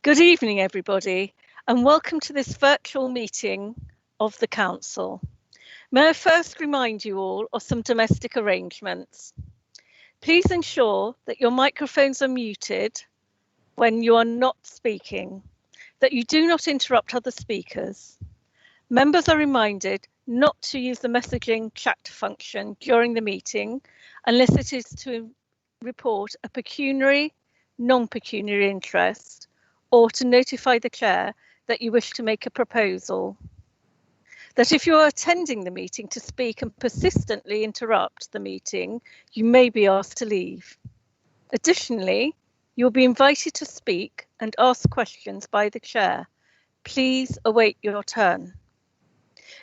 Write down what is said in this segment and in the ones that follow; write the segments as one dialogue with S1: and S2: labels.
S1: Good evening, everybody, and welcome to this virtual meeting of the Council. May I first remind you all of some domestic arrangements. Please ensure that your microphones are muted when you are not speaking, that you do not interrupt other speakers. Members are reminded not to use the messaging chat function during the meeting unless it is to report a pecuniary, non-pecuniary interest, or to notify the chair that you wish to make a proposal. That if you are attending the meeting to speak and persistently interrupt the meeting, you may be asked to leave. Additionally, you'll be invited to speak and ask questions by the chair. Please await your turn.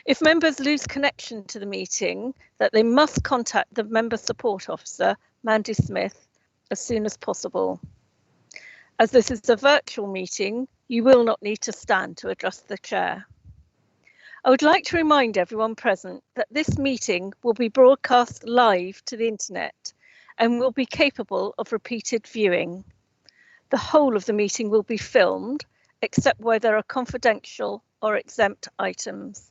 S1: If members lose connection to the meeting, that they must contact the Member Support Officer, Mandy Smith, as soon as possible. As this is a virtual meeting, you will not need to stand to address the chair. I would like to remind everyone present that this meeting will be broadcast live to the internet and will be capable of repeated viewing. The whole of the meeting will be filmed, except where there are confidential or exempt items.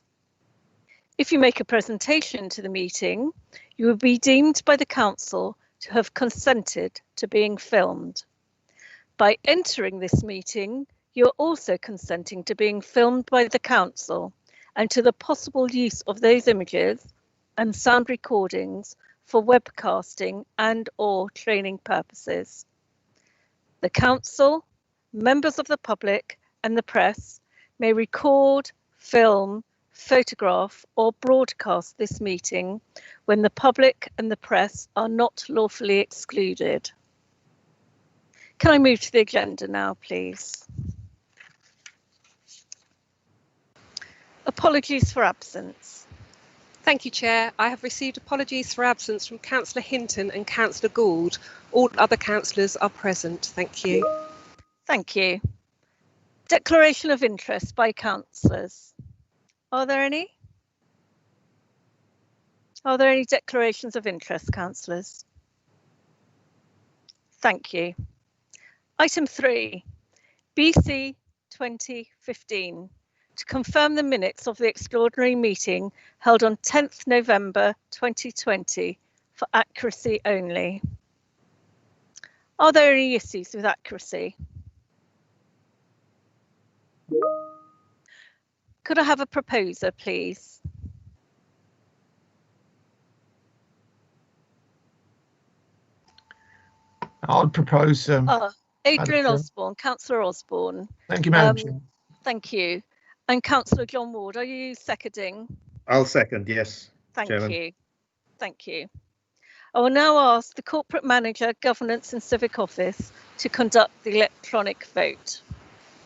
S1: If you make a presentation to the meeting, you will be deemed by the Council to have consented to being filmed. By entering this meeting, you're also consenting to being filmed by the Council and to the possible use of those images and sound recordings for webcasting and/or training purposes. The Council, members of the public and the press may record, film, photograph or broadcast this meeting when the public and the press are not lawfully excluded. Can I move to the agenda now, please? Apologies for absence.
S2: Thank you, Chair. I have received apologies for absence from Councillor Hinton and Councillor Gould. All other councillors are present. Thank you.
S1: Thank you. Declaration of interest by councillors. Are there any? Are there any declarations of interest, councillors? Thank you. Item 3, BC 2015. To confirm the minutes of the extraordinary meeting held on 10th November 2020 for accuracy only. Are there any issues with accuracy? Could I have a proposer, please?
S3: I would propose
S1: Adrian Osborne, Councillor Osborne.
S3: Thank you, Madam Chair.
S1: Thank you. And Councillor John Ward, are you seconding?
S4: I'll second, yes.
S1: Thank
S4: Chairman.
S1: you. Thank you. I will now ask the Corporate Manager, Governance and Civic Office to conduct the electronic vote.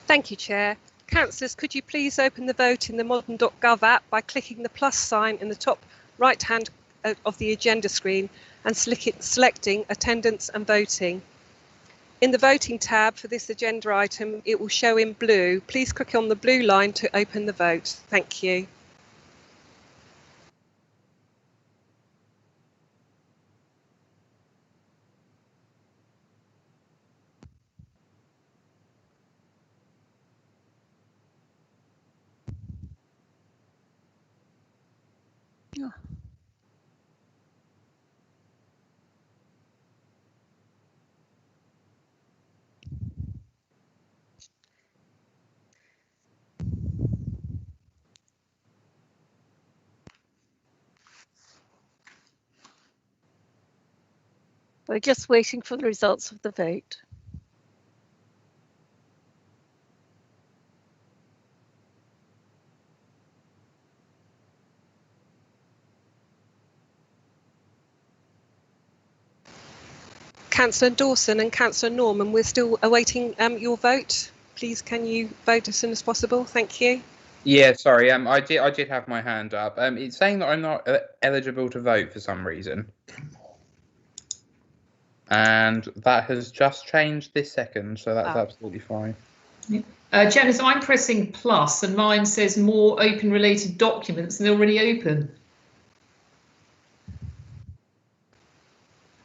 S2: Thank you, Chair. Councillors, could you please open the vote in the modern.gov app by clicking the plus sign in the top right hand of the agenda screen and selecting attendance and voting. In the voting tab for this agenda item, it will show in blue. Please click on the blue line to open the vote. Thank you.
S1: Oh. We're just waiting for the results of the vote.
S2: Councillor Dawson and Councillor Norman, we're still awaiting your vote. Please, can you vote as soon as possible? Thank you.
S5: Yeah, sorry. I did have my hand up. It's saying that I'm not eligible to vote for some reason, and that has just changed this second, so that's absolutely fine.
S6: Chairman, so I'm pressing plus, and mine says more open related documents, and they're already open.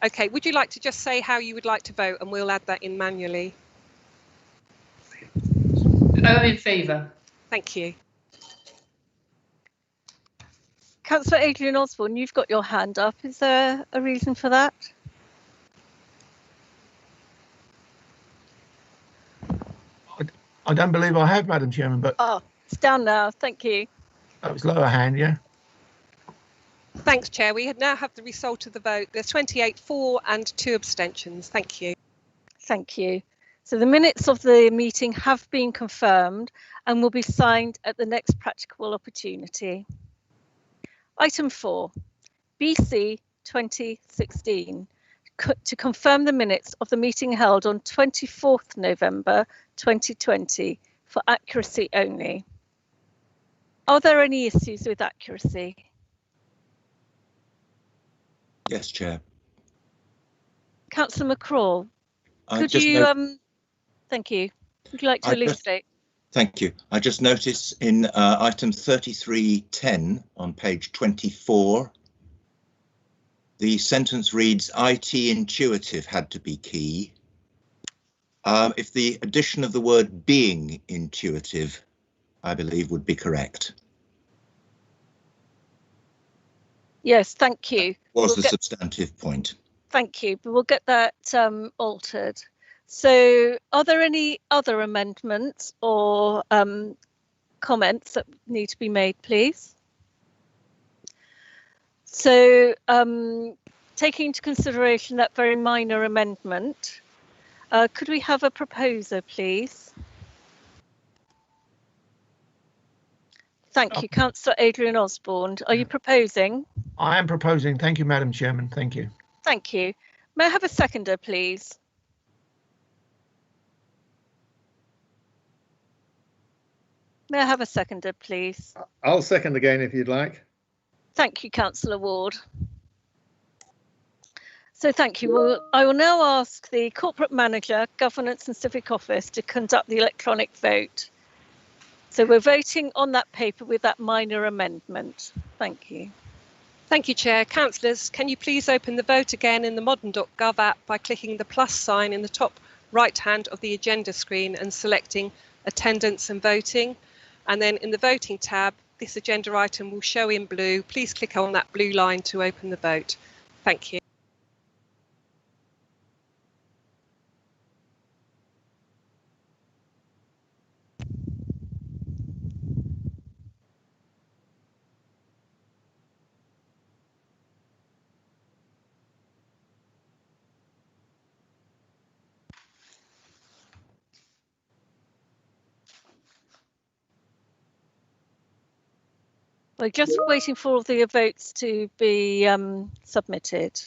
S2: Okay, would you like to just say how you would like to vote, and we'll add that in manually?
S6: I'm in favour.
S2: Thank you.
S1: Councillor Adrian Osborne, you've got your hand up. Is there a reason for that?
S3: I don't believe I have, Madam Chairman, but
S1: Oh, it's down now. Thank you.
S3: that was lower hand, yeah.
S2: Thanks, Chair. We now have the result of the vote. There's 28 for and 2 abstentions. Thank you.
S1: Thank you. So the minutes of the meeting have been confirmed and will be signed at the next practicable opportunity. Item 4, BC 2016, to confirm the minutes of the meeting held on 24th November 2020 for accuracy only. Are there any issues with accuracy?
S4: Yes, Chair.
S1: Councillor McCraw, could you, thank you. Would you like to elucidate?
S4: Thank you. I just noticed in item 3310 on page 24, the sentence reads, IT intuitive had to be key. If the addition of the word being intuitive, I believe would be correct.
S1: Yes, thank you.
S4: Was the substantive point.
S1: Thank you, but we'll get that altered. So are there any other amendments or comments that need to be made, please? So taking into consideration that very minor amendment, could we have a proposer, please? Thank you. Councillor Adrian Osborne, are you proposing?
S3: I am proposing. Thank you, Madam Chairman. Thank you.
S1: Thank you. May I have a seconder, please? May I have a seconder, please?
S7: I'll second again if you'd like.
S1: Thank you, Councillor Ward. So thank you. Well, I will now ask the Corporate Manager, Governance and Civic Office to conduct the electronic vote. So we're voting on that paper with that minor amendment. Thank you.
S2: Thank you, Chair. Councillors, can you please open the vote again in the modern.gov app by clicking the plus sign in the top right hand of the agenda screen and selecting attendance and voting. And then in the voting tab, this agenda item will show in blue. Please click on that blue line to open the vote. Thank you.
S1: We're just waiting for all the votes to be submitted.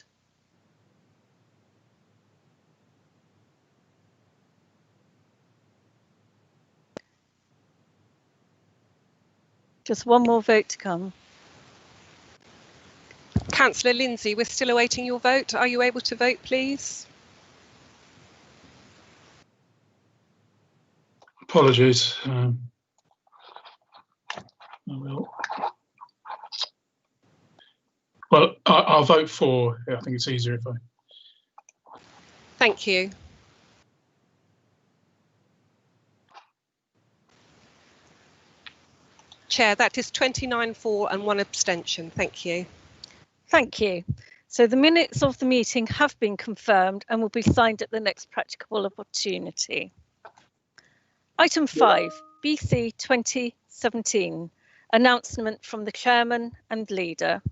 S1: Just one more vote to come.
S2: Councillor Lindsay, we're still awaiting your vote. Are you able to vote, please?
S8: Apologies. I will. Well, I'll vote for. Yeah, I think it's easier if I.
S2: Thank you. Chair, that is 29 for and 1 abstention. Thank you.
S1: Thank you. So the minutes of the meeting have been confirmed and will be signed at the next practicable opportunity. Item 5, BC 2017, announcement from the chairman and leader.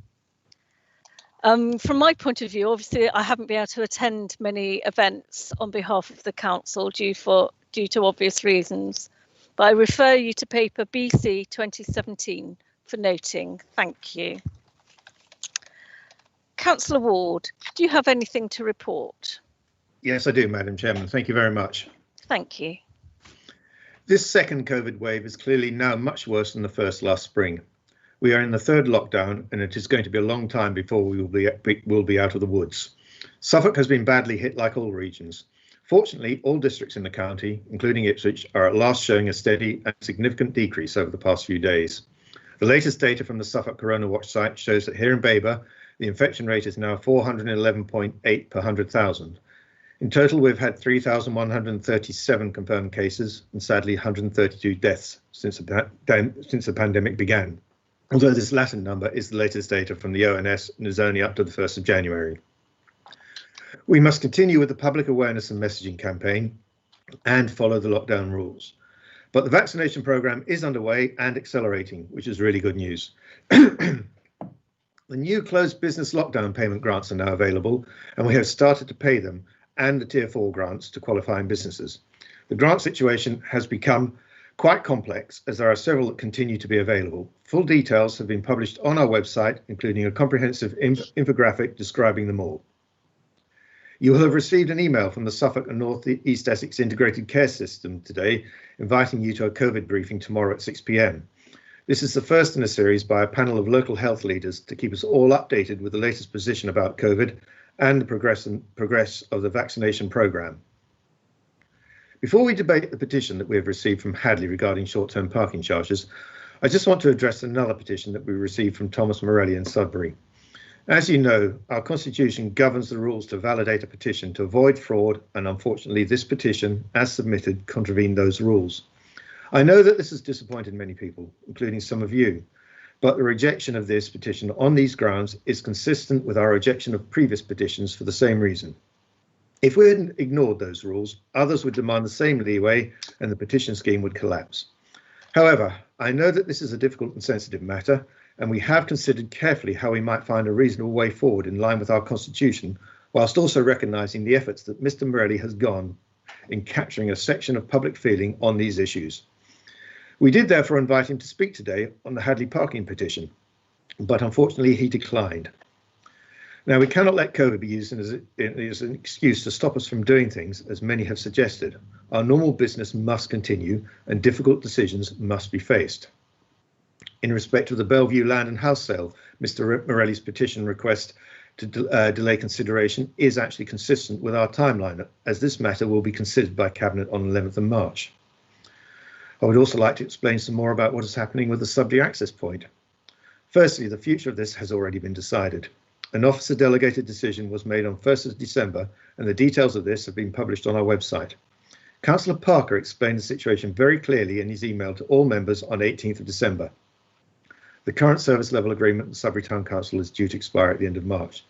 S1: From my point of view, obviously, I haven't been able to attend many events on behalf of the council due to obvious reasons, but I refer you to paper BC 2017 for noting. Thank you. Councillor Ward, do you have anything to report?
S7: Yes, I do, Madam Chairman. Thank you very much.
S1: Thank you.
S7: This second COVID wave is clearly now much worse than the first last spring. We are in the third lockdown and it is going to be a long time before we will be out of the woods. Suffolk has been badly hit like all regions. Fortunately, all districts in the county, including Ipswich, are at last showing a steady and significant decrease over the past few days. The latest data from the Suffolk Corona Watch site shows that here in Babergh, the infection rate is now 411.8 per 100,000. In total, we've had 3,137 confirmed cases and sadly 132 deaths since the pandemic began, although this latter number is the latest data from the ONS and is only up to the 1st of January. We must continue with the public awareness and messaging campaign and follow the lockdown rules. But the vaccination programme is underway and accelerating, which is really good news. The new closed business lockdown payment grants are now available, and we have started to pay them, and the Tier 4 grants to qualifying businesses. The grant situation has become quite complex, as there are several that continue to be available. Full details have been published on our website, including a comprehensive infographic describing them all. You will have received an email from the Suffolk and North East Essex Integrated Care System today, inviting you to a COVID briefing tomorrow at 6 p.m. This is the first in a series by a panel of local health leaders to keep us all updated with the latest position about COVID and the progress of the vaccination programme. Before we debate the petition that we have received from Hadleigh regarding short-term parking charges, I just want to address another petition that we received from Thomas Morelli in Sudbury. As you know, our constitution governs the rules to validate a petition to avoid fraud, and unfortunately this petition, as submitted, contravened those rules. I know that this has disappointed many people, including some of you, but the rejection of this petition on these grounds is consistent with our rejection of previous petitions for the same reason. If we had ignored those rules, others would demand the same leeway and the petition scheme would collapse. However, I know that this is a difficult and sensitive matter, and we have considered carefully how we might find a reasonable way forward in line with our constitution, whilst also recognising the efforts that Mr Morelli has gone in capturing a section of public feeling on these issues. We did therefore invite him to speak today on the Hadleigh parking petition, but unfortunately he declined. Now, we cannot let COVID be used as an excuse to stop us from doing things, as many have suggested. Our normal business must continue and difficult decisions must be faced. In respect of the Bellevue land and house sale, Mr Morelli's petition request to delay consideration is actually consistent with our timeline, as this matter will be considered by Cabinet on 11th of March. I would also like to explain some more about what is happening with the Sudbury access point. Firstly, the future of this has already been decided. An officer delegated decision was made on 1st of December, and the details of this have been published on our website. Councillor Parker explained the situation very clearly in his email to all members on 18th of December. The current service level agreement with Sudbury Town Council is due to expire at the end of March.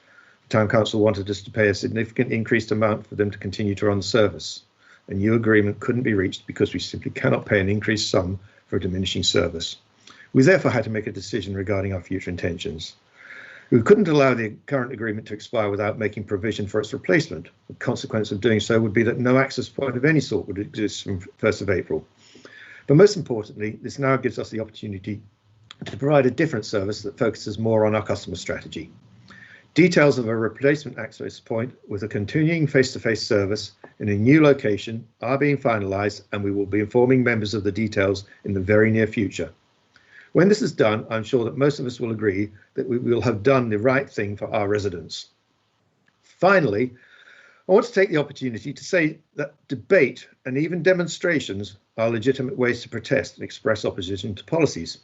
S7: The Town Council wanted us to pay a significant increased amount for them to continue to run the service. A new agreement couldn't be reached because we simply cannot pay an increased sum for a diminishing service. We therefore had to make a decision regarding our future intentions. We couldn't allow the current agreement to expire without making provision for its replacement. The consequence of doing so would be that no access point of any sort would exist from 1st of April. But most importantly, this now gives us the opportunity to provide a different service that focuses more on our customer strategy. Details of a replacement access point with a continuing face-to-face service in a new location are being finalised, and we will be informing members of the details in the very near future. When this is done, I'm sure that most of us will agree that we will have done the right thing for our residents. Finally, I want to take the opportunity to say that debate and even demonstrations are legitimate ways to protest and express opposition to policies.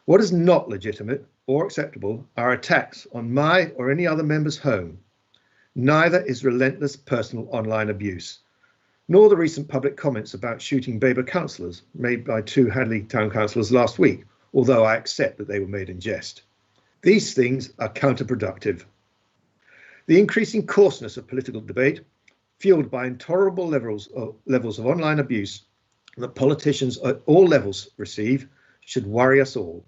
S7: What is not legitimate or acceptable are attacks on my or any other member's home. Neither is relentless personal online abuse, nor the recent public comments about shooting Babergh councillors made by 2 Hadleigh town councillors last week, although I accept that they were made in jest. These things are counterproductive. The increasing coarseness of political debate, fueled by intolerable levels of online abuse that politicians at all levels receive, should worry us all.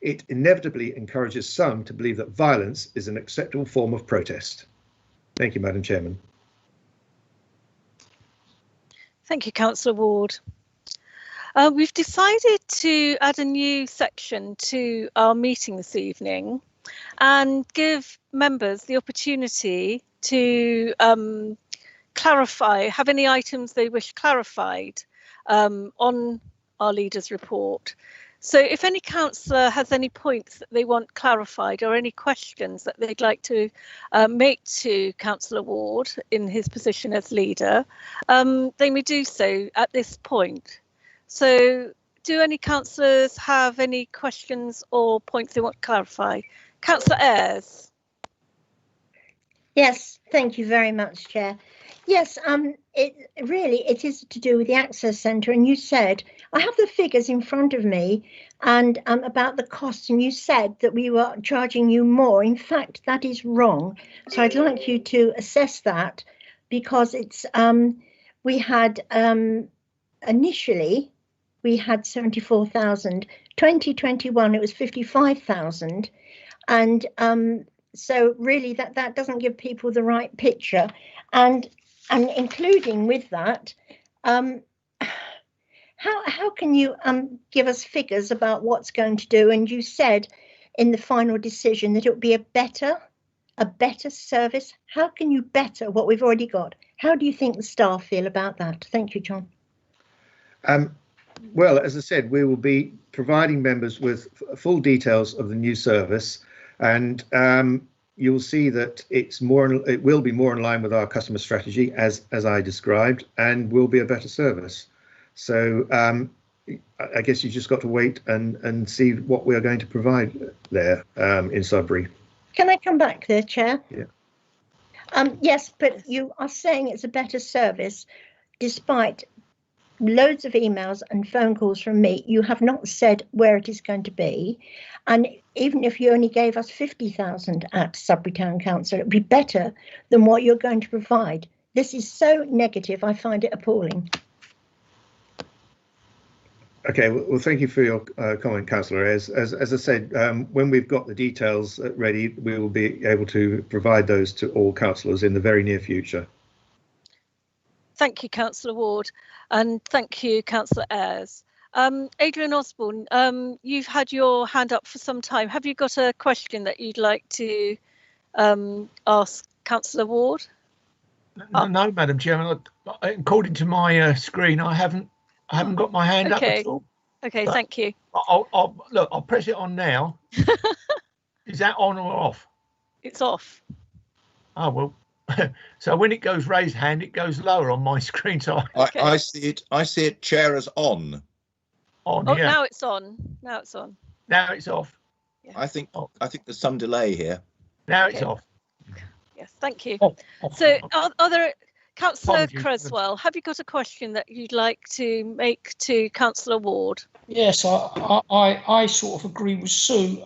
S7: It inevitably encourages some to believe that violence is an acceptable form of protest. Thank you, Madam Chairman.
S1: Thank you, Councillor Ward. We've decided to add a new section to our meeting this evening and give members the opportunity to clarify, have any items they wish clarified on our leaders' report. So if any councillor has any points that they want clarified or any questions that they'd like to make to Councillor Ward in his position as leader, they may do so at this point. So do any councillors have any questions or points they want to clarify? Councillor Ayres.
S9: Yes, thank you very much, Chair. Yes, it is to do with the Access Centre, and you said, I have the figures in front of me, and about the costs, and you said that we were charging you more. In fact, that is wrong. So I'd like you to assess that, because it's we had initially we had 74,000. 2021 it was 55,000, and so really that doesn't give people the right picture, and including with that, how can you give us figures about what's going to do? And you said in the final decision that it would be a better service. How can you better what we've already got? How do you think the staff feel about that? Thank you, John.
S7: Well, as I said, we will be providing members with full details of the new service, and you'll see that it will be more in line with our customer strategy, as I described, and will be a better service. So I guess you just got to wait and see what we are going to provide there in Sudbury.
S9: Can I come back there, Chair?
S7: Yeah.
S9: Yes, but you are saying it's a better service, despite loads of emails and phone calls from me. You have not said where it is going to be, and even if you only gave us 50,000 at Sudbury Town Council, it would be better than what you're going to provide. This is so negative, I find it appalling.
S7: Okay, well, thank you for your comment, Councillor. As I said, when we've got the details ready, we will be able to provide those to all councillors in the very near future.
S1: Thank you, Councillor Ward, and thank you, Councillor Ayres. Adrian Osborne, you've had your hand up for some time. Have you got a question that you'd like to ask Councillor Ward?
S3: No, Madam Chairman. According to my screen, I haven't got my hand up at all.
S1: Okay, but thank you.
S3: I'll press it on now. Is that on or off?
S1: It's off.
S3: Oh well. So when it goes raised hand, it goes lower on my screen. So
S4: I see it. Chair as on.
S1: Oh, yeah. Now it's on. Now it's on.
S3: Now it's off.
S1: Yeah.
S4: I think there's some delay here.
S3: Now it's off.
S1: Yes, thank you. So are there, Councillor Creswell, have you got a question that you'd like to make to Councillor Ward?
S10: Yes, I sort of agree with Sue.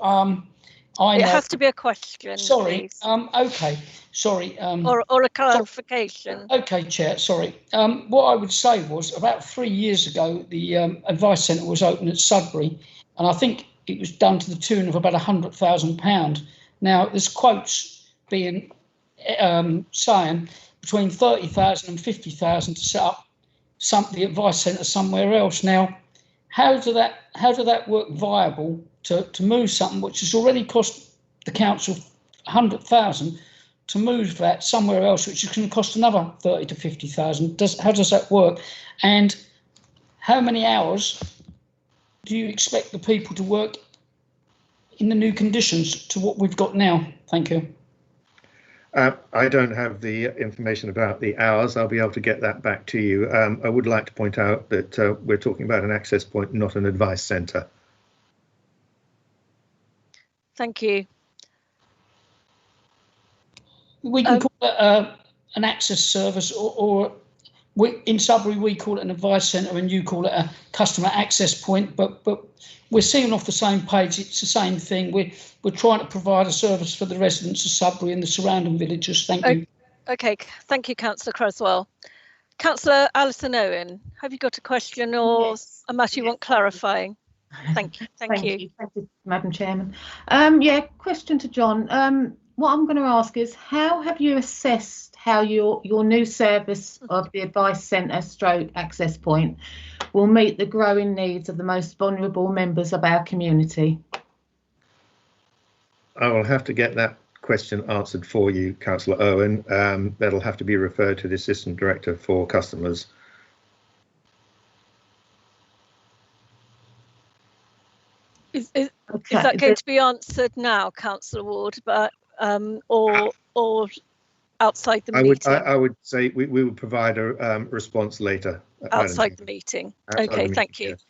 S1: It has to be a question.
S10: Sorry.
S1: Please.
S10: Okay. Sorry.
S1: Or a clarification.
S10: Okay, Chair. Sorry. What I would say was about 3 years ago, the advice centre was opened at Sudbury, and I think it was done to the tune of about £100,000. Now there's quotes being saying between 30,000 and 50,000 to set up the advice centre somewhere else. Now, how do that work viable to move something which has already cost the council 100,000 to move that somewhere else, which is going to cost another 30 to 50,000? How does that work? And how many hours do you expect the people to work in the new conditions to what we've got now? Thank you.
S7: I don't have the information about the hours. I'll be able to get that back to you. I would like to point out that we're talking about an access point, not an advice centre.
S1: Thank you.
S10: We can call it an access service, or in Sudbury we call it an advice centre and you call it a customer access point, but we're seeing off the same page. It's the same thing. We're trying to provide a service for the residents of Sudbury and the surrounding villages. Thank you.
S1: Okay, thank you, Councillor Creswell. Councillor Alison Owen, have you got a question or a matter you want clarifying? Thank you. Thank you,
S11: Madam Chairman. Question to John. What I'm going to ask is, how have you assessed how your new service of the advice centre / access point will meet the growing needs of the most vulnerable members of our community?
S7: I will have to get that question answered for you, Councillor Owen. That'll have to be referred to the Assistant Director for Customers.
S1: Is that going to be answered now, Councillor Ward, but or outside the meeting?
S7: I would say we will provide a response later.
S1: Outside the meeting. Okay, thank you. Yes.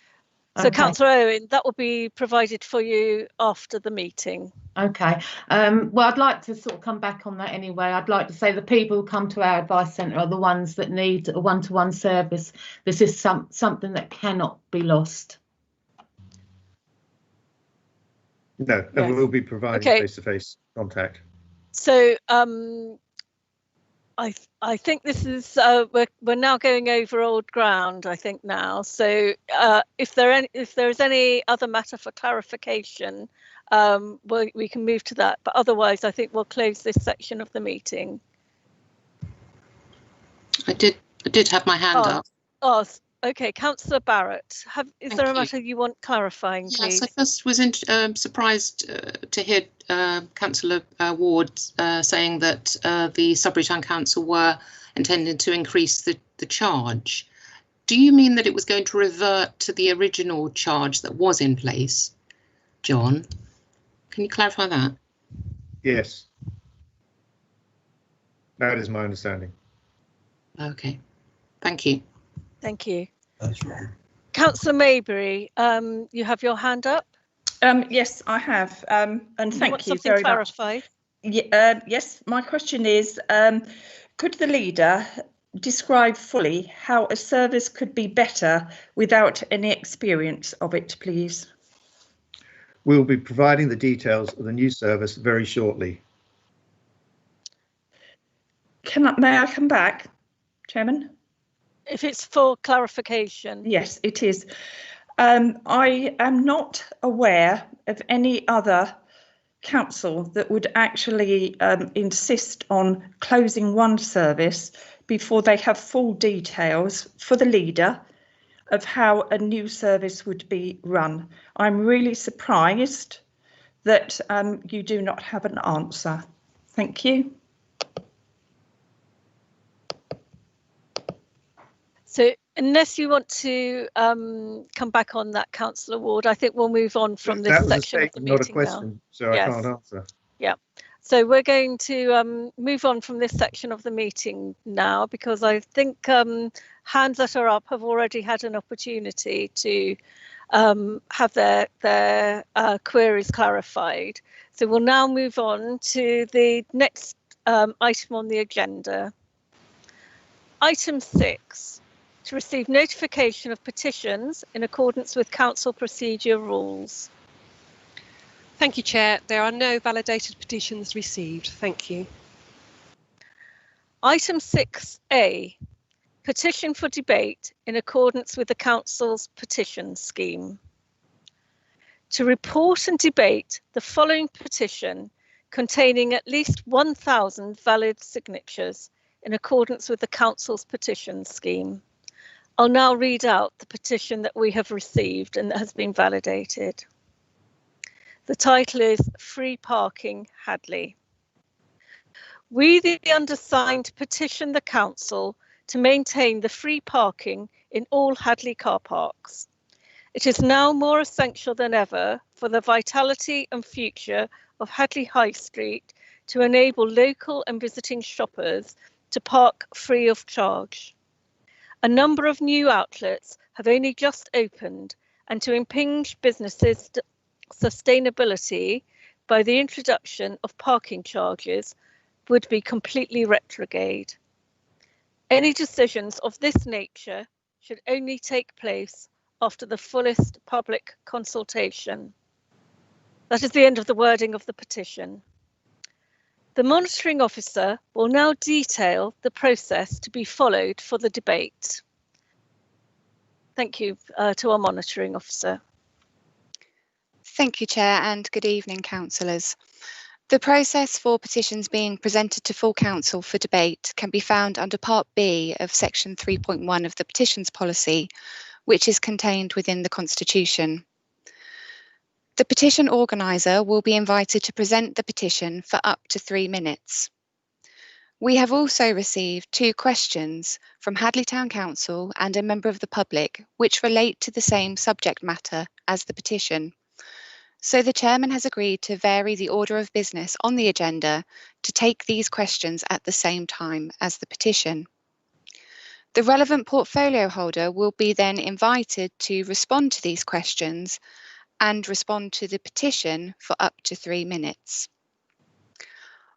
S1: So,
S11: Okay.
S1: Councillor Owen, that will be provided for you after the meeting.
S11: Okay. Well, I'd like to sort of come back on that anyway. I'd like to say the people who come to our advice centre are the ones that need a one-to-one service. This is something that cannot be lost.
S7: No,
S1: Yes.
S7: and we'll be providing face-to-face contact.
S1: So, I think this is we're now going over old ground, I think now. So if there is any other matter for clarification, we can move to that. But otherwise, I think we'll close this section of the meeting.
S12: I did have my hand up.
S1: Oh, okay, Councillor Barrett. Is there a matter you want clarifying, please?
S12: Yes, I first was surprised to hear Councillor Ward saying that the Sudbury Town Council were intending to increase the charge. Do you mean that it was going to revert to the original charge that was in place, John? Can you clarify that?
S7: Yes. That is my understanding.
S12: Okay, thank you.
S1: Thank you.
S13: That's right.
S1: Councillor Maybury, you have your hand up.
S14: Yes, I have, and thank you very much. Yes, my question is, could the leader describe fully how a service could be better without any experience of it, please?
S7: We'll be providing the details of the new service very shortly.
S14: May I come back, Chairman?
S1: If it's for clarification.
S14: Yes, it is. I am not aware of any other council that would actually insist on closing one service before they have full details for the leader of how a new service would be run. I'm really surprised that you do not have an answer. Thank you.
S1: So unless you want to come back on that, Councillor Ward, I think we'll move on from this section of the meeting now.
S7: Not a question, so I can't answer.
S1: Yeah. So we're going to move on from this section of the meeting now, because I think hands that are up have already had an opportunity to have their queries clarified. So we'll now move on to the next item on the agenda. Item 6, to receive notification of petitions in accordance with council procedure rules.
S2: Thank you, Chair. There are no validated petitions received. Thank you.
S1: Item 6A, petition for debate in accordance with the council's petition scheme. To report and debate the following petition containing at least 1,000 valid signatures in accordance with the council's petition scheme. I'll now read out the petition that we have received and that has been validated. The title is Free Parking Hadleigh. We, the undersigned, petition the council to maintain the free parking in all Hadleigh car parks. It is now more essential than ever for the vitality and future of Hadleigh High Street to enable local and visiting shoppers to park free of charge. A number of new outlets have only just opened, and to impinge businesses' sustainability by the introduction of parking charges would be completely retrograde. Any decisions of this nature should only take place after the fullest public consultation. That is the end of the wording of the petition. The monitoring officer will now detail the process to be followed for the debate. Thank you to our monitoring officer.
S15: Thank you, Chair, and good evening, councillors. The process for petitions being presented to full council for debate can be found under Part B of Section 3.1 of the Petitions Policy, which is contained within the Constitution. The petition organiser will be invited to present the petition for up to 3 minutes. We have also received 2 questions from Hadleigh Town Council and a member of the public, which relate to the same subject matter as the petition. So the chairman has agreed to vary the order of business on the agenda to take these questions at the same time as the petition. The relevant portfolio holder will be then invited to respond to these questions and respond to the petition for up to 3 minutes.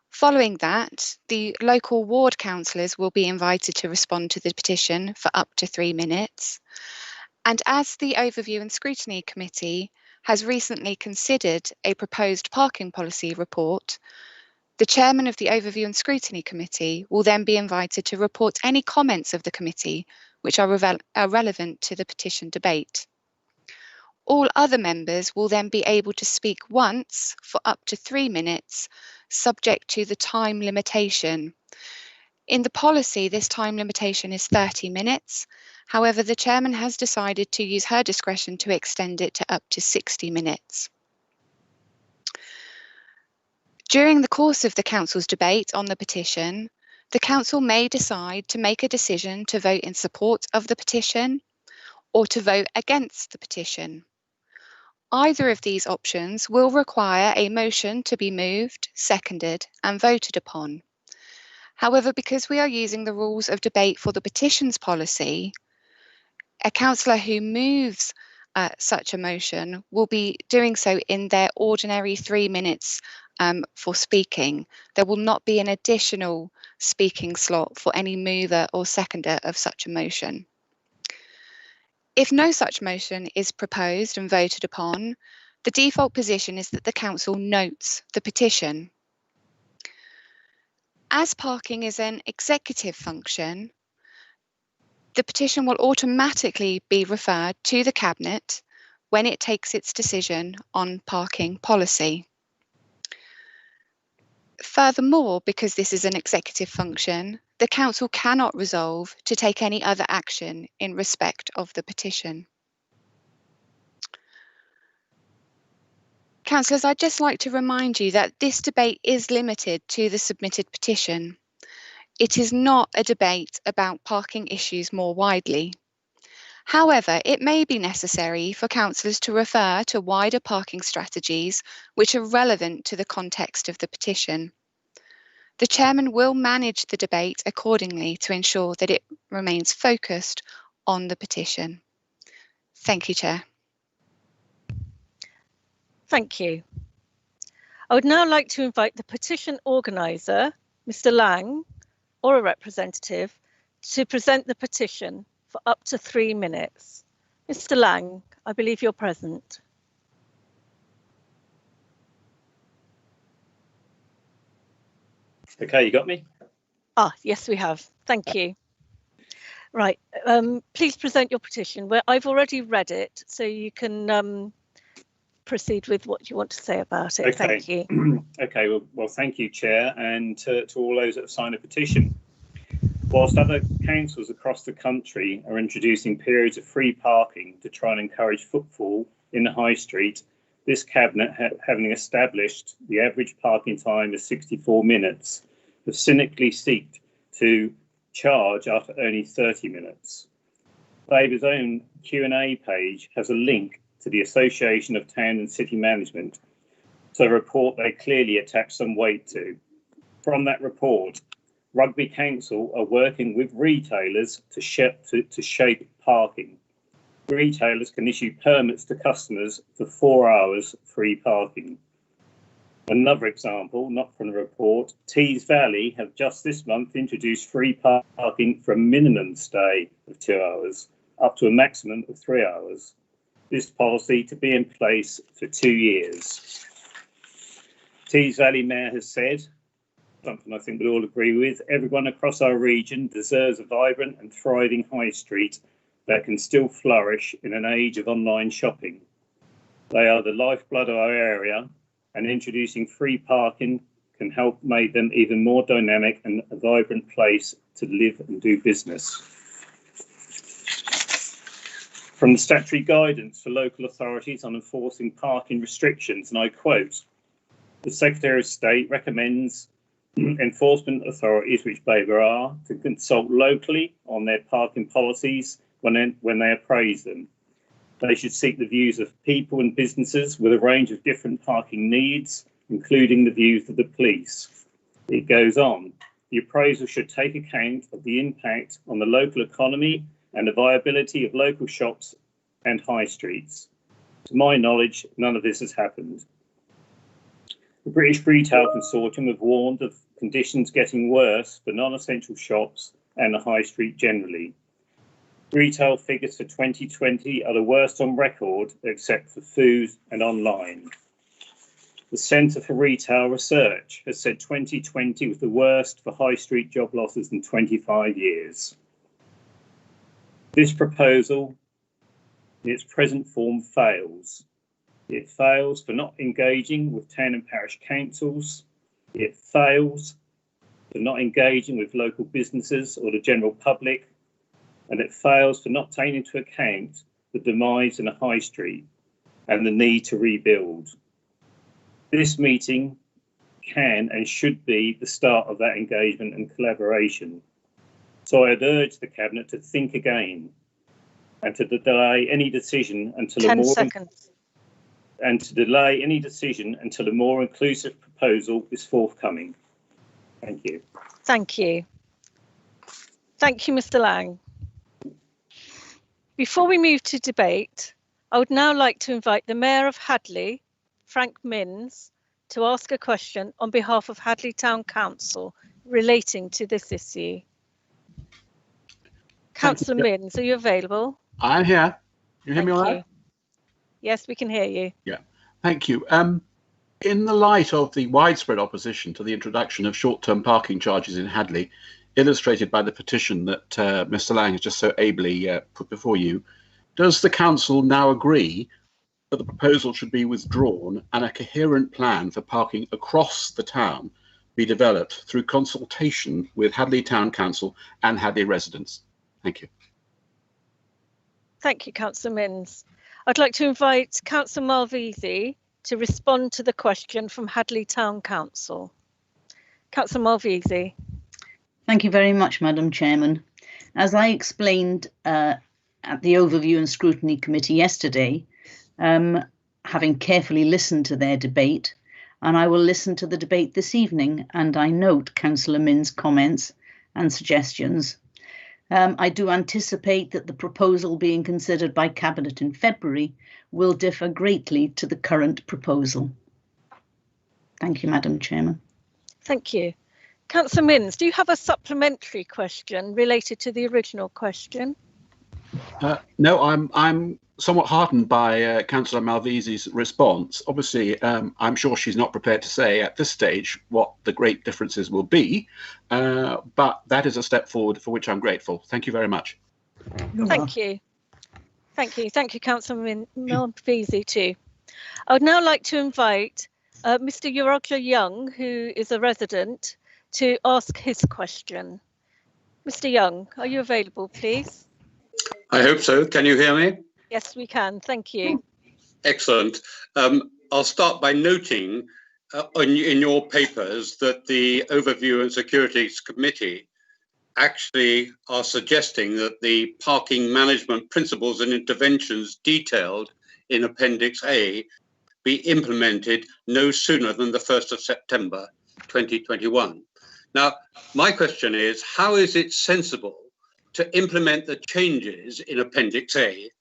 S15: Following that, the local ward councillors will be invited to respond to the petition for up to 3 minutes. And as the Overview and Scrutiny Committee has recently considered a proposed parking policy report, the chairman of the Overview and Scrutiny Committee will then be invited to report any comments of the committee which are relevant to the petition debate. All other members will then be able to speak once for up to 3 minutes, subject to the time limitation. In the policy, this time limitation is 30 minutes. However, the chairman has decided to use her discretion to extend it to up to 60 minutes. During the course of the council's debate on the petition, the council may decide to make a decision to vote in support of the petition or to vote against the petition. Either of these options will require a motion to be moved, seconded, and voted upon. However, because we are using the rules of debate for the petitions policy, a councillor who moves such a motion will be doing so in their ordinary 3 minutes for speaking. There will not be an additional speaking slot for any mover or seconder of such a motion. If no such motion is proposed and voted upon, the default position is that the council notes the petition. As parking is an executive function, the petition will automatically be referred to the Cabinet when it takes its decision on parking policy. Furthermore, because this is an executive function, the council cannot resolve to take any other action in respect of the petition. Councillors, I'd just like to remind you that this debate is limited to the submitted petition. It is not a debate about parking issues more widely. However, it may be necessary for councillors to refer to wider parking strategies which are relevant to the context of the petition. The chairman will manage the debate accordingly to ensure that it remains focused on the petition. Thank you, Chair.
S1: Thank you. I would now like to invite the petition organiser, Mr. Lang, or a representative, to present the petition for up to 3 minutes. Mr. Lang, I believe you're present.
S13: Okay, you got me?
S1: Ah, yes, we have. Thank you. Right, please present your petition. I've already read it, so you can proceed with what you want to say about it. Okay. Thank you.
S13: Okay, well, thank you, Chair, and to all those that have signed a petition. Whilst other councils across the country are introducing periods of free parking to try and encourage footfall in the high street, this Cabinet, having established the average parking time is 64 minutes, have cynically sought to charge after only 30 minutes. Babergh's own Q&A page has a link to the Association of Town and City Management, so a report they clearly attach some weight to. From that report, Rugby Council are working with retailers to shape parking. Retailers can issue permits to customers for 4 hours free parking. Another example, not from the report, Tees Valley have just this month introduced free parking for a minimum stay of 2 hours, up to a maximum of 3 hours. This policy to be in place for 2 years. Tees Valley Mayor has said, something I think we'll all agree with, everyone across our region deserves a vibrant and thriving high street that can still flourish in an age of online shopping. They are the lifeblood of our area, and introducing free parking can help make them even more dynamic and a vibrant place to live and do business. From the statutory guidance for local authorities on enforcing parking restrictions, and I quote, the Secretary of State recommends enforcement authorities, which Babergh are, to consult locally on their parking policies when they appraise them. They should seek the views of people and businesses with a range of different parking needs, including the views of the police. It goes on. the appraisal should take account of the impact on the local economy and the viability of local shops and high streets. To my knowledge, none of this has happened. The British Retail Consortium have warned of conditions getting worse for non-essential shops and the high street generally. Retail figures for 2020 are the worst on record, except for food and online. The Centre for Retail Research has said 2020 was the worst for high street job losses in 25 years. This proposal, in its present form, fails. It fails for not engaging with town and parish councils. It fails for not engaging with local businesses or the general public. And it fails for not taking into account the demise in a high street and the need to rebuild. This meeting can and should be the start of that engagement and collaboration. So I'd urge the Cabinet to think again and to delay any decision until a more inclusive proposal is forthcoming. Thank you.
S1: Thank you. Thank you, Mr. Lang. Before we move to debate, I would now like to invite the Mayor of Hadleigh, Frank Minns, to ask a question on behalf of Hadleigh Town Council relating to this issue. Councillor Minns, are you available?
S16: I'm here. You hear me all right?
S1: Yes, we can hear you.
S16: Yeah, thank you. In the light of the widespread opposition to the introduction of short-term parking charges in Hadleigh, illustrated by the petition that Mr. Lang has just so ably put before you, does the Council now agree that the proposal should be withdrawn and a coherent plan for parking across the town be developed through consultation with Hadleigh Town Council and Hadleigh residents? Thank you.
S1: Thank you, Councillor Minns. I'd like to invite Councillor Malvisi to respond to the question from Hadleigh Town Council. Councillor Malvisi.
S17: Thank you very much, Madam Chairman. As I explained at the Overview and Scrutiny Committee yesterday, having carefully listened to their debate, and I will listen to the debate this evening, and I note Councillor Minns' comments and suggestions. I do anticipate that the proposal being considered by Cabinet in February will differ greatly to the current proposal. Thank you, Madam Chairman.
S1: Thank you. Councillor Minns, do you have a supplementary question related to the original question?
S16: No, I'm somewhat heartened by Councillor Malvisi's response. Obviously, I'm sure she's not prepared to say at this stage what the great differences will be, but that is a step forward for which I'm grateful. Thank you very much.
S1: Thank you. Thank you. Thank you, Councillor Malvisi too. I would now like to invite Mr. Roger Young, who is a resident, to ask his question. Mr. Young, are you available, please?
S18: I hope so. Can you hear me?
S1: Yes, we can. Thank you.
S18: Excellent. I'll start by noting in your papers that the Overview and Securities Committee actually are suggesting that the parking management principles and interventions detailed in Appendix A be implemented no sooner than the 1st of September 2021. Now, my question is, how is it sensible to implement the changes in Appendix A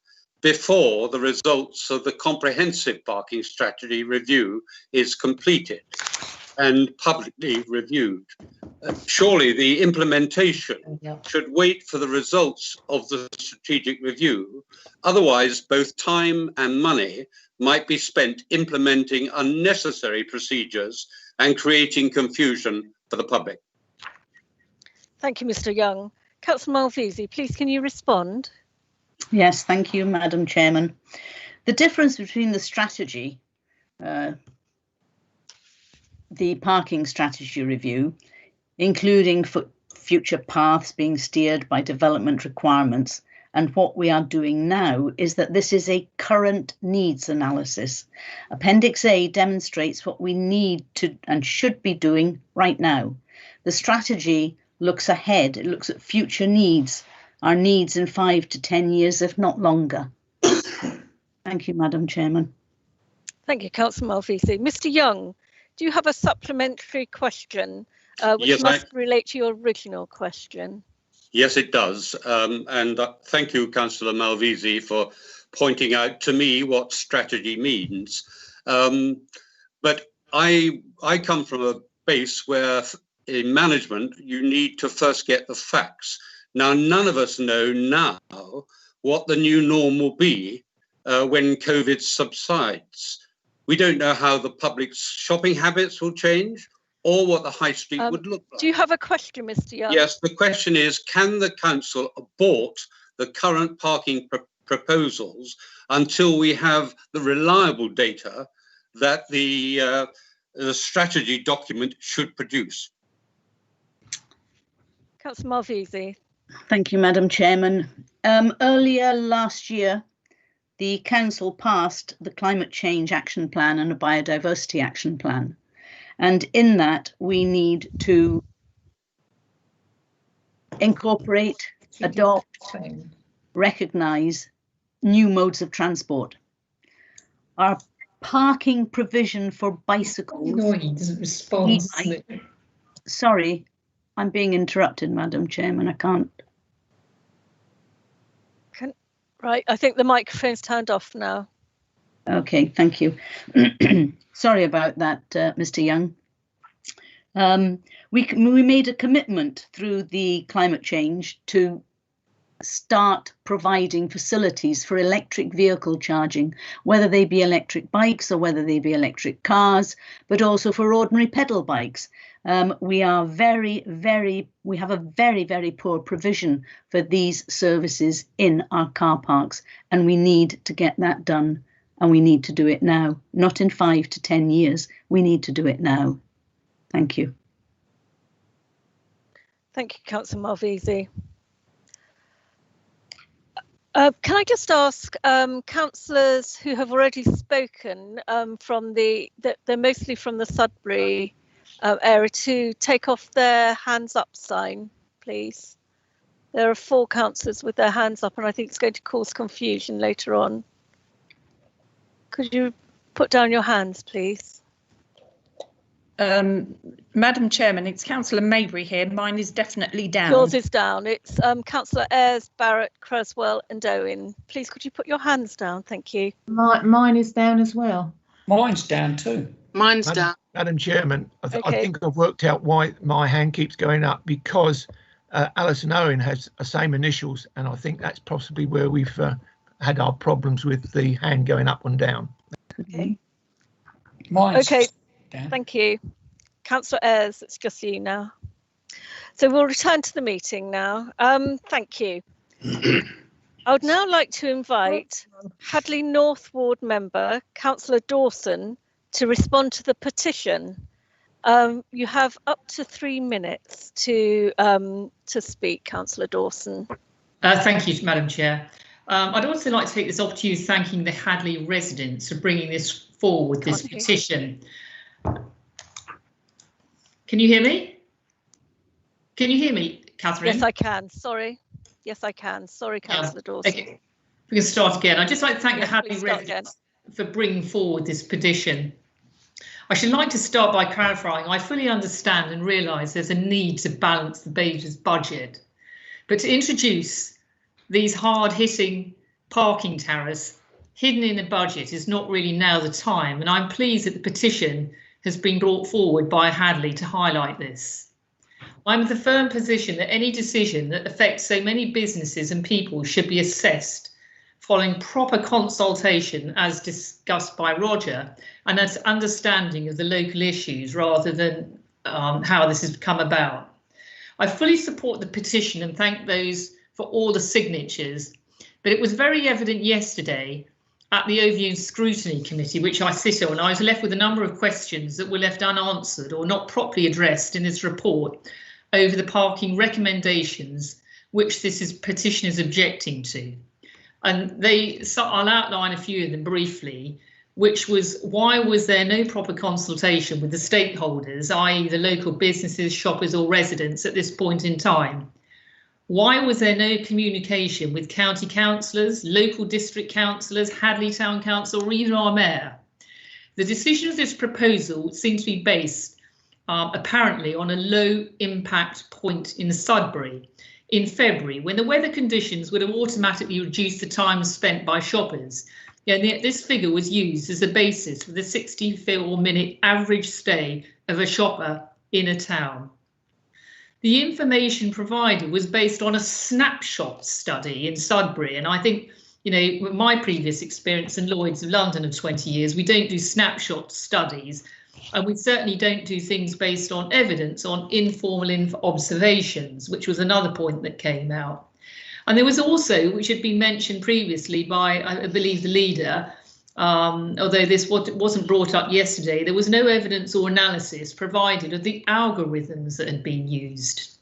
S18: before the results of the comprehensive parking strategy review is completed and publicly reviewed? Surely the implementation should wait for the results of the strategic review. Otherwise, both time and money might be spent implementing unnecessary procedures and creating confusion for the public.
S1: Thank you, Mr. Young. Councillor Malvisi, please can you respond?
S17: Yes, thank you, Madam Chairman. The difference between the strategy, the parking strategy review, including future paths being steered by development requirements, and what we are doing now is that this is a current needs analysis. Appendix A demonstrates what we need to and should be doing right now. The strategy looks ahead, it looks at future needs, our needs in 5 to 10 years, if not longer. Thank you, Madam Chairman.
S1: Thank you, Councillor Malvisi. Mr. Young, do you have a supplementary question which must relate to your original question.
S18: Yes, it does. And thank you, Councillor Malvisi, for pointing out to me what strategy means. But I come from a base where in management, you need to first get the facts. Now, none of us know now what the new norm will be when COVID subsides. We don't know how the public's shopping habits will change or what the high street would look like.
S1: Do you have a question, Mr. Young?
S18: Yes, the question is, can the council abort the current parking proposals until we have the reliable data that the strategy document should produce?
S1: Councillor Malvisi.
S17: Thank you, Madam Chairman. Earlier last year, the Council passed the Climate Change Action Plan and a Biodiversity Action Plan. And in that, we need to incorporate, adopt, recognise new modes of transport. Our parking provision for bicycles.
S6: No, he doesn't respond.
S17: Sorry, I'm being interrupted, Madam Chairman. I can't.
S1: Right, I think the microphone's turned off now.
S17: Okay, thank you. Sorry about that, Mr. Young. We made a commitment through the climate change to start providing facilities for electric vehicle charging, whether they be electric bikes or whether they be electric cars, but also for ordinary pedal bikes. We have a very poor provision for these services in our car parks, and we need to get that done, and we need to do it now, not in 5 to 10 years. We need to do it now. Thank you.
S1: Thank you, Councillor Malvisi. Can I just ask councillors who have already spoken they're mostly from the Sudbury area, to take off their hands up sign, please. There are 4 councillors with their hands up, and I think it's going to cause confusion later on. Could you put down your hands, please?
S14: Madam Chairman, it's Councillor Maybury here. Mine is definitely down.
S1: Yours is down. It's Councillor Ayres, Barrett, Creswell and Owen. Please, could you put your hands down? Thank you.
S11: Mine is down as well.
S10: Mine's down too.
S12: Mine's down.
S3: Madam Chairman, I think I've worked out why my hand keeps going up, because Alison Owen has the same initials, and I think that's possibly where we've had our problems with the hand going up and down.
S1: Okay.
S10: Mine's
S1: okay.
S10: down.
S1: Thank you. Councillor Ayres, it's just you now. So we'll return to the meeting now. Thank you. I would now like to invite Hadleigh North Ward member, Councillor Dawson, to respond to the petition. You have up to 3 minutes to speak, Councillor Dawson.
S6: Thank you, Madam Chair. I'd also like to take this opportunity thanking the Hadleigh residents for bringing this forward, this petition. Can you hear me? Can you hear me, Catherine?
S1: Yes, I can. Sorry. Yes, I can. Sorry, Councillor Dawson.
S6: Okay. We can start again. I'd just like to thank the Hadleigh residents for bringing forward this petition. I should like to start by clarifying I fully understand and realise there's a need to balance the Babergh's budget, but to introduce these hard-hitting parking tariffs hidden in a budget is not really now the time, and I'm pleased that the petition has been brought forward by Hadleigh to highlight this. I'm of the firm position that any decision that affects so many businesses and people should be assessed following proper consultation as discussed by Roger and an understanding of the local issues rather than how this has come about. I fully support the petition and thank those for all the signatures, but it was very evident yesterday at the Overview and Scrutiny Committee, which I sit on, I was left with a number of questions that were left unanswered or not properly addressed in this report over the parking recommendations which this petition is objecting to. And I'll outline a few of them briefly, which was, why was there no proper consultation with the stakeholders, i.e. the local businesses, shoppers or residents at this point in time? Why was there no communication with county councillors, local district councillors, Hadleigh Town Council or even our mayor? The decision of this proposal seems to be based apparently on a low impact point in Sudbury in February, when the weather conditions would have automatically reduced the time spent by shoppers. This figure was used as a basis for the 64-minute average stay of a shopper in a town. The information provided was based on a snapshot study in Sudbury, and I think, with my previous experience in Lloyd's of London of 20 years, we don't do snapshot studies, and we certainly don't do things based on evidence, on informal observations, which was another point that came out. And there was also, which had been mentioned previously by, I believe, the leader, although this wasn't brought up yesterday, there was no evidence or analysis provided of the algorithms that had been used.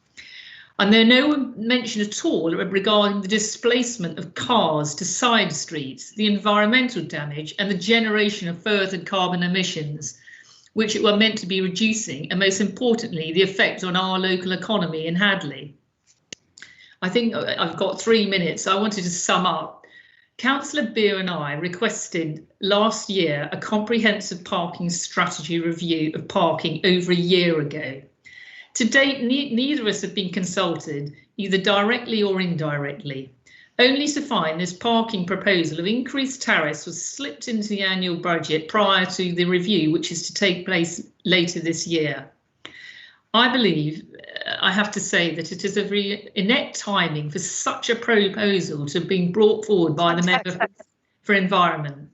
S6: And there's no mention at all regarding the displacement of cars to side streets, the environmental damage and the generation of further carbon emissions, which it were meant to be reducing, and most importantly, the effect on our local economy in Hadleigh. I think I've got 3 minutes. I wanted to sum up. Councillor Beer and I requested last year a comprehensive parking strategy review of parking over a year ago. To date, neither of us have been consulted, either directly or indirectly, only to find this parking proposal of increased tariffs was slipped into the annual budget prior to the review, which is to take place later this year. I believe, I have to say, that it is a very inept timing for such a proposal to have been brought forward by the Member for Environment.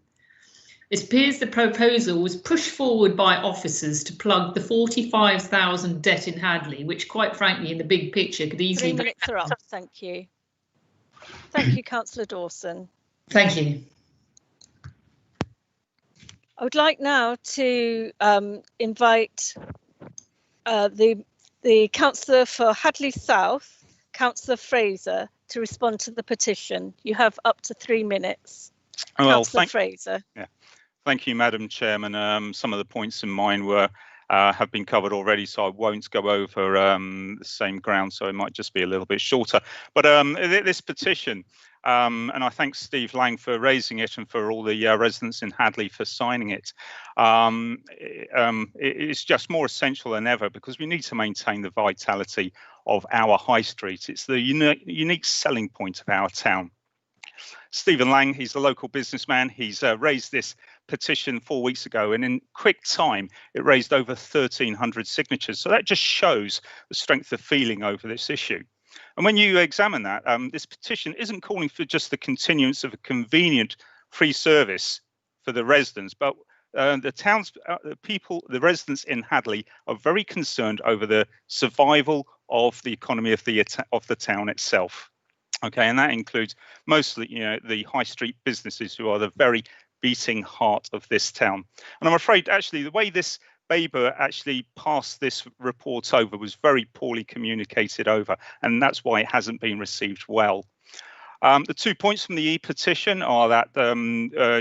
S6: It appears the proposal was pushed forward by officers to plug the 45,000 debt in Hadleigh, which quite frankly in the big picture could easily...
S1: 3 minutes are up, thank you. Thank you, Councillor Dawson.
S6: Thank you.
S1: I would like now to invite the Councillor for Hadleigh South, Councillor Fraser, to respond to the petition. You have up to 3 minutes.
S19: Well,
S1: Councillor Fraser.
S19: Yeah. Thank you, Madam Chairman. Some of the points in mine have been covered already, so I won't go over the same ground, so it might just be a little bit shorter. But this petition, and I thank Steve Lang for raising it and for all the residents in Hadleigh for signing it. It's just more essential than ever because we need to maintain the vitality of our high street. It's the unique selling point of our town. Stephen Lang, he's a local businessman. He's raised this petition 4 weeks ago, and in quick time, it raised over 1,300 signatures. So that just shows the strength of feeling over this issue. And when you examine that, this petition isn't calling for just the continuance of a convenient free service for the residents, but the residents in Hadleigh are very concerned over the survival of the economy of the town itself. Okay, and that includes mostly, the high street businesses who are the very beating heart of this town. And I'm afraid, actually, the way this Babergh actually passed this report over was very poorly communicated over, and that's why it hasn't been received well. The 2 points from the e-petition are that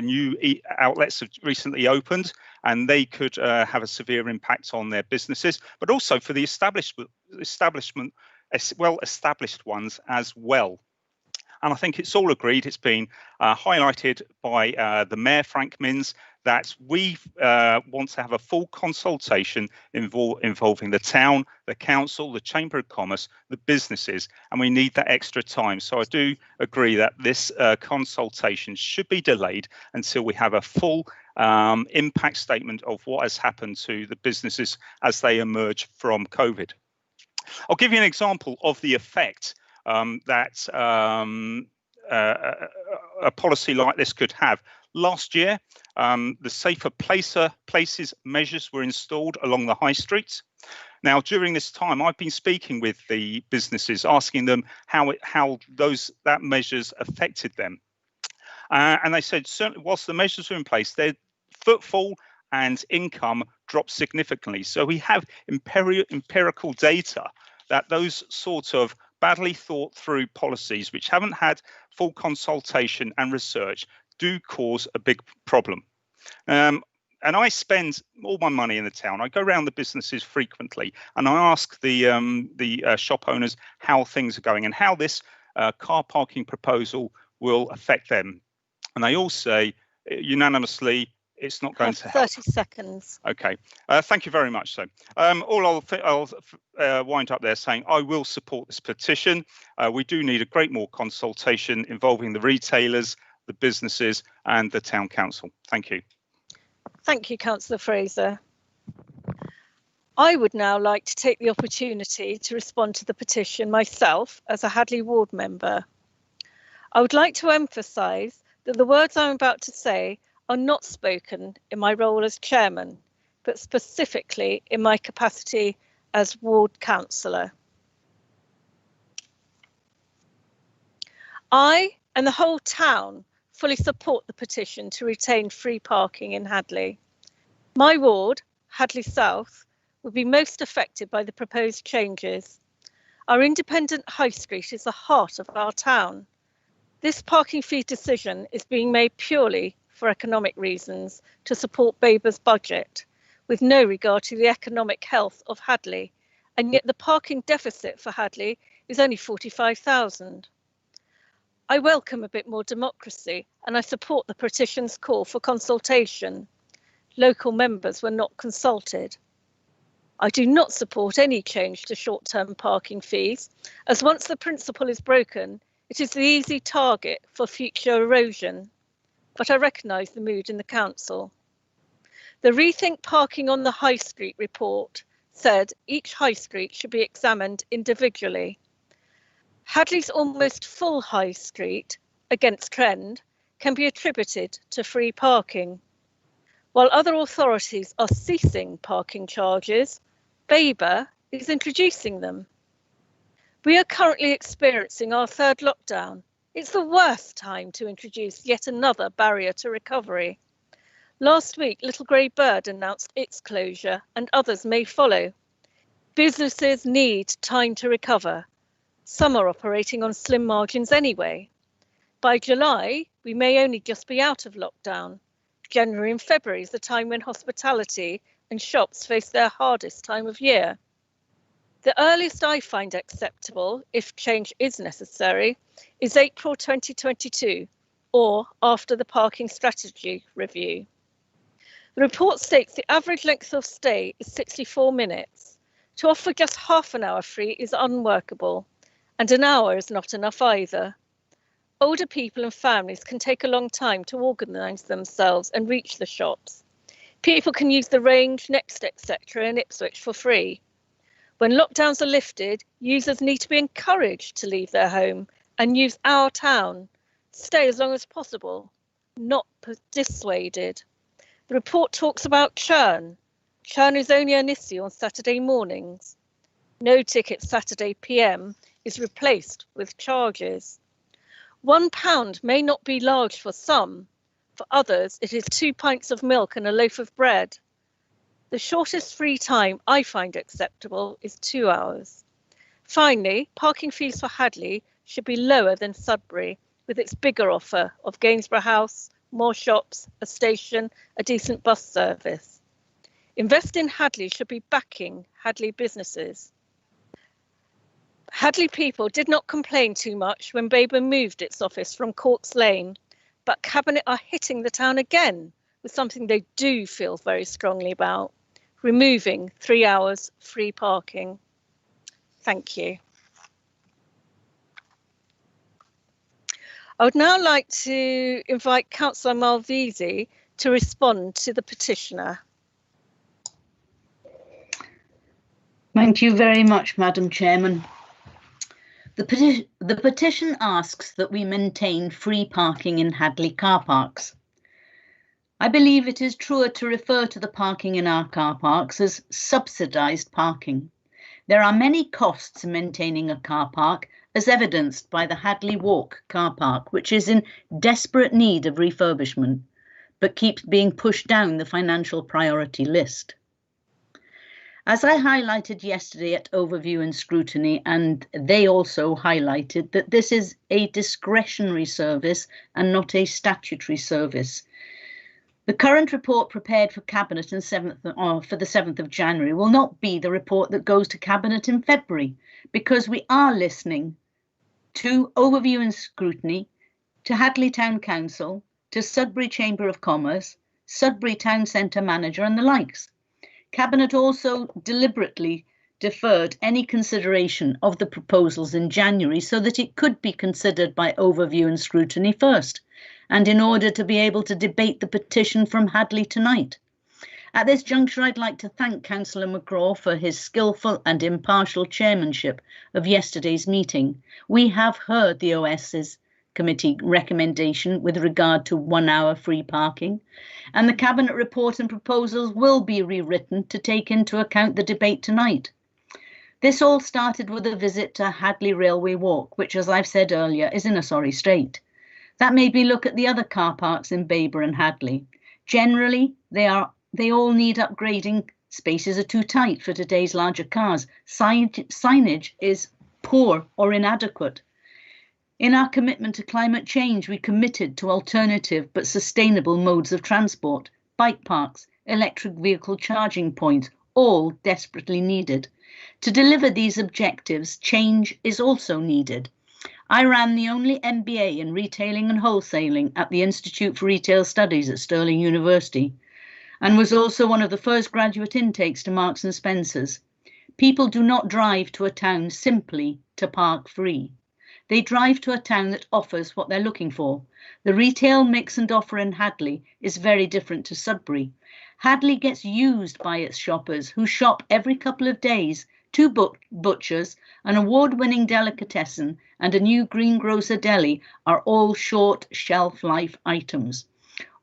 S19: new outlets have recently opened, and they could have a severe impact on their businesses, but also for the well-established ones as well. And I think it's all agreed, it's been highlighted by the Mayor, Frank Minns, that we want to have a full consultation involving the town, the council, the Chamber of Commerce, the businesses, and we need that extra time. So I do agree that this consultation should be delayed until we have a full impact statement of what has happened to the businesses as they emerge from COVID. I'll give you an example of the effect that a policy like this could have. Last year, the safer places measures were installed along the high streets. Now, during this time, I've been speaking with the businesses, asking them how that measures affected them. And they said, certainly, whilst the measures were in place, their footfall and income dropped significantly. So we have empirical data that those sorts of badly thought through policies, which haven't had full consultation and research, do cause a big problem. And I spend all my money in the town. I go around the businesses frequently, and I ask the shop owners how things are going and how this car parking proposal will affect them. And they all say unanimously, it's not going to help.
S1: 30 seconds.
S19: Okay, thank you very much. So, I'll wind up there saying I will support this petition. We do need a great more consultation involving the retailers, the businesses, and the town council. Thank you.
S1: Thank you, Councillor Fraser. I would now like to take the opportunity to respond to the petition myself as a Hadleigh ward member. I would like to emphasise that the words I'm about to say are not spoken in my role as chairman, but specifically in my capacity as ward councillor. I and the whole town fully support the petition to retain free parking in Hadleigh. My ward, Hadleigh South, will be most affected by the proposed changes. Our independent high street is the heart of our town. This parking fee decision is being made purely for economic reasons to support Babergh's budget, with no regard to the economic health of Hadleigh, and yet the parking deficit for Hadleigh is only 45,000. I welcome a bit more democracy and I support the petition's call for consultation. Local members were not consulted. I do not support any change to short-term parking fees, as once the principle is broken, it is the easy target for future erosion. But I recognise the mood in the council. The Rethink Parking on the High Street report said each high street should be examined individually. Hadleigh's almost full high street, against trend, can be attributed to free parking. While other authorities are ceasing parking charges, Babergh is introducing them. We are currently experiencing our third lockdown. It's the worst time to introduce yet another barrier to recovery. Last week, Little Grey Bird announced its closure and others may follow. Businesses need time to recover. Some are operating on slim margins anyway. By July, we may only just be out of lockdown. January and February is the time when hospitality and shops face their hardest time of year. The earliest I find acceptable, if change is necessary, is April 2022, or after the parking strategy review. The report states the average length of stay is 64 minutes. To offer just half an hour free is unworkable, and an hour is not enough either. Older people and families can take a long time to organise themselves and reach the shops. People can use the Range, Next, etc. in Ipswich for free. When lockdowns are lifted, users need to be encouraged to leave their home and use our town. Stay as long as possible, not dissuaded. The report talks about churn. Churn is only an issue on Saturday mornings. No ticket Saturday PM is replaced with charges. £1 may not be large for some. For others, it is 2 pints of milk and a loaf of bread. The shortest free time I find acceptable is 2 hours. Finally, parking fees for Hadleigh should be lower than Sudbury, with its bigger offer of Gainsborough House, more shops, a station, a decent bus service. Invest in Hadleigh should be backing Hadleigh businesses. Hadleigh people did not complain too much when Babergh moved its office from Corks Lane, but Cabinet are hitting the town again with something they do feel very strongly about, removing 3 hours free parking. Thank you. I would now like to invite Councillor Malvisi to respond to the petitioner.
S17: Thank you very much, Madam Chairman. The petition asks that we maintain free parking in Hadleigh car parks. I believe it is truer to refer to the parking in our car parks as subsidised parking. There are many costs in maintaining a car park, as evidenced by the Hadleigh Walk car park, which is in desperate need of refurbishment, but keeps being pushed down the financial priority list. As I highlighted yesterday at Overview and Scrutiny, and they also highlighted that this is a discretionary service and not a statutory service. The current report prepared for Cabinet for the 7th of January will not be the report that goes to Cabinet in February, because we are listening to Overview and Scrutiny, to Hadleigh Town Council, to Sudbury Chamber of Commerce, Sudbury Town Centre manager and the likes. Cabinet also deliberately deferred any consideration of the proposals in January so that it could be considered by Overview and Scrutiny first, and in order to be able to debate the petition from Hadleigh tonight. At this juncture, I'd like to thank Councillor McGraw for his skillful and impartial chairmanship of yesterday's meeting. We have heard the OS's committee recommendation with regard to 1 hour free parking, and the Cabinet report and proposals will be rewritten to take into account the debate tonight. This all started with a visit to Hadleigh Railway Walk, which, as I've said earlier, is in a sorry state. That made me look at the other car parks in Babergh and Hadleigh. Generally, they all need upgrading. Spaces are too tight for today's larger cars. Signage is poor or inadequate. In our commitment to climate change, we committed to alternative but sustainable modes of transport, bike parks, electric vehicle charging points, all desperately needed. To deliver these objectives, change is also needed. I ran the only MBA in retailing and wholesaling at the Institute for Retail Studies at Stirling University, and was also one of the first graduate intakes to Marks and Spencer's. People do not drive to a town simply to park free. They drive to a town that offers what they're looking for. The retail mix and offer in Hadleigh is very different to Sudbury. Hadleigh gets used by its shoppers who shop every couple of days. 2 butchers, an award-winning delicatessen and a new greengrocer deli are all short shelf life items.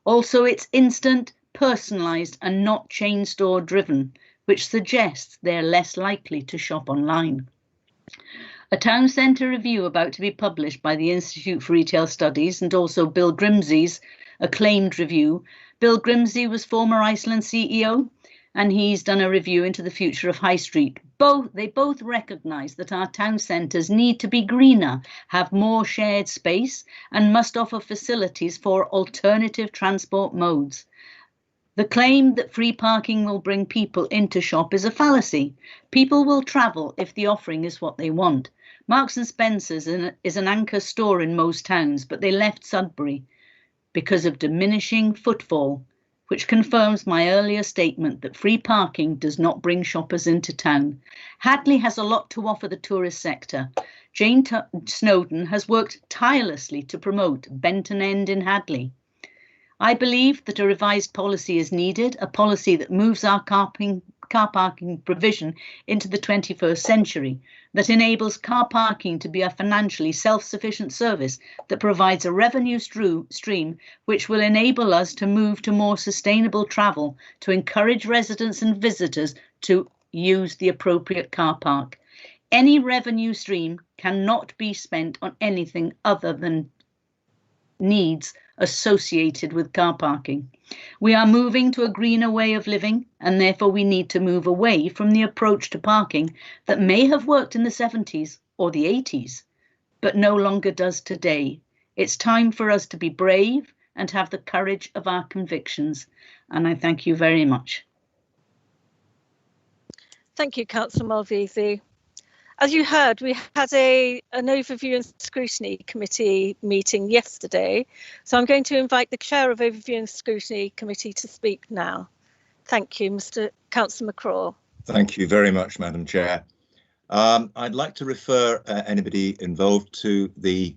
S17: Also, it's instant, personalised and not chain store driven, which suggests they're less likely to shop online. A town centre review about to be published by the Institute for Retail Studies and also Bill Grimsey's acclaimed review. Bill Grimsey was former Iceland CEO, and he's done a review into the future of High Street. They both recognise that our town centres need to be greener, have more shared space, and must offer facilities for alternative transport modes. The claim that free parking will bring people into shop is a fallacy. People will travel if the offering is what they want. Marks and Spencer's is an anchor store in most towns, but they left Sudbury because of diminishing footfall, which confirms my earlier statement that free parking does not bring shoppers into town. Hadleigh has a lot to offer the tourist sector. Jane Snowden has worked tirelessly to promote Benton End in Hadleigh. I believe that a revised policy is needed, a policy that moves our car parking provision into the 21st century, that enables car parking to be a financially self-sufficient service that provides a revenue stream which will enable us to move to more sustainable travel, to encourage residents and visitors to use the appropriate car park. Any revenue stream cannot be spent on anything other than needs associated with car parking. We are moving to a greener way of living, and therefore we need to move away from the approach to parking that may have worked in the 70s or the 80s, but no longer does today. It's time for us to be brave and have the courage of our convictions. And I thank you very much.
S1: Thank you, Councillor Malvisi. As you heard, we had an Overview and Scrutiny Committee meeting yesterday, so I'm going to invite the Chair of Overview and Scrutiny Committee to speak now. Thank you, Councillor McCraw.
S4: Thank you very much, Madam Chair. I'd like to refer anybody involved to the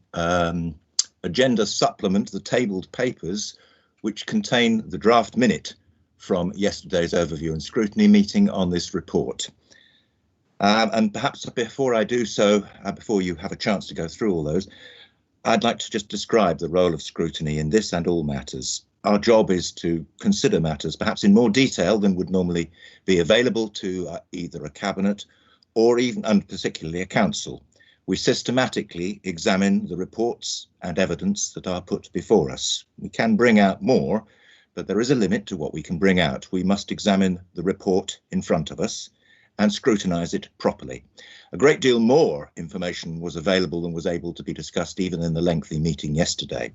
S4: agenda supplement, the tabled papers, which contain the draft minute from yesterday's Overview and Scrutiny meeting on this report. And perhaps before I do so, before you have a chance to go through all those, I'd like to just describe the role of scrutiny in this and all matters. Our job is to consider matters perhaps in more detail than would normally be available to either a cabinet or even, and particularly, a council. We systematically examine the reports and evidence that are put before us. We can bring out more, but there is a limit to what we can bring out. We must examine the report in front of us and scrutinise it properly. A great deal more information was available than was able to be discussed even in the lengthy meeting yesterday.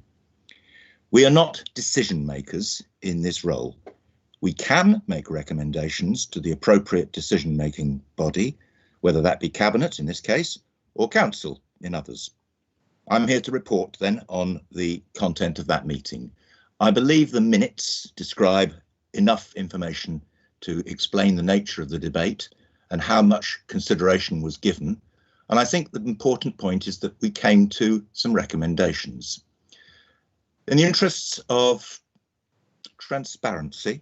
S4: We are not decision makers in this role. We can make recommendations to the appropriate decision-making body, whether that be Cabinet in this case, or Council in others. I'm here to report then on the content of that meeting. I believe the minutes describe enough information to explain the nature of the debate and how much consideration was given. And I think the important point is that we came to some recommendations. In the interests of transparency,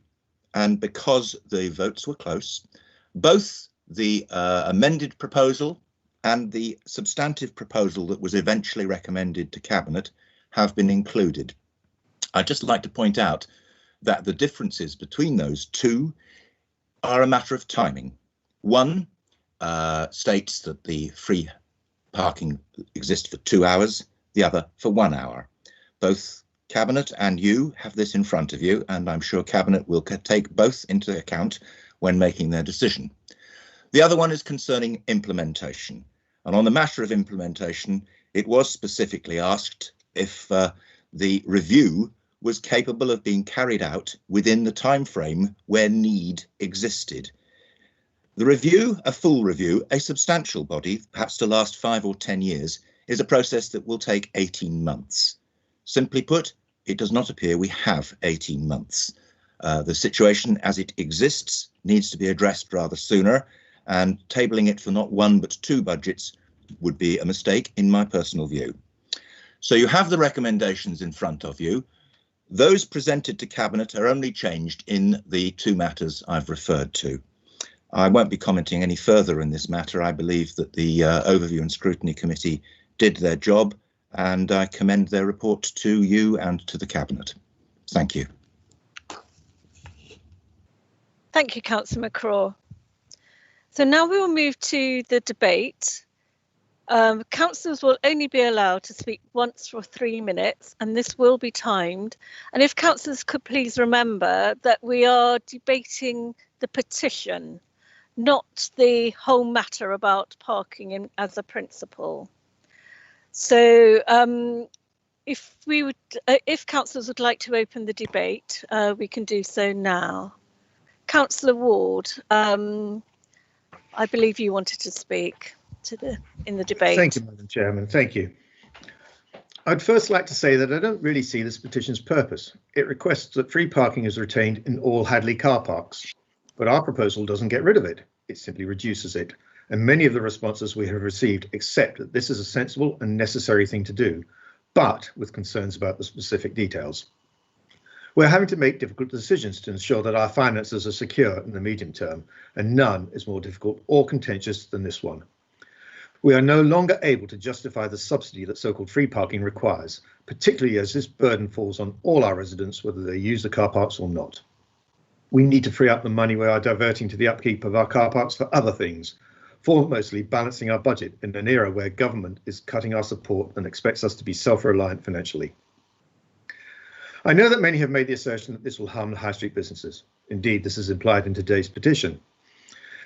S4: and because the votes were close, both the amended proposal and the substantive proposal that was eventually recommended to Cabinet have been included. I'd just like to point out that the differences between those two are a matter of timing. One states that the free parking exists for 2 hours, the other for 1 hour. Both Cabinet and you have this in front of you, and I'm sure Cabinet will take both into account when making their decision. The other one is concerning implementation. And on the matter of implementation, it was specifically asked if the review was capable of being carried out within the time frame where need existed. The review, a full review, a substantial body, perhaps to last 5 or 10 years, is a process that will take 18 months. Simply put, it does not appear we have 18 months. The situation as it exists needs to be addressed rather sooner, and tabling it for not 1 but 2 budgets would be a mistake in my personal view. So you have the recommendations in front of you. Those presented to Cabinet are only changed in the 2 matters I've referred to. I won't be commenting any further in this matter. I believe that the Overview and Scrutiny Committee did their job, and I commend their report to you and to the Cabinet. Thank you.
S1: Thank you, Councillor McCraw. So now we will move to the debate. Councillors will only be allowed to speak once for 3 minutes, and this will be timed. And if councillors could please remember that we are debating the petition, not the whole matter about parking as a principle. So if councillors would like to open the debate, we can do so now. Councillor Ward, I believe you wanted to speak in the debate.
S7: Thank you, Madam Chairman. Thank you. I'd first like to say that I don't really see this petition's purpose. It requests that free parking is retained in all Hadleigh car parks, but our proposal doesn't get rid of it. It simply reduces it. And many of the responses we have received accept that this is a sensible and necessary thing to do, but with concerns about the specific details. We're having to make difficult decisions to ensure that our finances are secure in the medium term, and none is more difficult or contentious than this one. We are no longer able to justify the subsidy that so-called free parking requires, particularly as this burden falls on all our residents, whether they use the car parks or not. We need to free up the money we are diverting to the upkeep of our car parks for other things, foremostly balancing our budget in an era where government is cutting our support and expects us to be self-reliant financially. I know that many have made the assertion that this will harm the high street businesses. Indeed, this is implied in today's petition.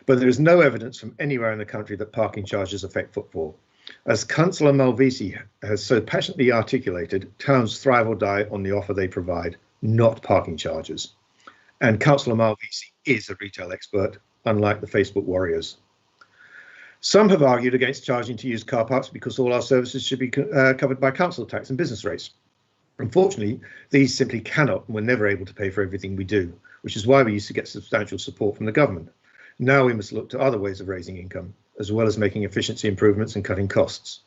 S7: But there is no evidence from anywhere in the country that parking charges affect footfall. As Councillor Malvisi has so passionately articulated, towns thrive or die on the offer they provide, not parking charges. And Councillor Malvisi is a retail expert, unlike the Facebook warriors. Some have argued against charging to use car parks because all our services should be covered by council tax and business rates. Unfortunately, these simply cannot and we're never able to pay for everything we do, which is why we used to get substantial support from the government. Now we must look to other ways of raising income, as well as making efficiency improvements and cutting costs.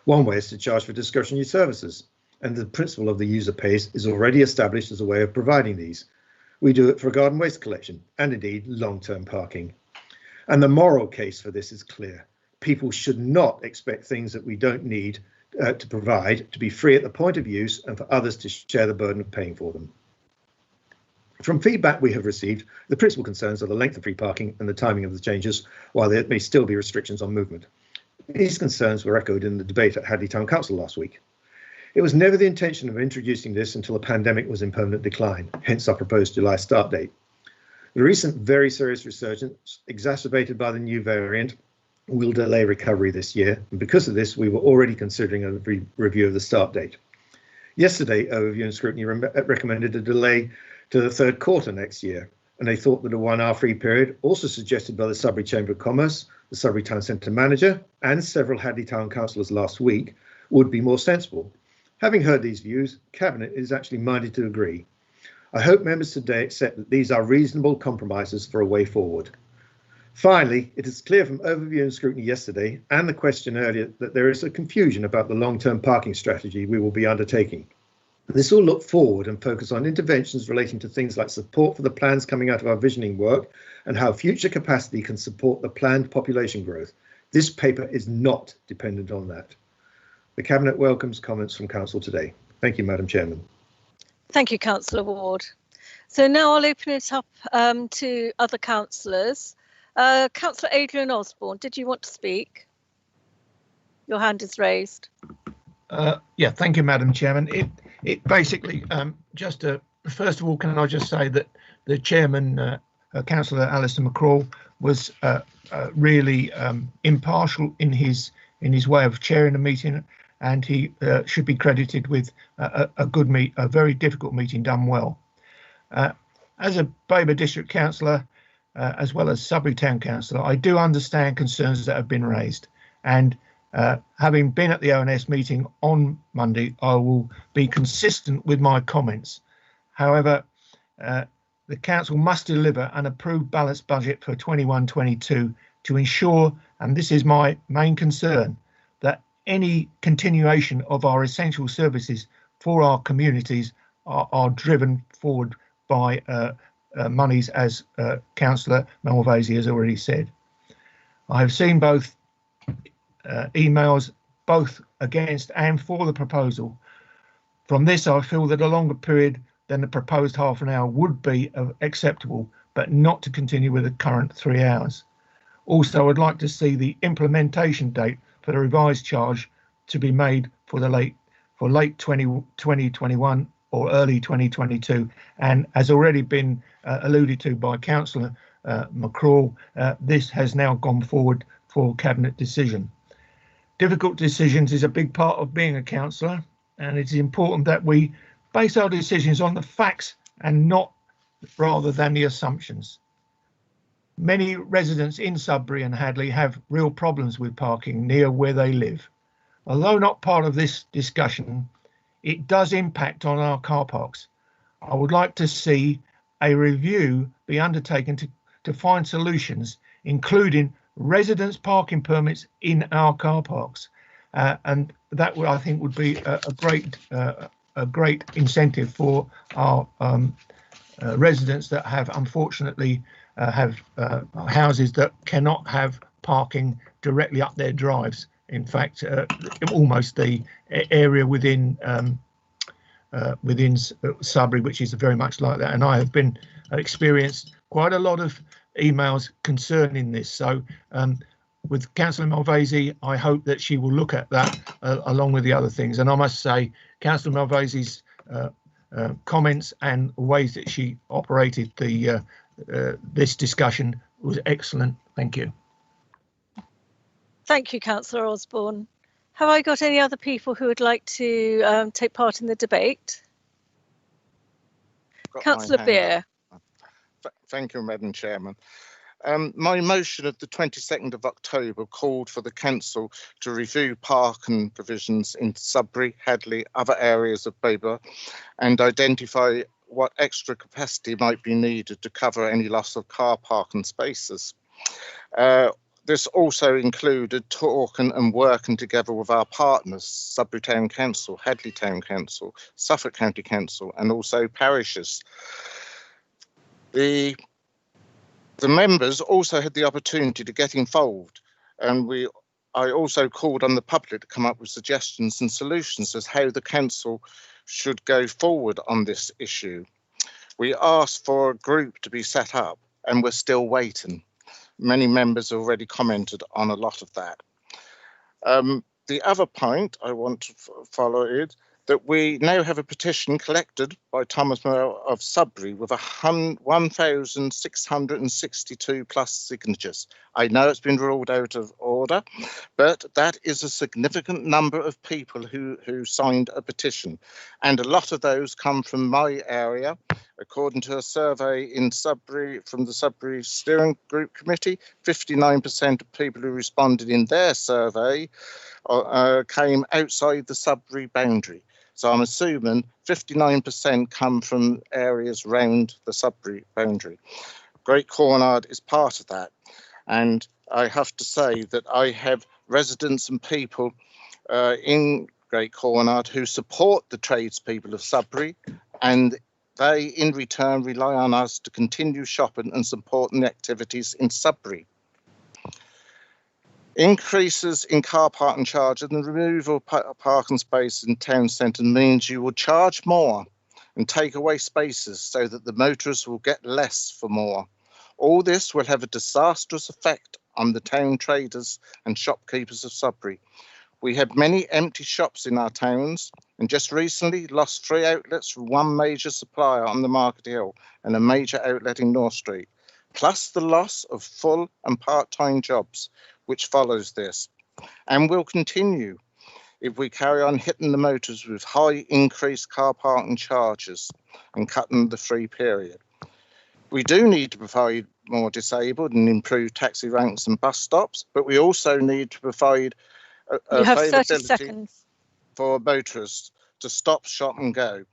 S7: One way is to charge for discretionary services, and the principle of the user pays is already established as a way of providing these. We do it for garden waste collection and indeed long-term parking. And the moral case for this is clear. People should not expect things that we don't need to provide to be free at the point of use and for others to share the burden of paying for them. From feedback we have received, the principal concerns are the length of free parking and the timing of the changes, while there may still be restrictions on movement. These concerns were echoed in the debate at Hadleigh Town Council last week. It was never the intention of introducing this until the pandemic was in permanent decline, hence our proposed July start date. The recent very serious resurgence, exacerbated by the new variant, will delay recovery this year, and because of this, we were already considering a review of the start date. Yesterday, Overview and Scrutiny recommended a delay to the third quarter next year, and they thought that a 1 hour free period, also suggested by the Sudbury Chamber of Commerce, the Sudbury Town Centre Manager, and several Hadleigh Town councillors last week, would be more sensible. Having heard these views, Cabinet is actually minded to agree. I hope members today accept that these are reasonable compromises for a way forward. Finally, it is clear from overview and scrutiny yesterday and the question earlier that there is a confusion about the long-term parking strategy we will be undertaking. This will look forward and focus on interventions relating to things like support for the plans coming out of our visioning work and how future capacity can support the planned population growth. This paper is not dependent on that. The Cabinet welcomes comments from Council today. Thank you, Madam Chairman.
S1: Thank you, Councillor Ward. So now I'll open it up to other councillors. Councillor Adrian Osborne, did you want to speak? Your hand is raised.
S3: Yeah, thank you, Madam Chairman. It basically first of all, can I just say that the chairman, Councillor Alistair McCraw, was really impartial in his way of chairing the meeting, and he should be credited with a very difficult meeting done well. As a Babergh District Councillor, as well as Sudbury Town Councillor, I do understand concerns that have been raised, and having been at the ONS meeting on Monday, I will be consistent with my comments. However, the council must deliver an approved balanced budget for 21-22 to ensure, and this is my main concern, that any continuation of our essential services for our communities are driven forward by monies, as Councillor Malvasi has already said. I have seen both emails, both against and for the proposal. From this, I feel that a longer period than the proposed half an hour would be acceptable, but not to continue with the current 3 hours. Also, I'd like to see the implementation date for the revised charge to be made for late 2021 or early 2022. And as already been alluded to by Councillor McCraw, this has now gone forward for Cabinet decision. Difficult decisions is a big part of being a councillor, and it's important that we base our decisions on the facts and not rather than the assumptions. Many residents in Sudbury and Hadleigh have real problems with parking near where they live. Although not part of this discussion, it does impact on our car parks. I would like to see a review be undertaken to find solutions, including residents' parking permits in our car parks, and that I think would be a great incentive for our residents that have unfortunately have houses that cannot have parking directly up their drives. In fact, almost the area within Sudbury, which is very much like that. And I have been experienced quite a lot of emails concerning this. So with Councillor Malvasi, I hope that she will look at that along with the other things. And I must say, Councillor Malvasi's comments and ways that she operated this discussion was excellent. Thank you.
S1: Thank you, Councillor Osborne. Have I got any other people who would like to take part in the debate? Councillor Beer.
S20: Thank you, Madam Chairman. My motion of the 22nd of October called for the Council to review parking provisions in Sudbury, Hadleigh, other areas of Babergh, and identify what extra capacity might be needed to cover any loss of car parking spaces. This also included talking and working together with our partners, Sudbury Town Council, Hadleigh Town Council, Suffolk County Council, and also parishes. The members also had the opportunity to get involved, and I also called on the public to come up with suggestions and solutions as how the council should go forward on this issue. We asked for a group to be set up, and we're still waiting. Many members already commented on a lot of that. The other point I want to follow is that we now have a petition collected by Thomas Moore of Sudbury with 1,662 plus signatures. I know it's been ruled out of order, but that is a significant number of people who signed a petition. And a lot of those come from my area. According to a survey in Sudbury from the Sudbury Steering Group Committee, 59% of people who responded in their survey came outside the Sudbury boundary. So I'm assuming 59% come from areas round the Sudbury boundary. Great Cornard is part of that. And I have to say that I have residents and people in Great Cornard who support the tradespeople of Sudbury, and they in return rely on us to continue shopping and supporting the activities in Sudbury. Increases in car parking charges and the removal of parking spaces in town centre means you will charge more and take away spaces so that the motorists will get less for more. All this will have a disastrous effect on the town traders and shopkeepers of Sudbury. We have many empty shops in our towns and just recently lost 3 outlets from one major supplier on the Market Hill and a major outlet in North Street, plus the loss of full and part-time jobs, which follows this, and will continue if we carry on hitting the motors with high increased car parking charges and cutting the free period. We do need to provide more disabled and improved taxi ranks and bus stops, but we also need to provide
S1: you have 30
S20: availability
S1: seconds
S20: for motorists to stop, shop and go.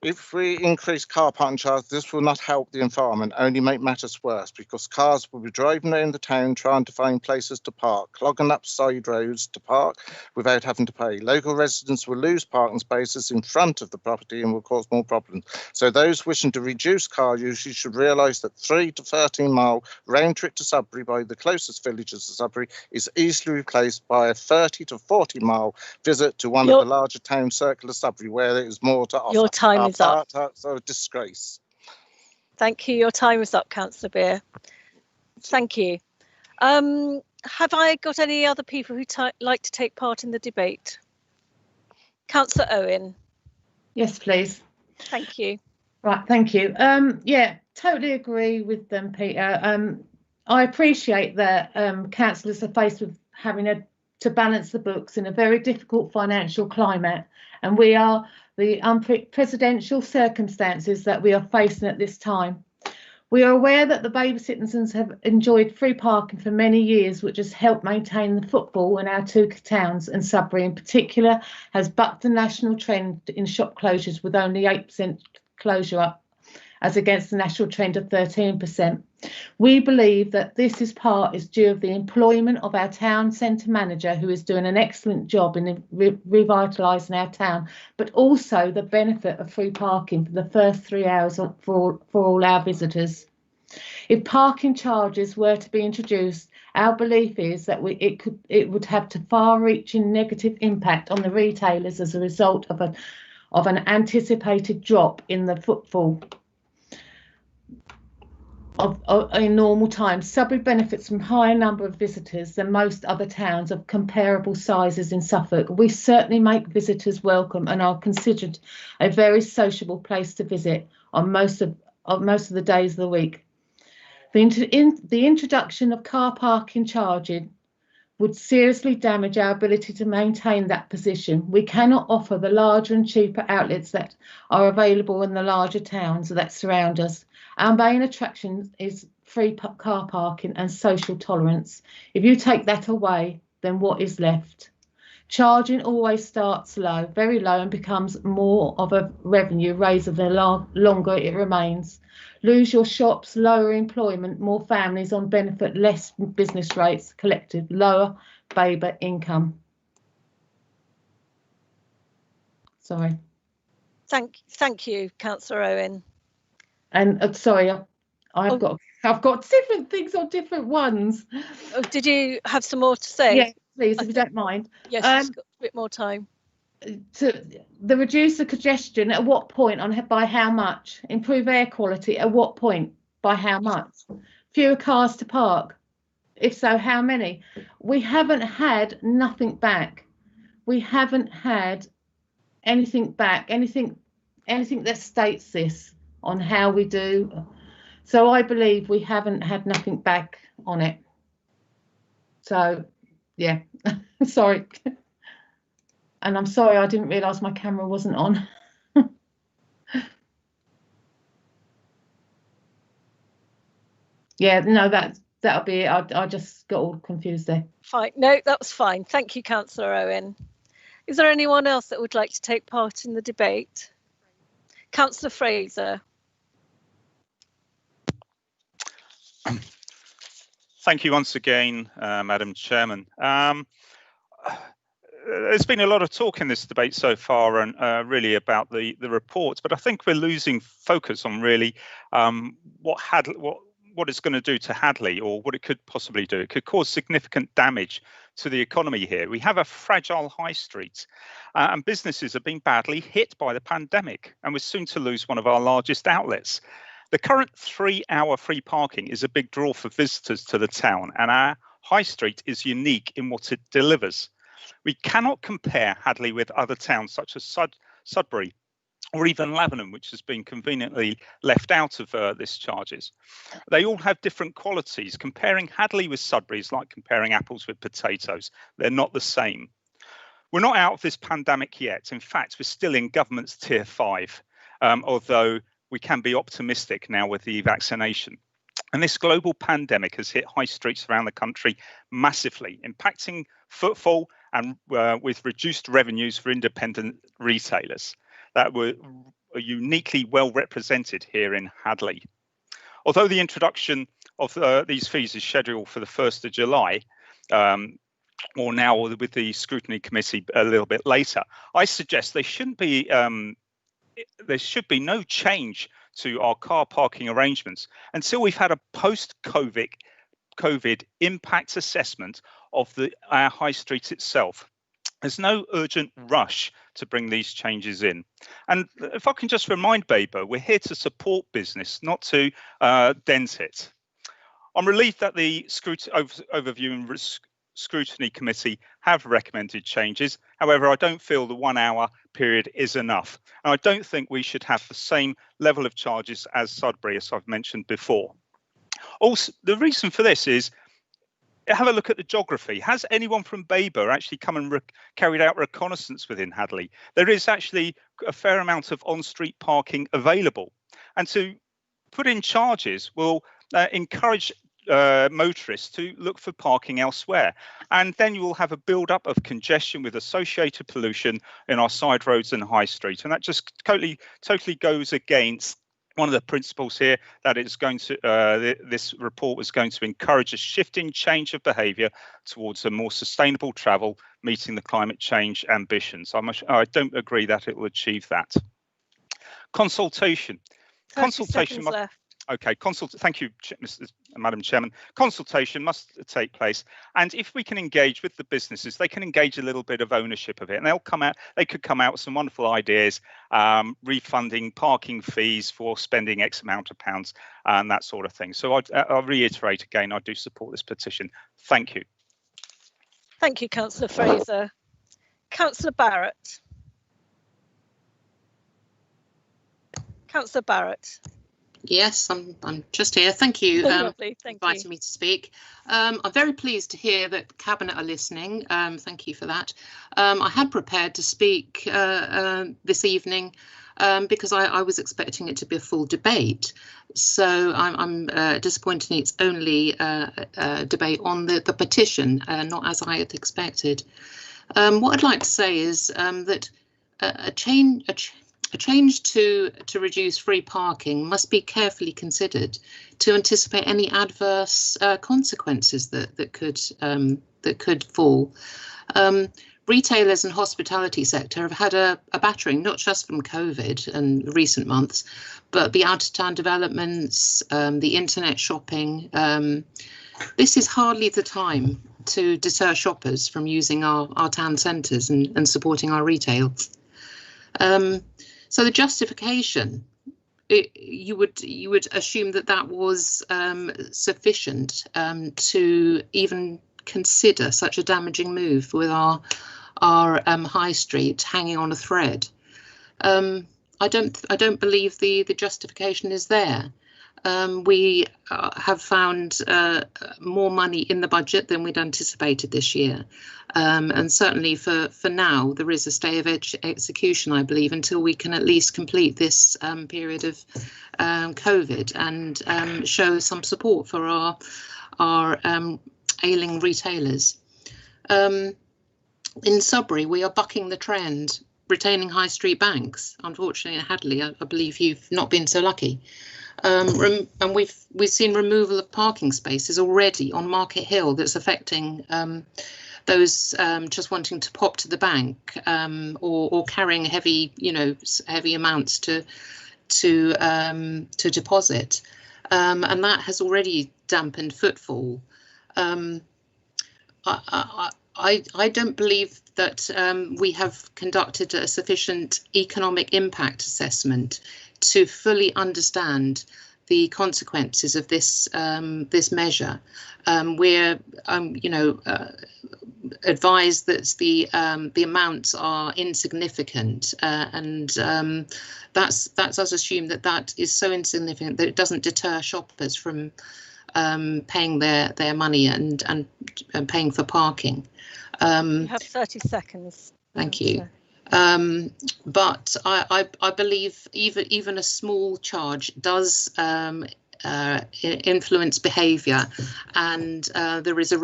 S20: If we increase car parking charges, this will not help the environment, only make matters worse, because cars will be driving around the town trying to find places to park, clogging up side roads to park without having to pay. Local residents will lose parking spaces in front of the property and will cause more problems. So those wishing to reduce car usage should realise that 3 to 13 mile round trip to Sudbury by the closest villages to Sudbury is easily replaced by a 30 to 40 mile visit to one of the larger town circle of Sudbury, where there is more to offer.
S1: Your time is up.
S20: So a disgrace.
S1: Thank you. Your time is up, Councillor Beer. Thank you. Have I got any other people who like to take part in the debate? Councillor Owen.
S11: Yes, please.
S1: Thank you.
S11: Right, thank you. Yeah, totally agree with them, Peter. I appreciate that councillors are faced with having to balance the books in a very difficult financial climate, and we are the unprecedented circumstances that we are facing at this time. We are aware that the Babergh citizens have enjoyed free parking for many years, which has helped maintain the footfall in our two towns, and Sudbury in particular has bucked the national trend in shop closures with only 8% closure up, as against the national trend of 13%. We believe that this is due of the employment of our town centre manager, who is doing an excellent job in revitalising our town, but also the benefit of free parking for the first 3 hours for all our visitors. If parking charges were to be introduced, our belief is that it would have a far-reaching negative impact on the retailers as a result of an anticipated drop in the footfall. In normal times, Sudbury benefits from a higher number of visitors than most other towns of comparable sizes in Suffolk. We certainly make visitors welcome and are considered a very sociable place to visit on most of the days of the week. The introduction of car parking charging would seriously damage our ability to maintain that position. We cannot offer the larger and cheaper outlets that are available in the larger towns that surround us. Our main attraction is free car parking and social tolerance. If you take that away, then what is left? Charging always starts low, very low, and becomes more of a revenue raiser the longer it remains. Lose your shops, lower employment, more families on benefit, less business rates collected, lower Babergh income. Sorry.
S1: Thank you, Councillor Owen.
S11: And sorry, I've got different things on different ones.
S1: Oh, did you have some more to say?
S11: Yes, please, if you don't mind.
S1: Yes, you've got a bit more time.
S11: To reduce the congestion at what point by how much? Improve air quality at what point by how much? Fewer cars to park? If so, how many? We haven't had nothing back. We haven't had anything back, anything that states this on how we do. So I believe we haven't had nothing back on it. So yeah, sorry. And I'm sorry, I didn't realise my camera wasn't on. Yeah, no, that'll be it. I just got all confused there.
S1: Fine. No, that was fine. Thank you, Councillor Owen. Is there anyone else that would like to take part in the debate? Councillor Fraser.
S19: Thank you once again, Madam Chairman. There's been a lot of talk in this debate so far, and really about the reports, but I think we're losing focus on really what it's going to do to Hadleigh, or what it could possibly do. It could cause significant damage to the economy here. We have a fragile high street, and businesses have been badly hit by the pandemic, and we're soon to lose one of our largest outlets. The current 3-hour free parking is a big draw for visitors to the town, and our high street is unique in what it delivers. We cannot compare Hadleigh with other towns such as Sudbury or even Lavenham, which has been conveniently left out of this charges. They all have different qualities. Comparing Hadleigh with Sudbury is like comparing apples with potatoes. They're not the same. We're not out of this pandemic yet. In fact, we're still in government's tier 5, although we can be optimistic now with the vaccination. And this global pandemic has hit high streets around the country massively, impacting footfall and with reduced revenues for independent retailers that were uniquely well represented here in Hadleigh. Although the introduction of these fees is scheduled for the 1st of July, or now with the scrutiny committee a little bit later, I suggest there should be no change to our car parking arrangements until we've had a post-COVID impact assessment of our high street itself. There's no urgent rush to bring these changes in. And if I can just remind Babergh, we're here to support business, not to dent it. I'm relieved that the Overview and Scrutiny Committee have recommended changes. However, I don't feel the 1 hour period is enough. And I don't think we should have the same level of charges as Sudbury, as I've mentioned before. Also, the reason for this is, have a look at the geography. Has anyone from Babergh actually come and carried out reconnaissance within Hadleigh? There is actually a fair amount of on-street parking available. And to put in charges will encourage motorists to look for parking elsewhere, and then you will have a build-up of congestion with associated pollution in our side roads and high street, and that just totally goes against one of the principles here, that it's going to this report was going to encourage a shift in change of behaviour towards a more sustainable travel, meeting the climate change ambitions. I don't agree that it will achieve that. Consultation. Okay, thank you, Madam Chairman. Consultation must take place, and if we can engage with the businesses, they can engage a little bit of ownership of it, and they could come out with some wonderful ideas, refunding parking fees for spending X amount of pounds and that sort of thing. So I'll reiterate again, I do support this petition. Thank you.
S1: Thank you, Councillor Fraser. Councillor Barrett. Councillor Barrett.
S12: Yes, I'm just here. Thank you for inviting me to speak. I'm very pleased to hear that Cabinet are listening. Thank you for that. I had prepared to speak this evening because I was expecting it to be a full debate. So I'm disappointed it's only a debate on the petition, not as I had expected. What I'd like to say is that a change to reduce free parking must be carefully considered to anticipate any adverse consequences that could fall. Retailers and hospitality sector have had a battering, not just from COVID and recent months, but the out-of-town developments, the internet shopping. This is hardly the time to deter shoppers from using our town centres and supporting our retail. So the justification, you would assume that was sufficient to even consider such a damaging move with our high street hanging on a thread. I don't believe the justification is there. We have found more money in the budget than we'd anticipated this year. And certainly for now, there is a stay of execution, I believe, until we can at least complete this period of COVID and show some support for our ailing retailers. in Sudbury, we are bucking the trend, retaining high street banks. Unfortunately, in Hadleigh, I believe you've not been so lucky. And we've seen removal of parking spaces already on Market Hill that's affecting those just wanting to pop to the bank or carrying heavy amounts to deposit, and that has already dampened footfall. I don't believe that we have conducted a sufficient economic impact assessment to fully understand the consequences of this this measure. We're advised that the amounts are insignificant, and that's us assume that is so insignificant that it doesn't deter shoppers from paying their money and paying for parking.
S1: You have 30 seconds.
S12: Thank you. But I believe even a small charge does influence behaviour, and there is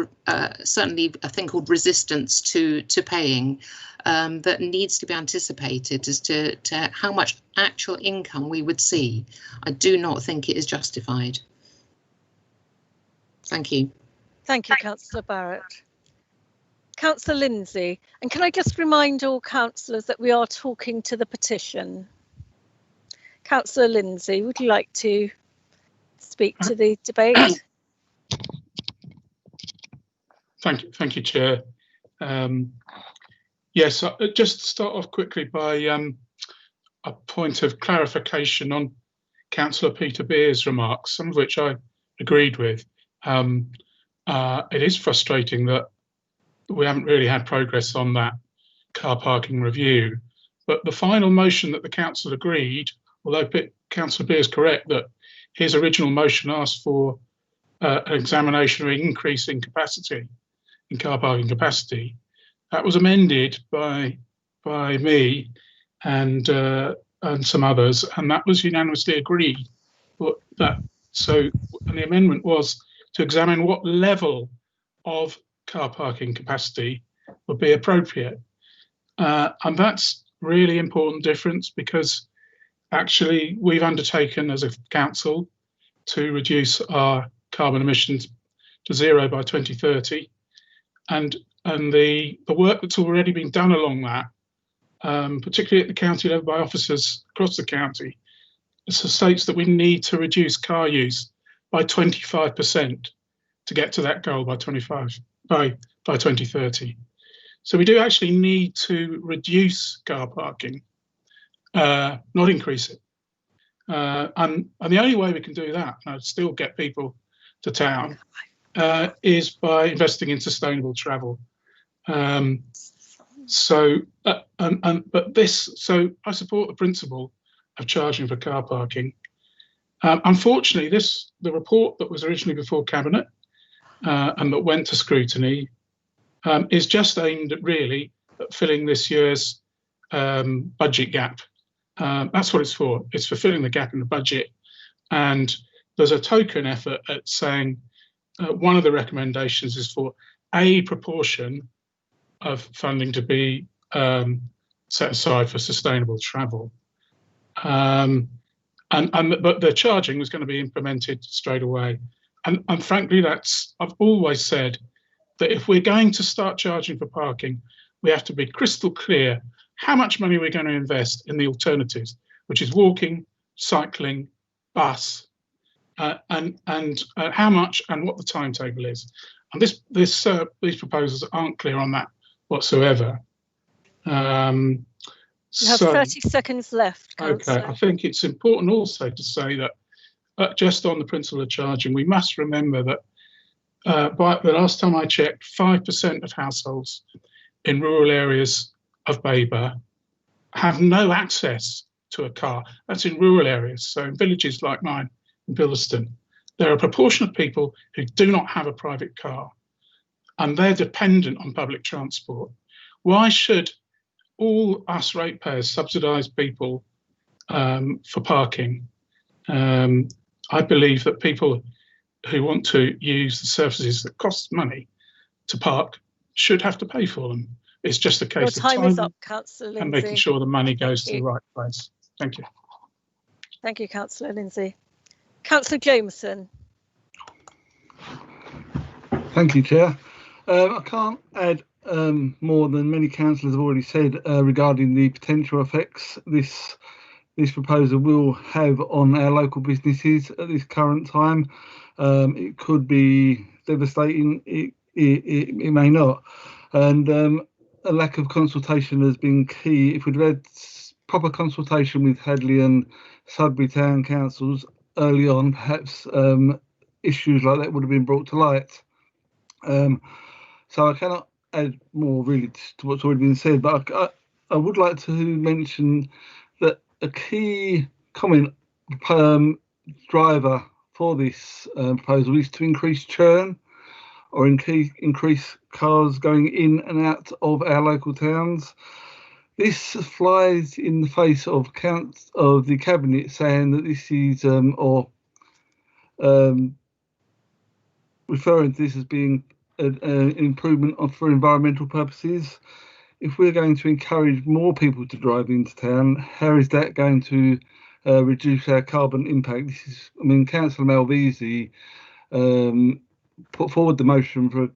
S12: certainly a thing called resistance to paying that needs to be anticipated as to how much actual income we would see. I do not think it is justified. Thank you.
S1: Thank you, Councillor Barrett. Councillor Lindsay, and can I just remind all councillors that we are talking to the petition? Councillor Lindsay, would you like to speak to the debate?
S8: Thank you, Chair. Yes, just to start off quickly by a point of clarification on Councillor Peter Beer's remarks, some of which I agreed with. It is frustrating that we haven't really had progress on that car parking review, but the final motion that the council agreed, although Councillor Beer is correct that his original motion asked for an examination of increasing capacity in car parking capacity, that was amended by me and some others, and that was unanimously agreed. And the amendment was to examine what level of car parking capacity would be appropriate, and that's really important difference, because actually we've undertaken as a council to reduce our carbon emissions to zero by 2030, and the work that's already been done along that, particularly at the county level by officers across the county, states that we need to reduce car use by 25% to get to that goal by 2030. So we do actually need to reduce car parking, not increase it. And the only way we can do that, and still get people to town, is by investing in sustainable travel. So I support the principle of charging for car parking. Unfortunately, the report that was originally before Cabinet and that went to scrutiny is just aimed at really at filling this year's budget gap. That's what it's for. It's for filling the gap in the budget. And there's a token effort at saying one of the recommendations is for a proportion of funding to be set aside for sustainable travel. But the charging was going to be implemented straight away. And frankly, I've always said that if we're going to start charging for parking, we have to be crystal clear how much money we're going to invest in the alternatives, which is walking, cycling, bus, and how much and what the timetable is. And these proposals aren't clear on that whatsoever.
S1: You have 30 seconds left, Councillor.
S8: Okay, I think it's important also to say that just on the principle of charging, we must remember that by the last time I checked, 5% of households in rural areas of Babergh have no access to a car. That's in rural areas. So in villages like mine in Bilston, there are a proportion of people who do not have a private car, and they're dependent on public transport. Why should all us ratepayers subsidise people for parking? I believe that people who want to use the services that cost money to park should have to pay for them. It's just a case
S1: Your
S8: of
S1: time is
S8: timing
S1: up, Councillor Lindsay.
S8: and making sure the money goes to
S1: Thank
S8: the
S1: you.
S8: right place. Thank you.
S1: Thank you, Councillor Lindsay. Councillor Jameson.
S21: Thank you, Chair. I can't add more than many councillors have already said regarding the potential effects this proposal will have on our local businesses at this current time. It could be devastating. It may not, and a lack of consultation has been key. If we'd had proper consultation with Hadleigh and Sudbury Town Councils early on, perhaps issues like that would have been brought to light. So I cannot add more really to what's already been said, but I would like to mention that a key comment driver for this proposal is to increase churn or increase cars going in and out of our local towns. This flies in the face of the Cabinet saying that this is referring to this as being an improvement for environmental purposes. If we're going to encourage more people to drive into town, how is that going to reduce our carbon impact? This is, I mean, Councillor Malvisi put forward the motion for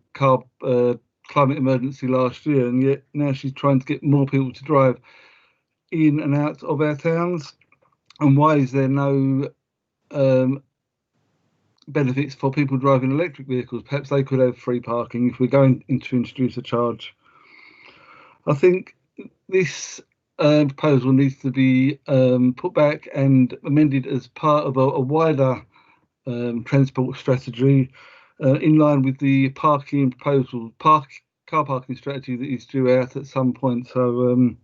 S21: a climate emergency last year, and yet now she's trying to get more people to drive in and out of our towns. And why is there no benefits for people driving electric vehicles? Perhaps they could have free parking if we're going to introduce a charge. I think this proposal needs to be put back and amended as part of a wider transport strategy in line with the parking proposal, car parking strategy that is due out at some point. So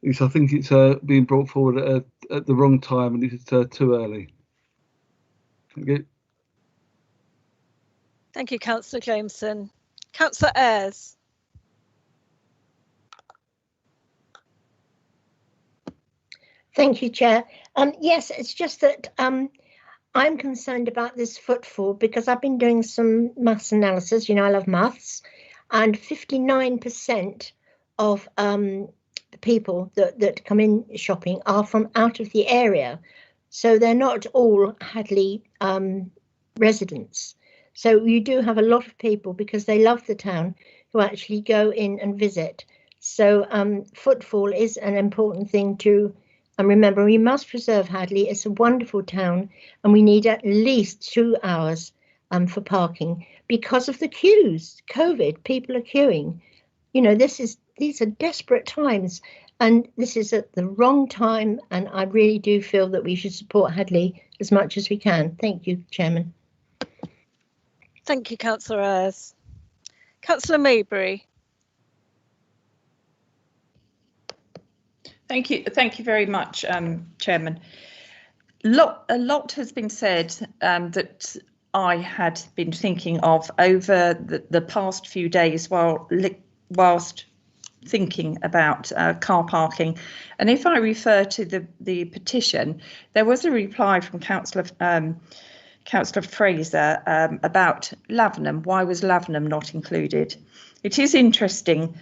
S21: I think it's being brought forward at the wrong time, and it's too early. Thank you.
S1: Thank you, Councillor Jameson. Councillor Ayres.
S9: Thank you, Chair. Yes, it's just that I'm concerned about this footfall because I've been doing some maths analysis. You know, I love maths, and 59% of the people that come in shopping are from out of the area. So they're not all Hadleigh residents. So you do have a lot of people, because they love the town, who actually go in and visit. So footfall is an important thing to remember. We must preserve Hadleigh. It's a wonderful town, and we need at least 2 hours for parking because of the queues. COVID, people are queuing. You know, these are desperate times. And this is at the wrong time, and I really do feel that we should support Hadleigh as much as we can. Thank you, Chairman.
S1: Thank you, Councillor Ayres. Councillor Maybury.
S14: Thank you very much, Chairman. A lot has been said that I had been thinking of over the past few days whilst thinking about car parking. And if I refer to the petition, there was a reply from Councillor Fraser about Lavenham. Why was Lavenham not included? It is interesting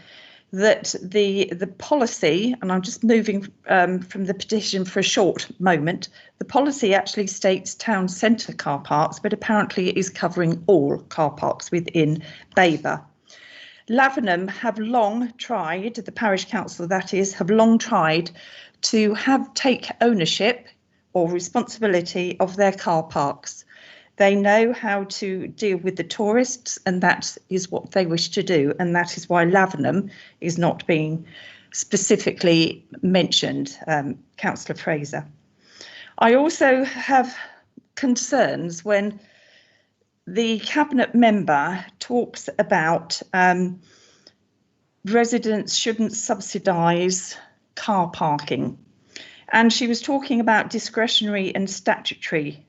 S14: that the policy, and I'm just moving from the petition for a short moment, the policy actually states town centre car parks, but apparently it is covering all car parks within Babergh. Lavenham have long tried, the parish council that is, have long tried to take ownership or responsibility of their car parks. They know how to deal with the tourists, and that is what they wish to do. And that is why Lavenham is not being specifically mentioned, Councillor Fraser. I also have concerns when the Cabinet member talks about residents shouldn't subsidise car parking. And she was talking about discretionary and statutory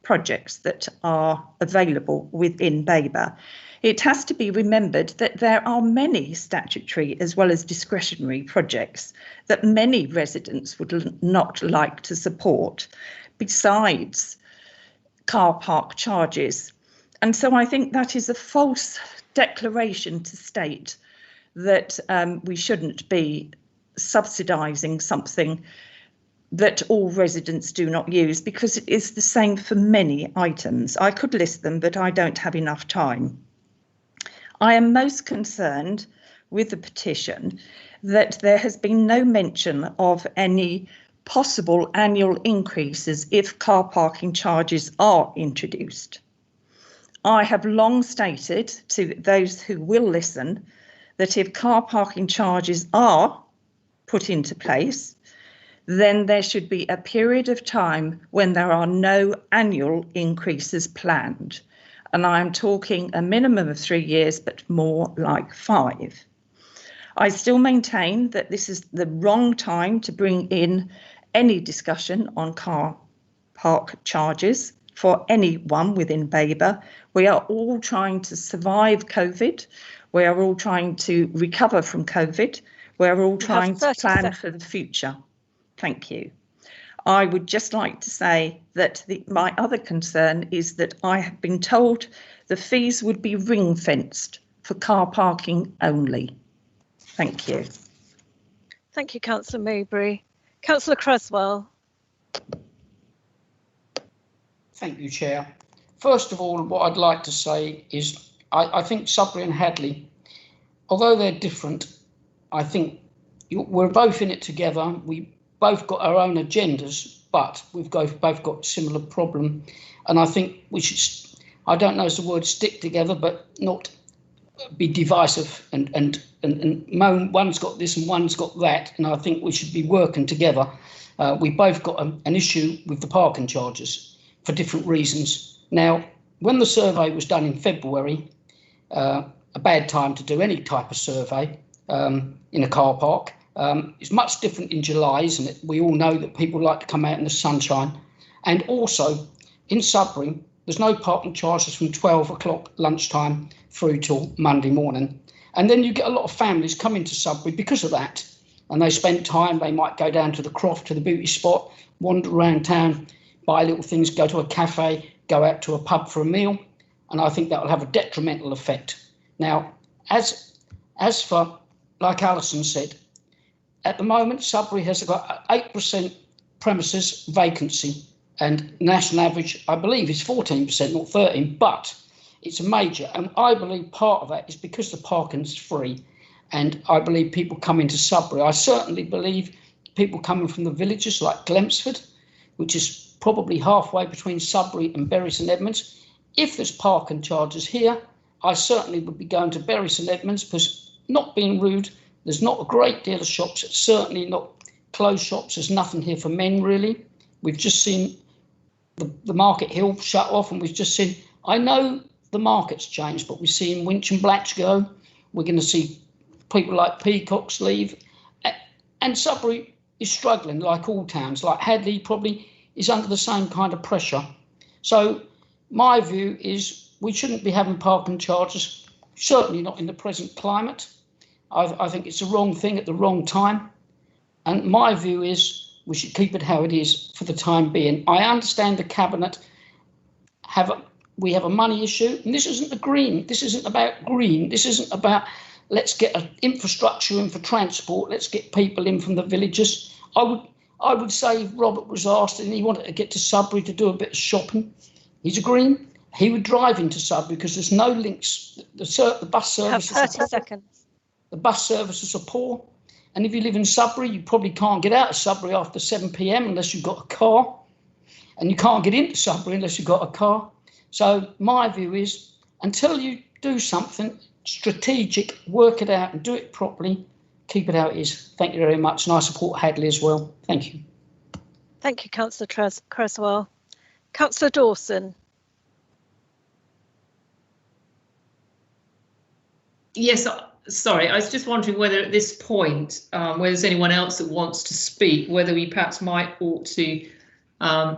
S14: projects that are available within Babergh. It has to be remembered that there are many statutory as well as discretionary projects that many residents would not like to support, besides car park charges. And so I think that is a false declaration to state that we shouldn't be subsidising something that all residents do not use, because it is the same for many items. I could list them, but I don't have enough time. I am most concerned with the petition that there has been no mention of any possible annual increases if car parking charges are introduced. I have long stated to those who will listen that if car parking charges are put into place, then there should be a period of time when there are no annual increases planned. And I'm talking a minimum of 3 years, but more like 5. I still maintain that this is the wrong time to bring in any discussion on car park charges for anyone within Babergh. We are all trying to survive COVID. We are all trying to recover from COVID. We're all trying to plan for the future. Thank you. I would just like to say that my other concern is that I have been told the fees would be ring-fenced for car parking only. Thank you.
S1: Thank you, Councillor Maybury. Councillor Creswell.
S10: Thank you, Chair. First of all, what I'd like to say is I think Sudbury and Hadleigh, although they're different, I think we're both in it together. We both got our own agendas, but we've both got similar problem. And I think we should, I don't know if the word stick together, but not be divisive and moan, one's got this and one's got that. And I think we should be working together. We both got an issue with the parking charges for different reasons. Now, when the survey was done in February, a bad time to do any type of survey in a car park. It's much different in July, isn't it? We all know that people like to come out in the sunshine. And also in Sudbury, there's no parking charges from 12 o'clock lunchtime through till Monday morning. And then you get a lot of families coming to Sudbury because of that. And they spend time, they might go down to the Croft, to the beauty spot, wander around town, buy little things, go to a cafe, go out to a pub for a meal. And I think that will have a detrimental effect. Now, as for, like Alison said, at the moment, Sudbury has got 8% premises vacancy, and national average, I believe, is 14%, not 13%, but it's a major. And I believe part of that is because the parking's free, and I believe people come into Sudbury. I certainly believe people coming from the villages like Glemsford, which is probably halfway between Sudbury and Bury St Edmunds. If there's parking charges here, I certainly would be going to Bury St Edmunds, because, not being rude, there's not a great deal of shops. It's certainly not closed shops. There's nothing here for men, really. We've just seen the Market Hill shut off, and we've just seen, I know the market's changed, but we're seeing Winch and Blatch go. We're going to see people like Peacocks leave. And Sudbury is struggling, like all towns. Like Hadleigh probably is under the same kind of pressure. So my view is we shouldn't be having parking charges, certainly not in the present climate. I think it's the wrong thing at the wrong time. And my view is we should keep it how it is for the time being. I understand the Cabinet we have a money issue, and this isn't the green. This isn't about green. This isn't about let's get an infrastructure in for transport. Let's get people in from the villages. I would say if Robert was asked and he wanted to get to Sudbury to do a bit of shopping, he's a green. He would drive into Sudbury because there's no links. The bus services.
S1: You have 30 seconds.
S10: The bus services are poor. And if you live in Sudbury, you probably can't get out of Sudbury after 7 p.m. unless you've got a car. And you can't get into Sudbury unless you've got a car. So my view is until you do something strategic, work it out and do it properly, keep it how it is. Thank you very much. And I support Hadleigh as well. Thank you.
S1: Thank you, Councillor Creswell. Councillor Dawson.
S6: Yes, sorry, I was just wondering whether at this point, whether there's anyone else that wants to speak, whether we perhaps ought to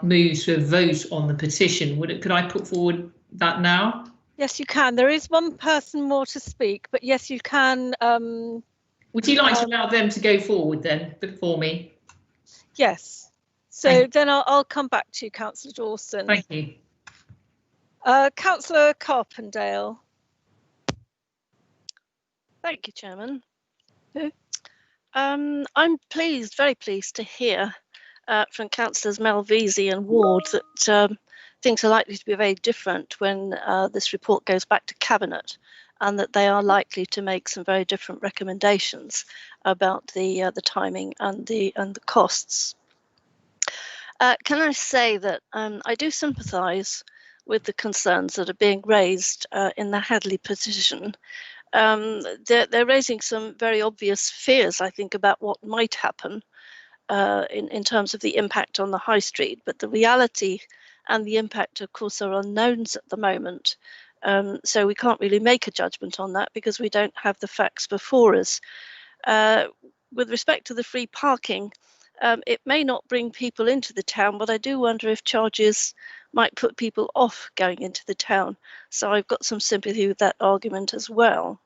S6: move to a vote on the petition. Could I put forward that now?
S1: Yes, you can. There is one person more to speak, but yes, you can.
S6: Would you like to allow them to go forward then before me?
S1: Yes. So then I'll come back to you, Councillor Dawson.
S6: Thank you.
S1: Councillor Carpendale. Thank you, Chairman. I'm very pleased to hear from Councillors Malvesi and Ward that things are likely to be very different when this report goes back to Cabinet, and that they are likely to make some very different recommendations about the timing and the costs. Can I say that I do sympathise with the concerns that are being raised in the Hadleigh petition. They're raising some very obvious fears, I think, about what might happen in terms of the impact on the high street, but the reality and the impact, of course, are unknowns at the moment. So we can't really make a judgment on that because we don't have the facts before us. With respect to the free parking, it may not bring people into the town, but I do wonder if charges might put people off going into the town. So I've got some sympathy with that argument as well.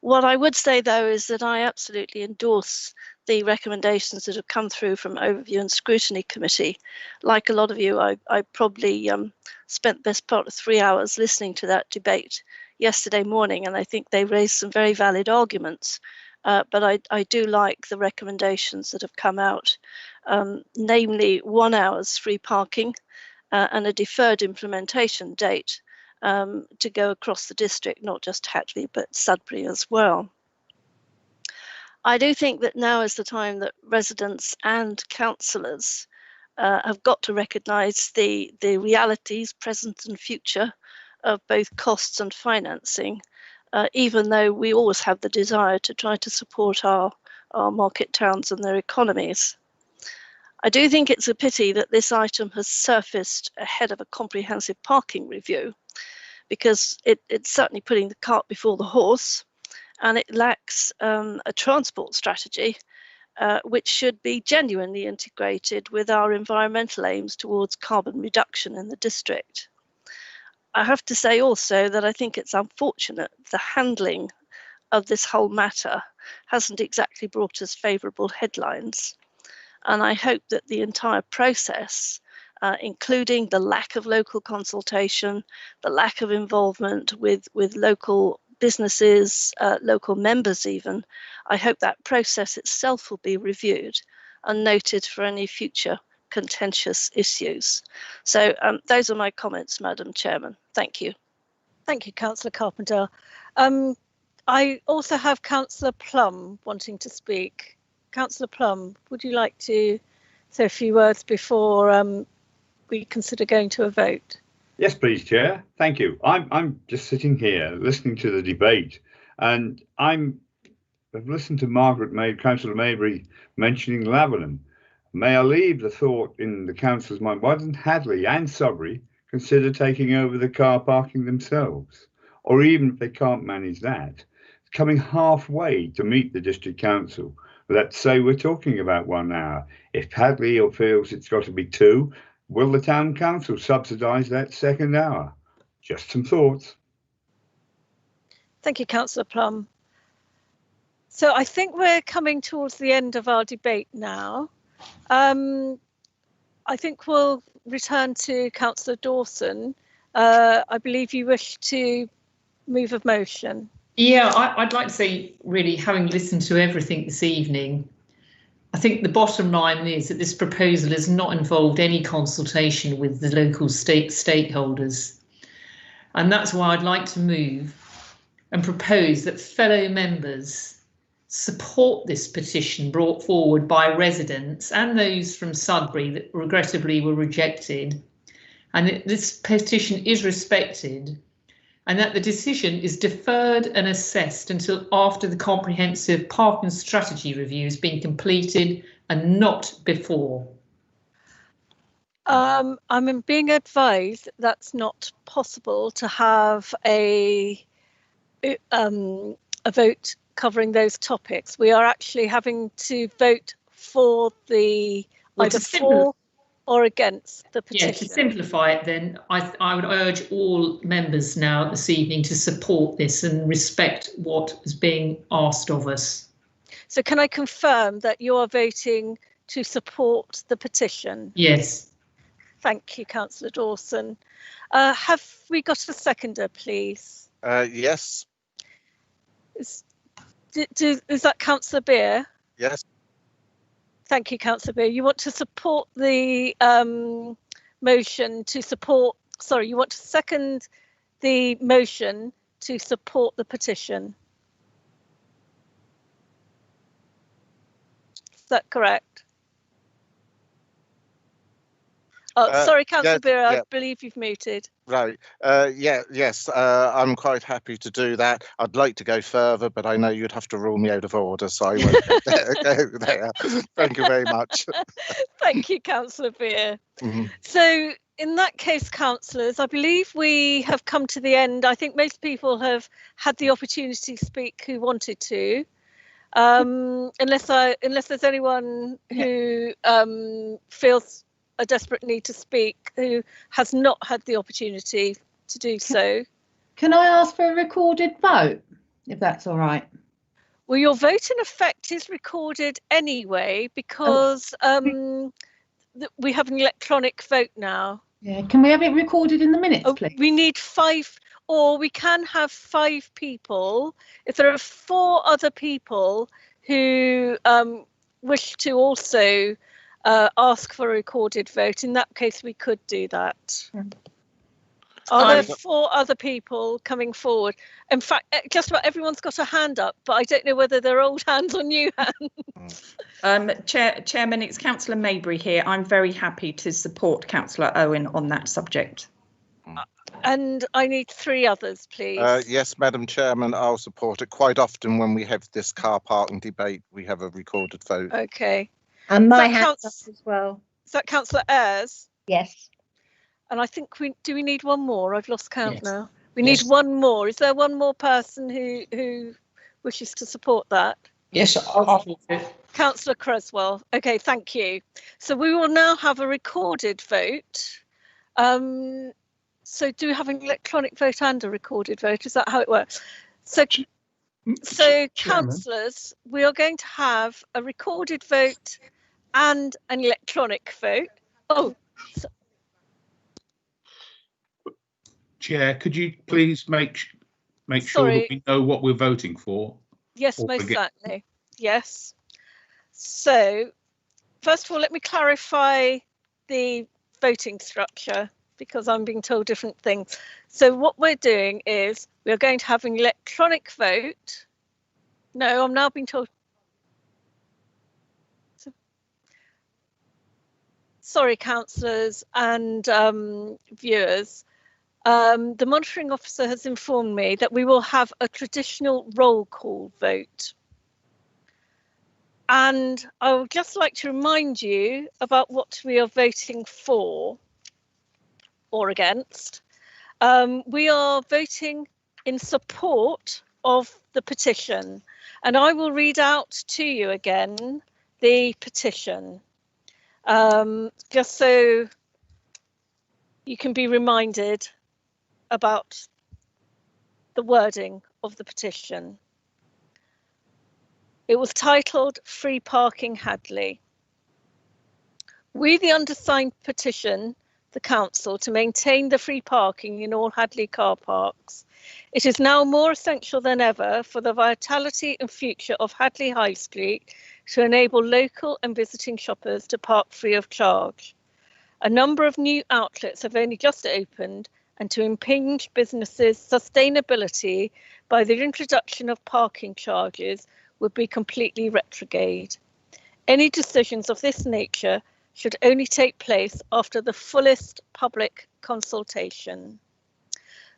S1: What I would say, though, is that I absolutely endorse the recommendations that have come through from Overview and Scrutiny Committee. Like a lot of you, I probably spent the best part of 3 hours listening to that debate yesterday morning, and I think they raised some very valid arguments. But I do like the recommendations that have come out, namely 1 hour's free parking and a deferred implementation date to go across the district, not just Hadleigh, but Sudbury as well. I do think that now is the time that residents and councillors have got to recognise the realities, present and future, of both costs and financing, even though we always have the desire to try to support our market towns and their economies. I do think it's a pity that this item has surfaced ahead of a comprehensive parking review, because it's certainly putting the cart before the horse, and it lacks a transport strategy which should be genuinely integrated with our environmental aims towards carbon reduction in the district. I have to say also that I think it's unfortunate the handling of this whole matter hasn't exactly brought us favourable headlines. And I hope that the entire process, including the lack of local consultation, the lack of involvement with local businesses, local members even, I hope that process itself will be reviewed and noted for any future contentious issues. So those are my comments, Madam Chairman. Thank you. Thank you, Councillor Carpenter. I also have Councillor Plum wanting to speak. Councillor Plum, would you like to say a few words before we consider going to a vote?
S5: Yes, please, Chair. Thank you. I'm just sitting here listening to the debate, and I've listened to Councillor Maybury mentioning Lavenham. May I leave the thought in the council's mind, why doesn't Hadleigh and Sudbury consider taking over the car parking themselves? Or even if they can't manage that, coming halfway to meet the district council. Let's say we're talking about 1 hour. If Hadleigh feels it's got to be 2, will the town council subsidise that second hour? Just some thoughts.
S1: Thank you, Councillor Plum. So I think we're coming towards the end of our debate now. I think we'll return to Councillor Dawson. I believe you wish to move a motion.
S6: Yeah, I'd like to say, really, having listened to everything this evening, I think the bottom line is that this proposal has not involved any consultation with the local stakeholders. And that's why I'd like to move and propose that fellow members support this petition brought forward by residents and those from Sudbury that regrettably were rejected, and that this petition is respected, and that the decision is deferred and assessed until after the comprehensive parking strategy review has been completed and not before.
S1: I'm being advised that's not possible to have a vote covering those topics. We are actually having to vote for either for or against the petition.
S6: Yeah, to simplify it then, I would urge all members now this evening to support this and respect what is being asked of us.
S1: So can I confirm that you are voting to support the petition?
S6: Yes.
S1: Thank you, Councillor Dawson. Have we got a seconder, please?
S20: Yes.
S1: Is that Councillor Beer?
S20: Yes.
S1: Thank you, Councillor Beer. You want to support the motion to support, sorry, you want to second the motion to support the petition? Is that correct? Oh, sorry, Councillor Beer, I believe you've muted.
S20: Right. Yes, I'm quite happy to do that. I'd like to go further, but I know you'd have to rule me out of order, so I won't go there. Thank you very much.
S1: Thank you, Councillor Beer.
S20: Mm-hmm.
S1: So in that case, councillors, I believe we have come to the end. I think most people have had the opportunity to speak who wanted to. Unless there's anyone who feels a desperate need to speak who has not had the opportunity to do so.
S11: Can I ask for a recorded vote, if that's all right?
S1: Well, your vote in effect is recorded anyway because we have an electronic vote now.
S11: Yeah, can we have it recorded in the minutes, please?
S1: We need 5, or we can have 5 people. If there are 4 other people who wish to also ask for a recorded vote, in that case we could do that. Are there 4 other people coming forward? In fact, just about everyone's got a hand up, but I don't know whether they're old hands or new hands.
S14: Chairman, it's Councillor Maybury here. I'm very happy to support Councillor Owen on that subject.
S1: And I need 3 others, please.
S20: Yes, Madam Chairman, I'll support it. Quite often when we have this car parking debate, we have a recorded vote.
S1: Okay.
S9: And my hand's up as well.
S1: Is that Councillor Ayres?
S9: Yes.
S1: And I think do we need one more? I've lost count now. We need one more. Is there one more person who wishes to support that?
S10: Yes, I'll support it.
S1: Councillor Creswell. Okay, thank you. So we will now have a recorded vote. So do we have an electronic vote and a recorded vote? Is that how it works? So councillors, we are going to have a recorded vote and an electronic vote. Oh,
S2: Chair, could you please make sure that we know what we're voting for?
S1: Yes, most certainly. Yes. So, first of all, let me clarify the voting structure because I'm being told different things. So what we're doing is we're going to have an electronic vote. No, I'm now being told. Sorry, councillors and viewers. The monitoring officer has informed me that we will have a traditional roll call vote. And I would just like to remind you about what we are voting for or against. We are voting in support of the petition, and I will read out to you again the petition, just so you can be reminded about the wording of the petition. It was titled Free Parking Hadleigh. We, the undersigned, petition the council to maintain the free parking in all Hadleigh car parks. It is now more essential than ever for the vitality and future of Hadleigh High Street to enable local and visiting shoppers to park free of charge. A number of new outlets have only just opened, and to impinge businesses' sustainability by the introduction of parking charges would be completely retrograde. Any decisions of this nature should only take place after the fullest public consultation.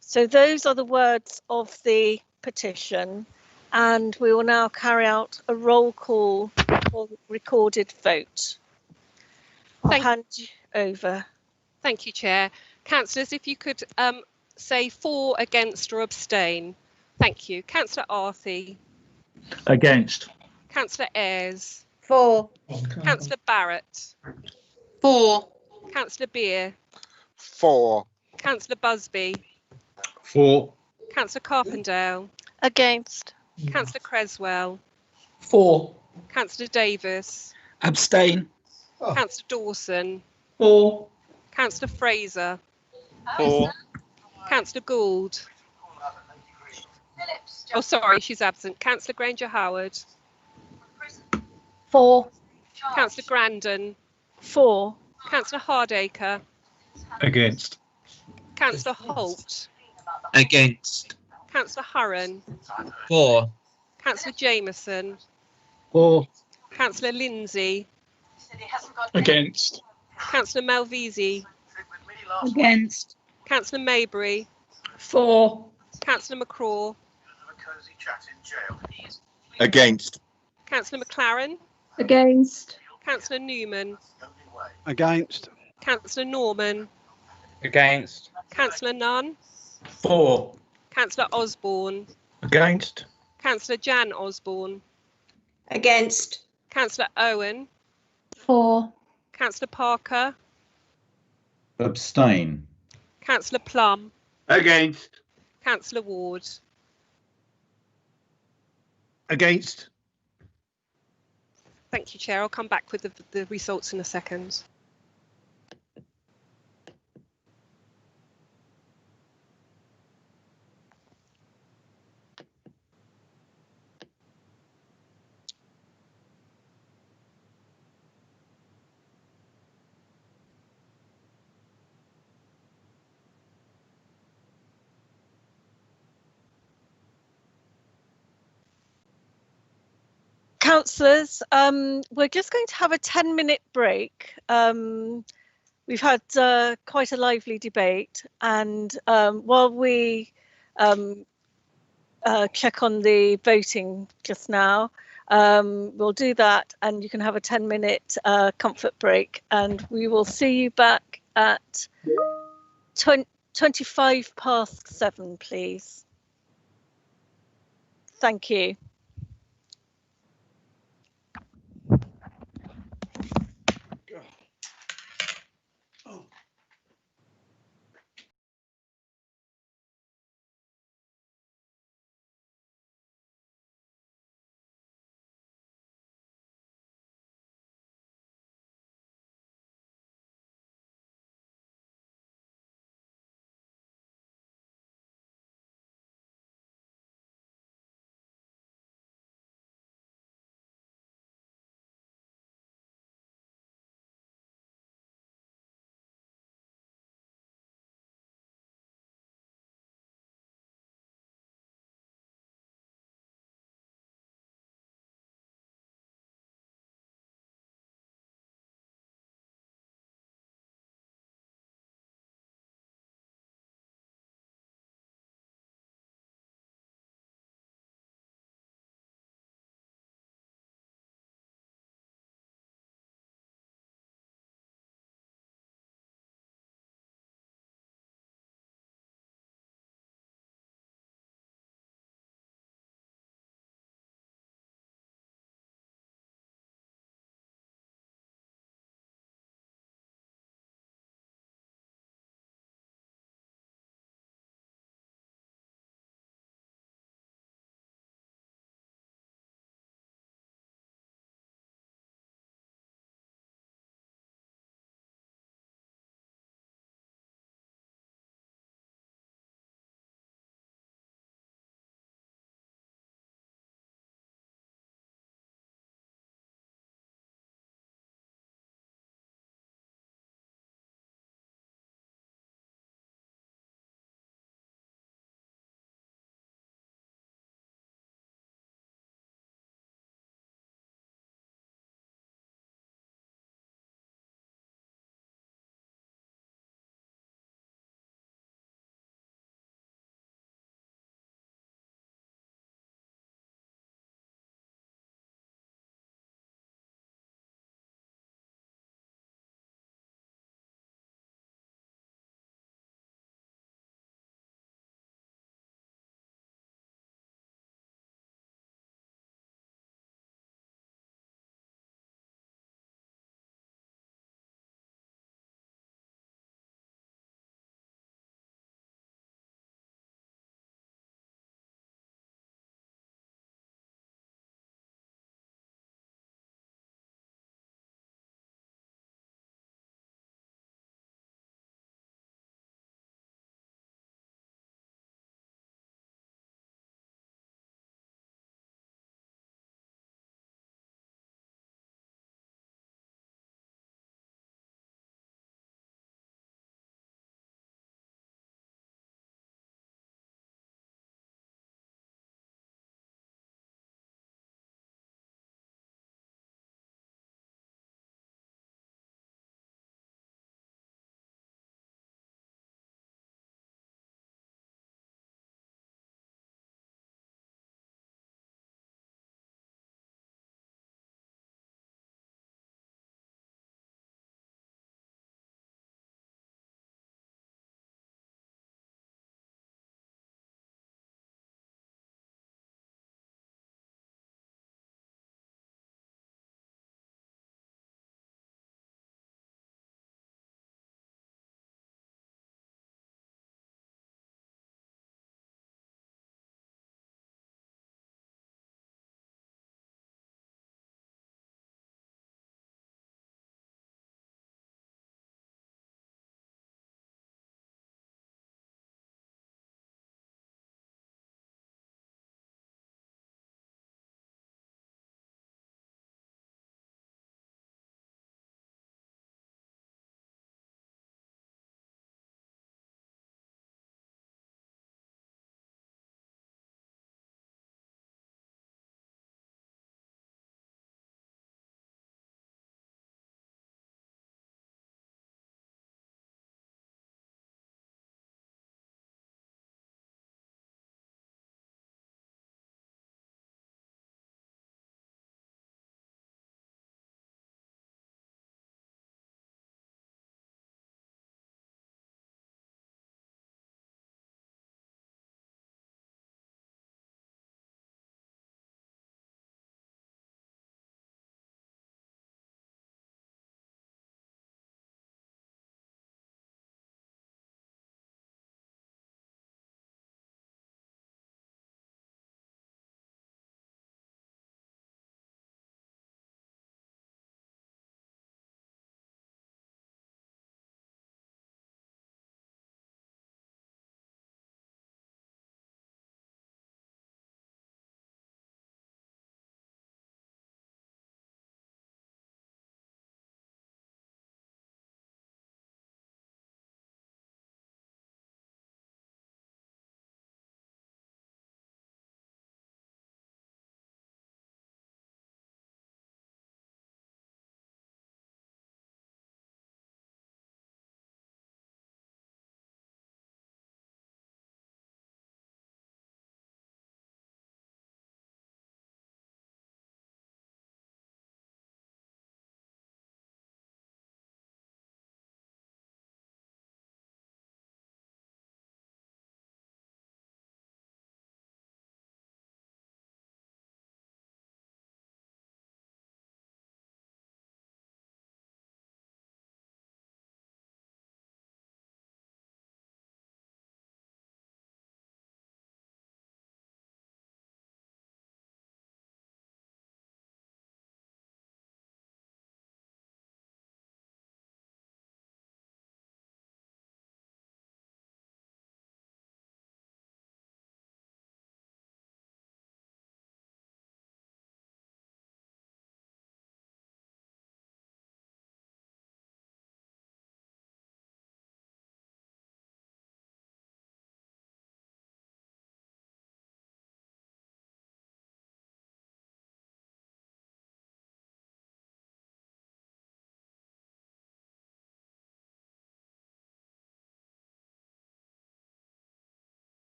S1: So those are the words of the petition, and we will now carry out a roll call or recorded vote. I'll hand you over.
S22: Thank you, Chair. Councillors, if you could say for, against or abstain. Thank you. Councillor Arthey.
S2: Against.
S22: Councillor Ayres.
S9: For.
S22: Councillor Barrett.
S12: For.
S22: Councillor Beer.
S20: For.
S22: Councillor Busby.
S2: For.
S22: Councillor Carpendale.
S1: Against.
S22: Councillor Creswell.
S10: For.
S22: Councillor Davis.
S10: Abstain.
S22: Councillor Dawson.
S10: For.
S22: Councillor Fraser.
S2: For.
S22: Councillor Gould. Oh, sorry, she's absent. Councillor Granger-Howard.
S11: 4.
S22: Councillor Grandon.
S1: 4.
S22: Councillor Hardacre.
S7: Against.
S22: Councillor Holt.
S13: Against.
S22: Councillor Hurren.
S13: 4.
S22: Councillor Jameson.
S21: 4.
S22: Councillor Lindsay.
S8: Against.
S22: Councillor Malvisi.
S17: Against.
S22: Councillor Maybury.
S10: 4.
S22: Councillor McCraw.
S4: Against.
S22: Councillor McLaren.
S15: Against.
S22: Councillor Newman.
S23: Against.
S22: Councillor Norman.
S23: Against.
S22: Councillor Nunn.
S7: 4.
S22: Councillor Osborne.
S3: Against.
S22: Councillor Jan Osborne.
S15: Against.
S22: Councillor Owen.
S11: 4.
S22: Councillor Parker.
S23: Abstain.
S22: Councillor Plum.
S5: Against.
S22: Councillor Ward.
S7: Against.
S22: Thank you, Chair. I'll come back with the results in a second.
S1: Councillors, we're just going to have a 10-minute break. We've had quite a lively debate, and while we check on the voting just now, we'll do that, and you can have a 10-minute comfort break, and we will see you back at 7:25, please. Thank you.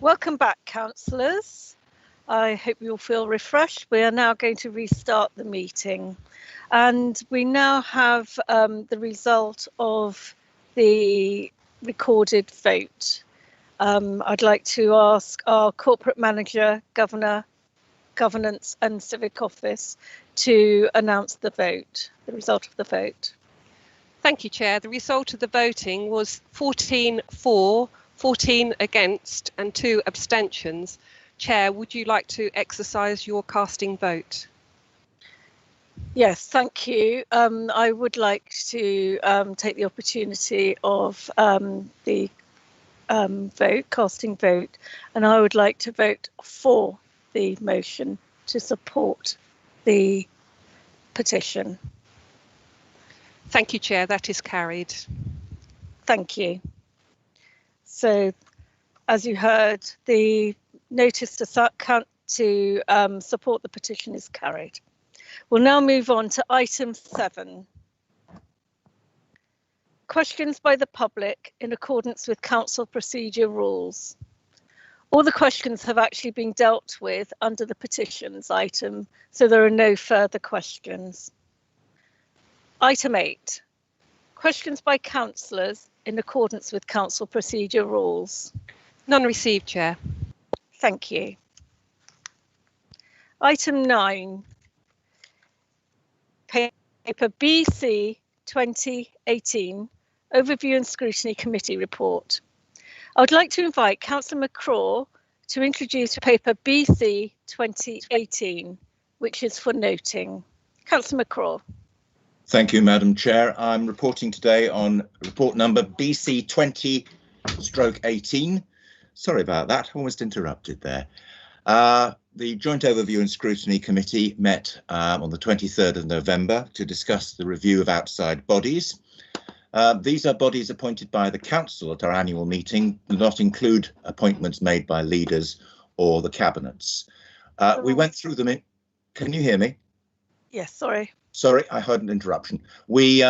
S1: Welcome back, councillors. I hope you'll feel refreshed. We are now going to restart the meeting, and we now have the result of the recorded vote. I'd like to ask our Corporate Manager, Governance and Civic Office to announce the vote, the result of the vote.
S22: Thank you, Chair. The result of the voting was 14 for, 14 against and 2 abstentions. Chair, would you like to exercise your casting vote?
S1: Yes, thank you. I would like to take the opportunity of the casting vote, and I would like to vote for the motion to support the petition.
S22: Thank you, Chair. That is carried.
S1: Thank you. So, as you heard, the notice to support the petition is carried. We'll now move on to item 7. Questions by the public in accordance with council procedure rules. All the questions have actually been dealt with under the petitions item, so there are no further questions. Item 8. Questions by councillors in accordance with council procedure rules.
S22: None received, Chair.
S1: Thank you. Item 9. Paper BC 2018 Overview and Scrutiny Committee Report. I would like to invite Councillor McCraw to introduce paper BC 2018, which is for noting. Councillor McCraw.
S4: Thank you, Madam Chair. I'm reporting today on report number BC 20/18. Sorry about that, almost interrupted there. The Joint Overview and Scrutiny Committee met on the 23rd of November to discuss the review of outside bodies. These are bodies appointed by the Council at our annual meeting, do not include appointments made by leaders or the cabinets. We went through them. Can you hear me?
S1: Yes, sorry.
S4: Sorry, I heard an interruption. We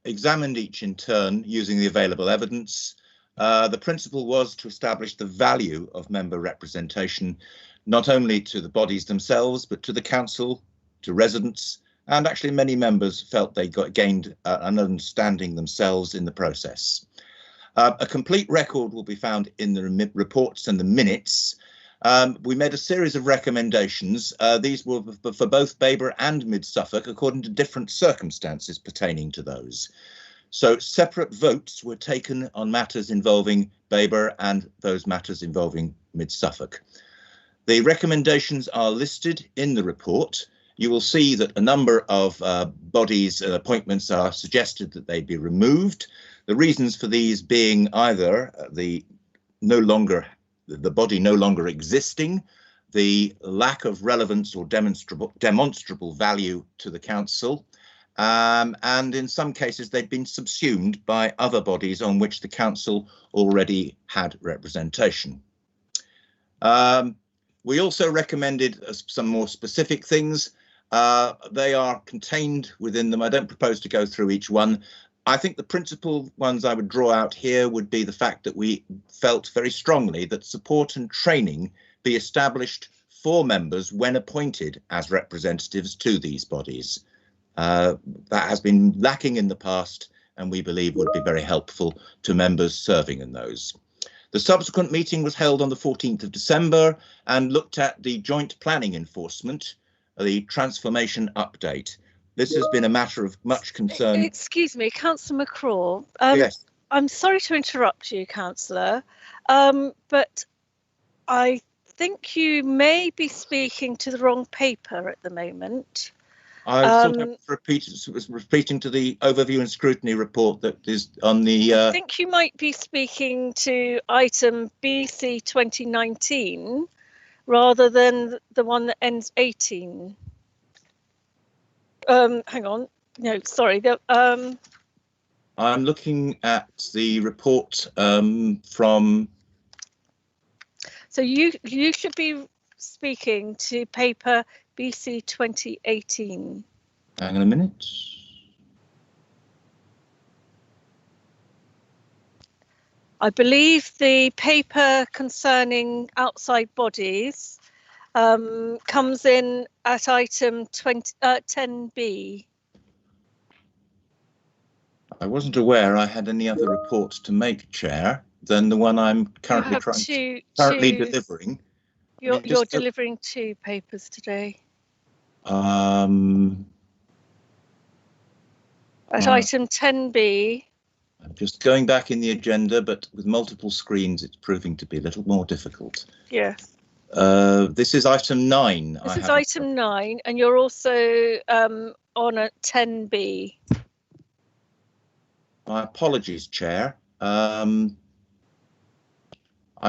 S4: examined each in turn using the available evidence. The principle was to establish the value of member representation, not only to the bodies themselves, but to the council, to residents, and actually many members felt they gained an understanding themselves in the process. A complete record will be found in the reports and the minutes. We made a series of recommendations. These were for both Babergh and Mid Suffolk according to different circumstances pertaining to those. So separate votes were taken on matters involving Babergh and those matters involving Mid Suffolk. The recommendations are listed in the report. You will see that a number of bodies' appointments are suggested that they be removed. The reasons for these being either the body no longer existing, the lack of relevance or demonstrable value to the council, and in some cases they'd been subsumed by other bodies on which the council already had representation. We also recommended some more specific things. They are contained within them. I don't propose to go through each one. I think the principal ones I would draw out here would be the fact that we felt very strongly that support and training be established for members when appointed as representatives to these bodies. That has been lacking in the past and we believe would be very helpful to members serving in those. The subsequent meeting was held on the 14th of December and looked at the joint planning enforcement, the transformation update. This has been a matter of much concern.
S1: Excuse me, Councillor McCraw.
S4: Yes.
S1: I'm sorry to interrupt you, Councillor, but I think you may be speaking to the wrong paper at the moment.
S4: I thought I was repeating to the Overview and Scrutiny Report that is on the...
S1: I think you might be speaking to item BC 2019 rather than the one that ends 18. Hang on. No, sorry.
S4: I'm looking at the report from...
S1: So you should be speaking to paper BC 2018.
S4: Hang on a minute.
S1: I believe the paper concerning outside bodies comes in at item 10B.
S4: I wasn't aware I had any other reports to make, Chair, than the one I'm currently delivering.
S1: You're delivering 2 papers today.
S4: At
S1: item 10B.
S4: I'm just going back in the agenda, but with multiple screens, it's proving to be a little more difficult.
S1: Yes.
S4: This is item 9.
S1: This is item 9, and you're also on at 10B.
S4: My apologies, Chair. I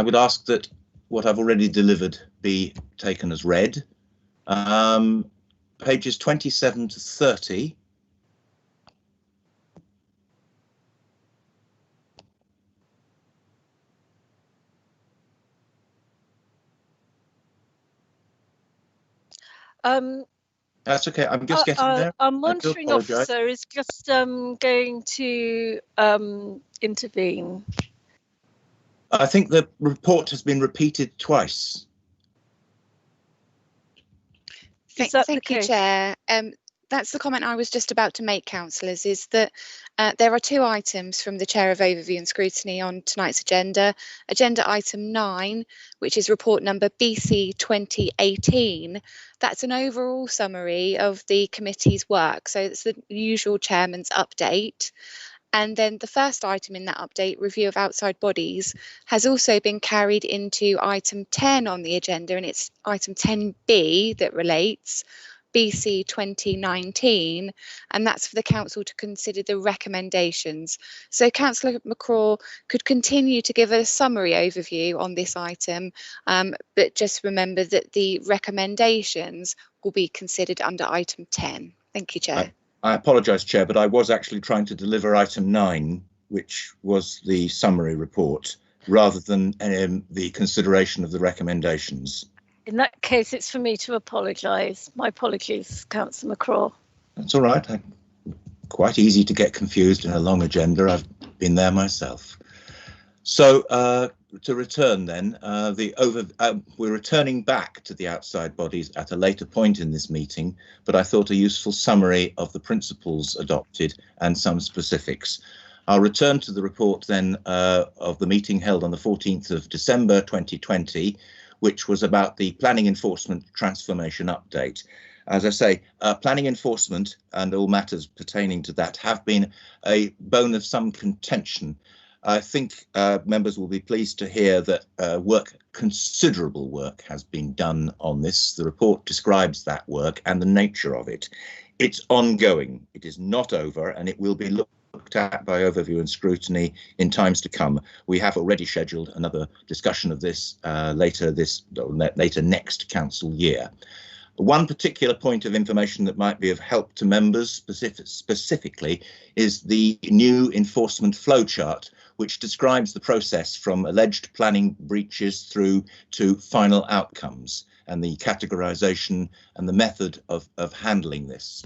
S4: would ask that what I've already delivered be taken as read. Pages 27 to 30. That's okay. I'm just getting there.
S1: Our monitoring officer is just going to intervene.
S4: I think the report has been repeated twice.
S16: Thank you, Chair. That's the comment I was just about to make, councillors, is that there are 2 items from the Chair of Overview and Scrutiny on tonight's agenda. Agenda item 9, which is report number BC 2018. That's an overall summary of the committee's work. So it's the usual chairman's update. And then the first item in that update, review of outside bodies, has also been carried into item 10 on the agenda, and it's item 10B that relates BC 2019, and that's for the council to consider the recommendations. So Councillor McCraw could continue to give a summary overview on this item, but just remember that the recommendations will be considered under item 10. Thank you, Chair.
S4: I apologise, Chair, but I was actually trying to deliver item 9, which was the summary report, rather than the consideration of the recommendations.
S1: In that case, it's for me to apologise. My apologies, Councillor McCraw.
S4: That's all right. Quite easy to get confused in a long agenda. I've been there myself. So to return then, we're returning back to the outside bodies at a later point in this meeting, but I thought a useful summary of the principles adopted and some specifics. I'll return to the report then of the meeting held on the 14th of December 2020, which was about the planning enforcement transformation update. As I say, planning enforcement and all matters pertaining to that have been a bone of some contention. I think members will be pleased to hear that considerable work has been done on this. The report describes that work and the nature of it. It's ongoing, it is not over, and it will be looked at by Overview and Scrutiny in times to come. We have already scheduled another discussion of this later next council year. One particular point of information that might be of help to members specifically is the new enforcement flowchart, which describes the process from alleged planning breaches through to final outcomes and the categorisation and the method of handling this.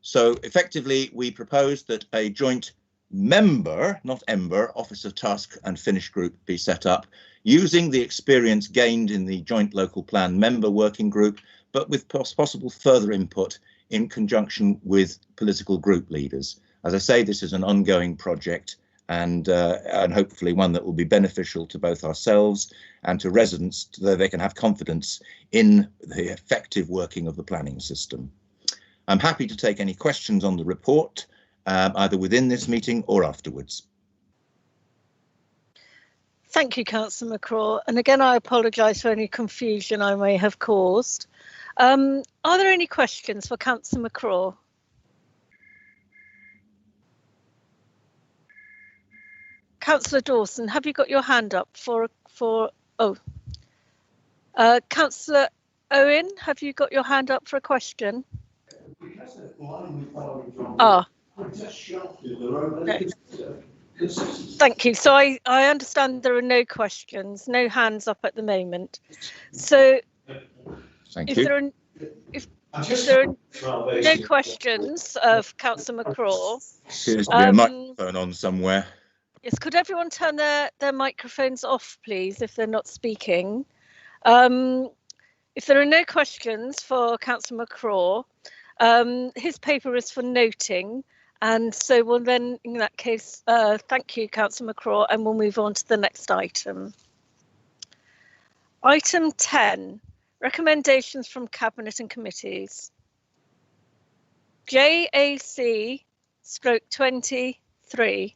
S4: So effectively, we propose that a joint member, not EMBER, Officer Task and Finish Group be set up using the experience gained in the Joint Local Plan Member Working Group, but with possible further input in conjunction with political group leaders. As I say, this is an ongoing project and hopefully one that will be beneficial to both ourselves and to residents, so that they can have confidence in the effective working of the planning system. I'm happy to take any questions on the report, either within this meeting or afterwards.
S1: Thank you, Councillor McCraw. And again, I apologise for any confusion I may have caused. Are there any questions for Councillor McCraw? Councillor Dawson, have you got your hand up Councillor Owen, have you got your hand up for a question? No. Thank you. So I understand there are no questions, no hands up at the moment. So if there are no questions of Councillor McCraw,
S4: appears to be a microphone on somewhere.
S1: Yes, could everyone turn their microphones off, please, if they're not speaking? If there are no questions for Councillor McCraw, his paper is for noting, and so we'll then, in that case, thank you, Councillor McCraw, and we'll move on to the next item. Item 10, recommendations from Cabinet and committees. JAC/23,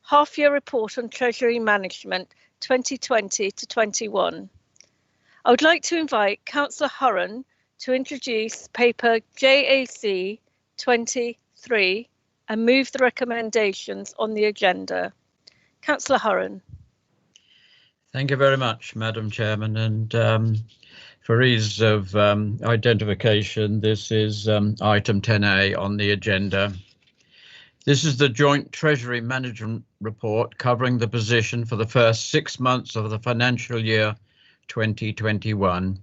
S1: half-year report on Treasury Management 2020 to 21. I would like to invite Councillor Hurren to introduce paper JAC 23 and move the recommendations on the agenda. Councillor Hurren.
S6: Thank you very much, Madam Chairman, and for ease of identification, this is item 10A on the agenda. This is the Joint Treasury Management Report covering the position for the first 6 months of the financial year 2021.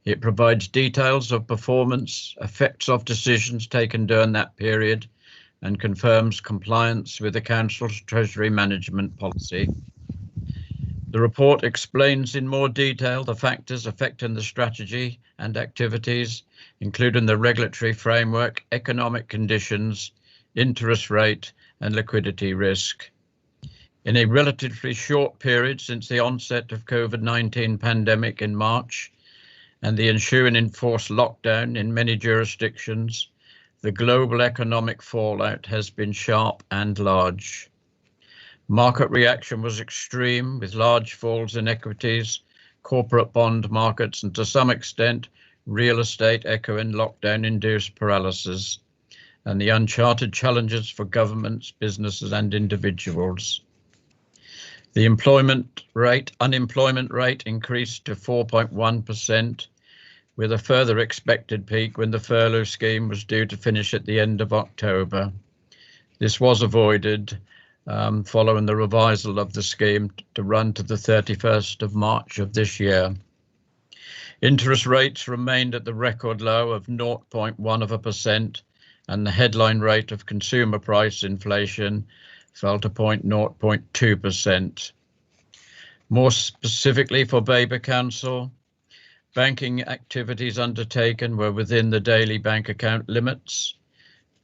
S6: It provides details of performance, effects of decisions taken during that period, and confirms compliance with the Council's Treasury Management Policy. The report explains in more detail the factors affecting the strategy and activities, including the regulatory framework, economic conditions, interest rate, and liquidity risk. In a relatively short period since the onset of COVID-19 pandemic in March and the ensuing enforced lockdown in many jurisdictions, the global economic fallout has been sharp and large. Market reaction was extreme, with large falls in equities, corporate bond markets, and to some extent, real estate echoing lockdown-induced paralysis, and the uncharted challenges for governments, businesses, and individuals. The unemployment rate increased to 4.1%, with a further expected peak when the furlough scheme was due to finish at the end of October. This was avoided following the revisal of the scheme to run to the 31st of March of this year. Interest rates remained at the record low of 0.1%, and the headline rate of consumer price inflation fell to 0.2%. More specifically for Babergh Council, banking activities undertaken were within the daily bank account limits.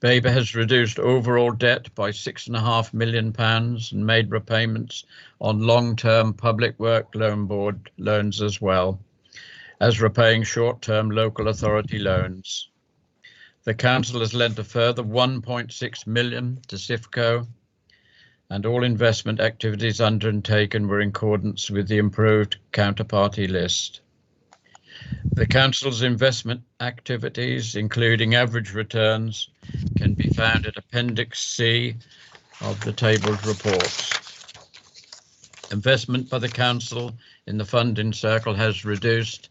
S6: Babergh has reduced overall debt by £6.5 million and made repayments on long-term Public Work Loan Board loans as well as repaying short-term local authority loans. The council has lent a further £1.6 million to SIFCO, and all investment activities undertaken were in accordance with the improved counterparty list. The council's investment activities, including average returns, can be found at Appendix C of the tabled reports. Investment by the council in the funding circle has reduced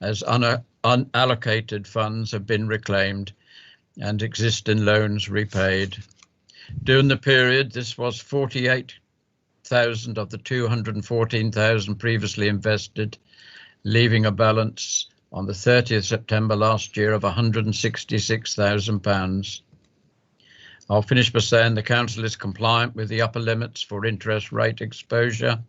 S6: as unallocated funds have been reclaimed and existing loans repaid. During the period, this was 48,000 of the 214,000 previously invested, leaving a balance on the 30th September last year of £166,000. I'll finish by saying the council is compliant with the upper limits for interest rate exposure.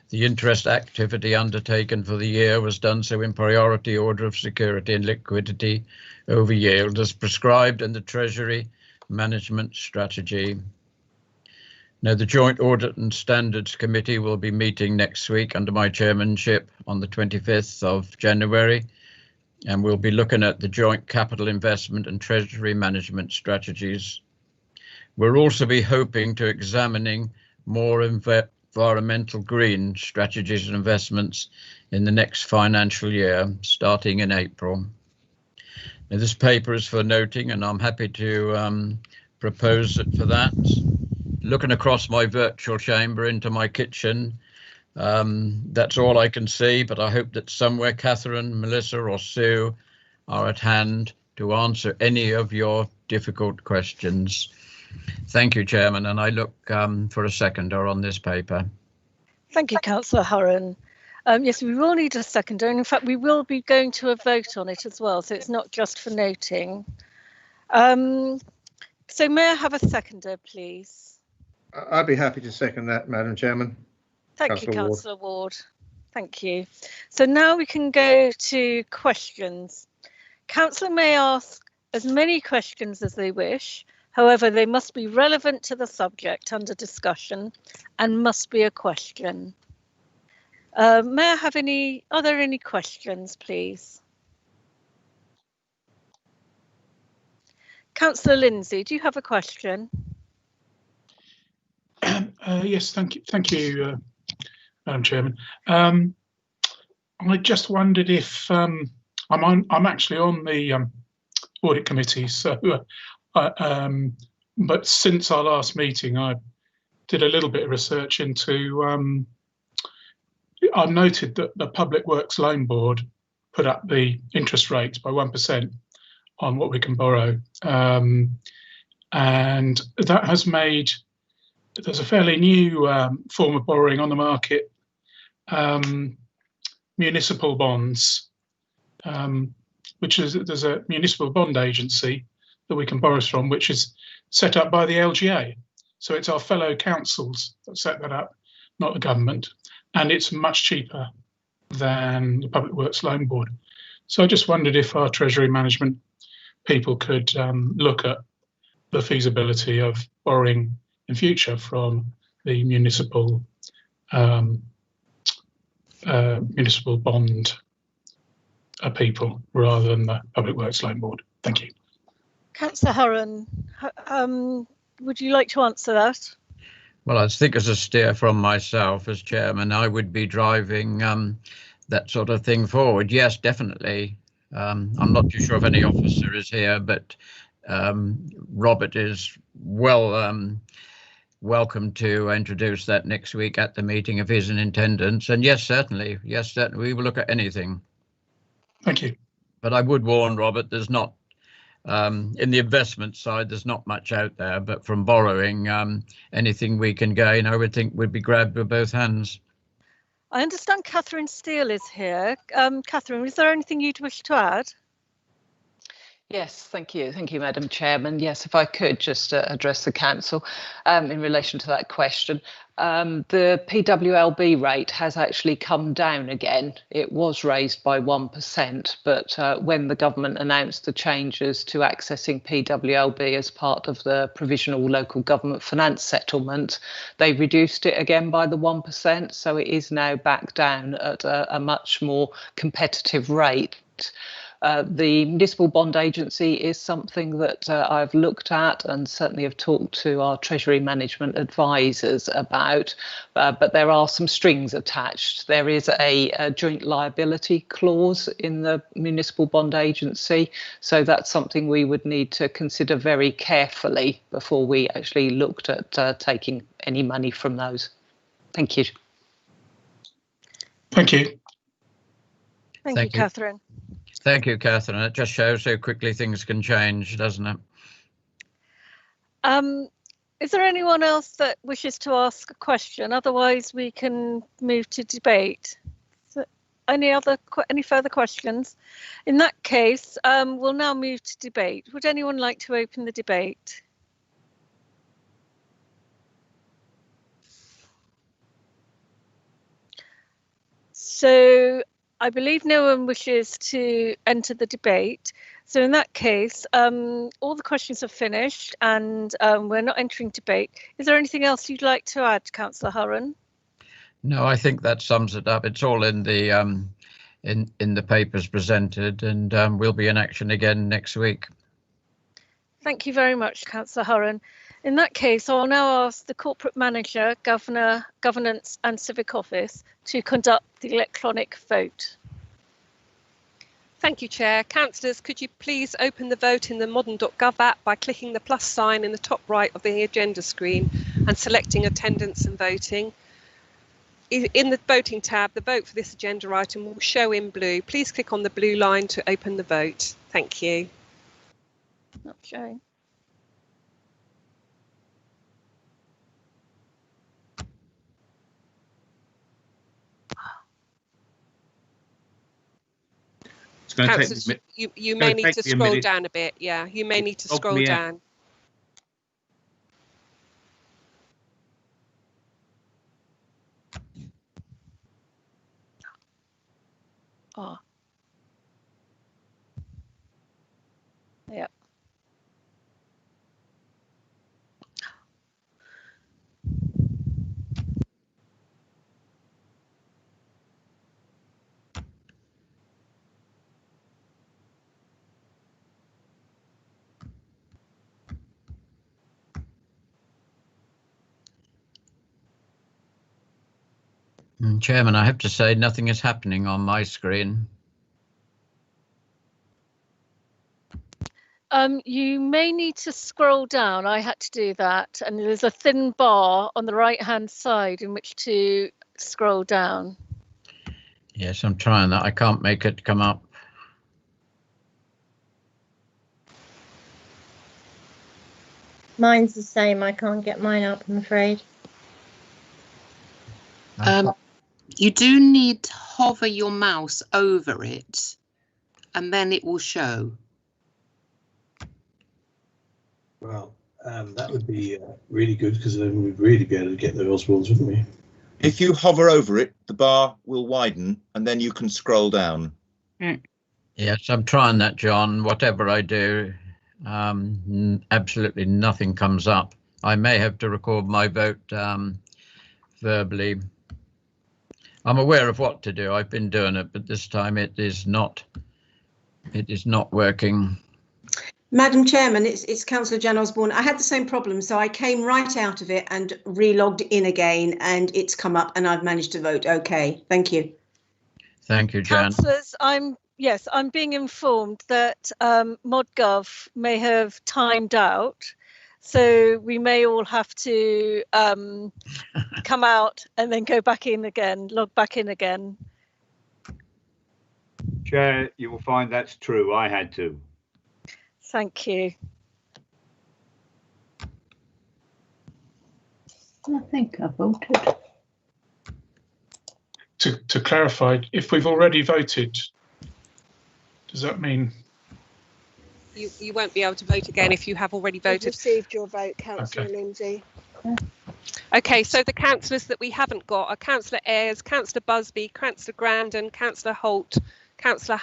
S6: The interest activity undertaken for the year was done so in priority order of security and liquidity over yield as prescribed in the Treasury Management Strategy. Now, the Joint Audit and Standards Committee will be meeting next week under my chairmanship on the 25th of January, and we'll be looking at the joint capital investment and treasury management strategies. We'll also be hoping to examining more environmental green strategies and investments in the next financial year, starting in April. Now, this paper is for noting, and I'm happy to propose it for that. Looking across my virtual chamber into my kitchen, that's all I can see, but I hope that somewhere Catherine, Melissa or Sue are at hand to answer any of your difficult questions. Thank you, Chairman, and I look for a seconder on this paper.
S1: Thank you, Councillor Hurren. Yes, we will need a seconder, and in fact we will be going to a vote on it as well, so it's not just for noting. So may I have a seconder, please?
S7: I'd be happy to second that, Madam Chairman.
S1: Thank you, Councillor Ward. Thank you. So now we can go to questions. Councillor may ask as many questions as they wish. However, they must be relevant to the subject under discussion and must be a question. May I have are there any questions, please? Councillor Lindsay, do you have a question?
S8: Yes, thank you, Madam Chairman. I just wondered if I'm actually on the audit committee, so but since our last meeting, I did a little bit of research into. I noted that the Public Works Loan Board put up the interest rates by 1% on what we can borrow, and that has made. There's a fairly new form of borrowing on the market, municipal bonds, which is there's a municipal bond agency that we can borrow from, which is set up by the LGA. So it's our fellow councils that set that up, not the government, and it's much cheaper than the Public Works Loan Board. So I just wondered if our Treasury Management people could look at the feasibility of borrowing in future from the municipal municipal bond people rather than the Public Works Loan Board. Thank you.
S1: Councillor Hurren, would you like to answer that?
S6: Well, I think as a steer from myself as chairman, I would be driving that sort of thing forward. Yes, definitely. I'm not too sure if any officer is here, but Robert is welcome to introduce that next week at the meeting if he's in attendance. And yes, certainly, we will look at anything.
S8: Thank you.
S6: But I would warn Robert, there's not, in the investment side, there's not much out there, but from borrowing, anything we can gain, I would think would be grabbed with both hands.
S1: I understand Catherine Steele is here. Catherine, is there anything you'd wish to add?
S14: Yes, thank you, Madam Chairman. Yes, if I could just address the council in relation to that question. The PWLB rate has actually come down again. It was raised by 1%, but when the government announced the changes to accessing PWLB as part of the provisional local government finance settlement, they reduced it again by the 1%. So it is now back down at a much more competitive rate. The municipal bond agency is something that I've looked at and certainly have talked to our Treasury Management advisors about, but there are some strings attached. There is a joint liability clause in the municipal bond agency, so that's something we would need to consider very carefully before we actually looked at taking any money from those. Thank you.
S8: Thank you.
S1: Thank you, Catherine.
S6: Thank you, Catherine. It just shows how quickly things can change, doesn't it?
S1: Is there anyone else that wishes to ask a question? Otherwise, we can move to debate. So any further questions? In that case, we'll now move to debate. Would anyone like to open the debate? So I believe no one wishes to enter the debate. So in that case, all the questions are finished and we're not entering debate. Is there anything else you'd like to add, Councillor Hurren?
S6: No, I think that sums it up. It's all in the in the papers presented, and we'll be in action again next week.
S1: Thank you very much, Councillor Hurren. In that case, I'll now ask the Corporate Manager, Governor, Governance and Civic Office to conduct the electronic vote.
S22: Thank you, Chair. Councillors, could you please open the vote in the modern.gov app by clicking the plus sign in the top right of the agenda screen and selecting attendance and voting. In the voting tab, the vote for this agenda item will show in blue. Please click on the blue line to open the vote. Thank you.
S1: Not showing.
S22: Councillors, you may need to scroll down a bit. Yeah, you may need to scroll down.
S1: Oh. Yeah.
S6: Chairman, I have to say nothing is happening on my screen.
S1: You may need to scroll down. I had to do that, and there's a thin bar on the right-hand side in which to scroll down.
S6: Yes, I'm trying that. I can't make it come up.
S9: Mine's the same. I can't get mine up, I'm afraid.
S12: You do need to hover your mouse over it, and then it will show.
S18: Well, that would be really good, because then we'd really be able to get the Osbornes, wouldn't we?
S4: If you hover over it, the bar will widen, and then you can scroll down.
S6: Yes, I'm trying that, John. Whatever I do, absolutely nothing comes up. I may have to record my vote verbally. I'm aware of what to do. I've been doing it, but this time it is not working.
S15: Madam Chairman, it's Councillor Jan Osborne. I had the same problem, so I came right out of it and re-logged in again, and it's come up, and I've managed to vote. Okay, thank you.
S6: Thank you, Jan.
S1: Councillors, I'm being informed that ModGov may have timed out, so we may all have to come out and then go back in again, log back in again.
S5: Chair, you will find that's true. I had to.
S1: Thank you.
S17: I think I voted.
S8: To clarify, if we've already voted, does that mean?
S22: You won't be able to vote again if you have already voted.
S19: You've received your vote, Councillor Lindsay.
S22: Okay, so the councillors that we haven't got are Councillor Ayres, Councillor Busby, Councillor Grandon, Councillor Holt, Councillor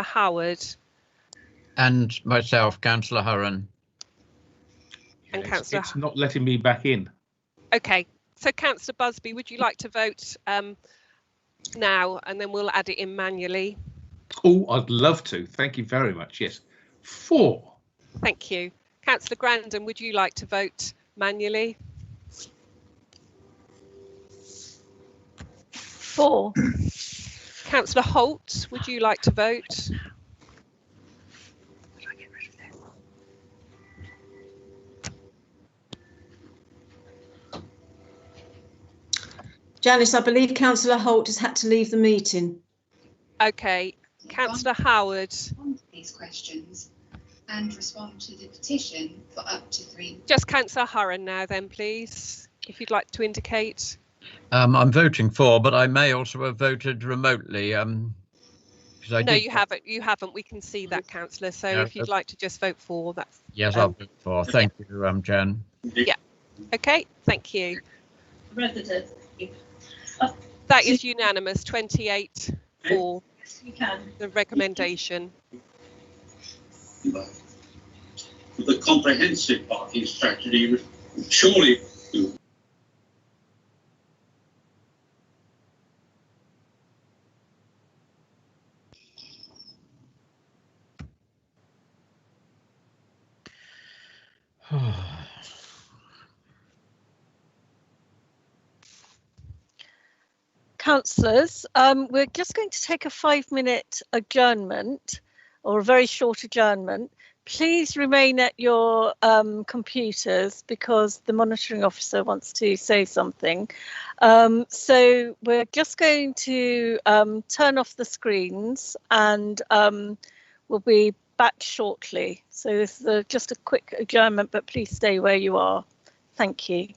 S22: Howard.
S6: And myself, Councillor Hurren.
S22: And Councillor.
S2: It's not letting me back in.
S22: Okay, so Councillor Busby, would you like to vote now, and then we'll add it in manually?
S2: Oh, I'd love to. Thank you very much. Yes. 4.
S22: Thank you. Councillor Grandon, would you like to vote manually?
S1: 4.
S22: Councillor Holt, would you like to vote?
S15: Janice, I believe Councillor Holt has had to leave the meeting.
S22: Okay, Councillor Howard.
S24: These questions and respond to the petition for up to 3.
S22: Just Councillor Hurren now then, please, if you'd like to indicate.
S6: I'm voting for, but I may also have voted remotely. No,
S22: you haven't. You haven't. We can see that, Councillor. So if you'd like to just vote for, that's.
S6: Yes, I'll vote for. Thank you, Jan.
S22: Yeah. Okay. Thank you.
S24: Resident.
S22: That is unanimous. 28 for the recommendation.
S25: The comprehensive parking strategy surely.
S1: Councillors, we're just going to take a 5-minute adjournment, or a very short adjournment. Please remain at your computers because the monitoring officer wants to say something. So we're just going to turn off the screens, and we'll be back shortly. So this is just a quick adjournment, but please stay where you are. Thank you.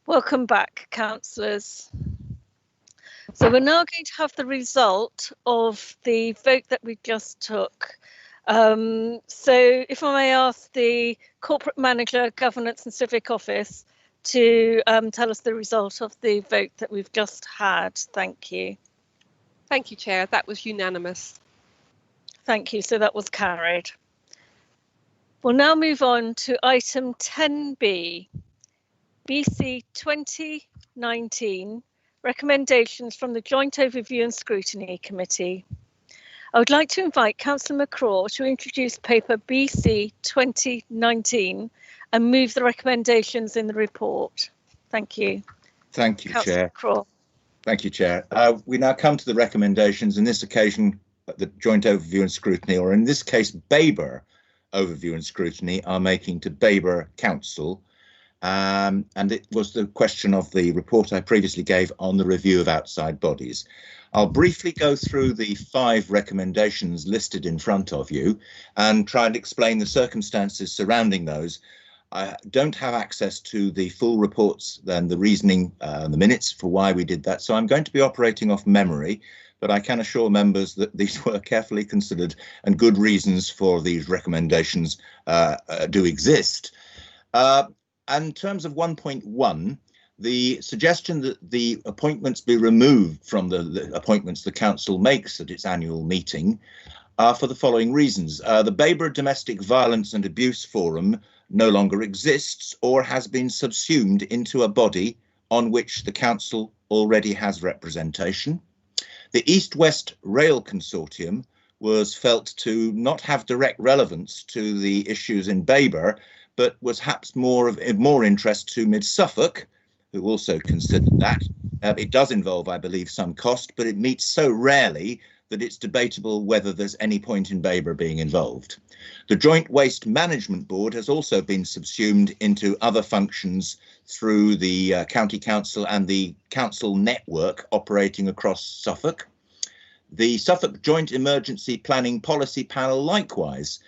S1: Welcome back, councillors. So we're now going to have the result of the vote that we just took. So if I may ask the Corporate Manager, Governance and Civic Office to tell us the result of the vote that we've just had. Thank you.
S22: Thank you, Chair. That was unanimous.
S1: Thank you. So that was carried. We'll now move on to item 10B, BC 2019, recommendations from the Joint Overview and Scrutiny Committee. I would like to invite Councillor McCraw to introduce paper BC 2019 and move the recommendations in the report. Thank you.
S4: Thank you,
S1: Councillor
S4: Chair.
S1: McCraw.
S4: Thank you, Chair. We now come to the recommendations, in this occasion, the Joint Overview and Scrutiny, or in this case, Babergh Overview and Scrutiny, are making to Babergh Council. And it was the question of the report I previously gave on the review of outside bodies. I'll briefly go through the 5 recommendations listed in front of you and try and explain the circumstances surrounding those. I don't have access to the full reports and the reasoning and the minutes for why we did that, so I'm going to be operating off memory, but I can assure members that these were carefully considered and good reasons for these recommendations do exist. In terms of 1.1, the suggestion that the appointments be removed from the appointments the council makes at its annual meeting are for the following reasons. The Babergh Domestic Violence and Abuse Forum no longer exists or has been subsumed into a body on which the council already has representation. The East-West Rail Consortium was felt to not have direct relevance to the issues in Babergh, but was perhaps more interest to Mid-Suffolk, who also considered that. It does involve, I believe, some cost, but it meets so rarely that it's debatable whether there's any point in Babergh being involved. The Joint Waste Management Board has also been subsumed into other functions through the County Council and the council network operating across Suffolk. The Suffolk Joint Emergency Planning Policy Panel, likewise,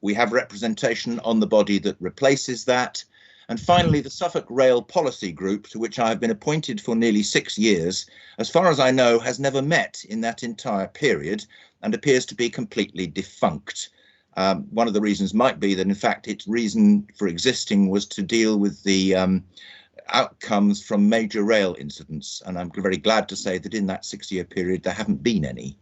S4: we have representation on the body that replaces that. And finally, the Suffolk Rail Policy Group, to which I have been appointed for nearly 6 years, as far as I know, has never met in that entire period and appears to be completely defunct. One of the reasons might be that, in fact, its reason for existing was to deal with the outcomes from major rail incidents. And I'm very glad to say that in that 6-year period, there haven't been any.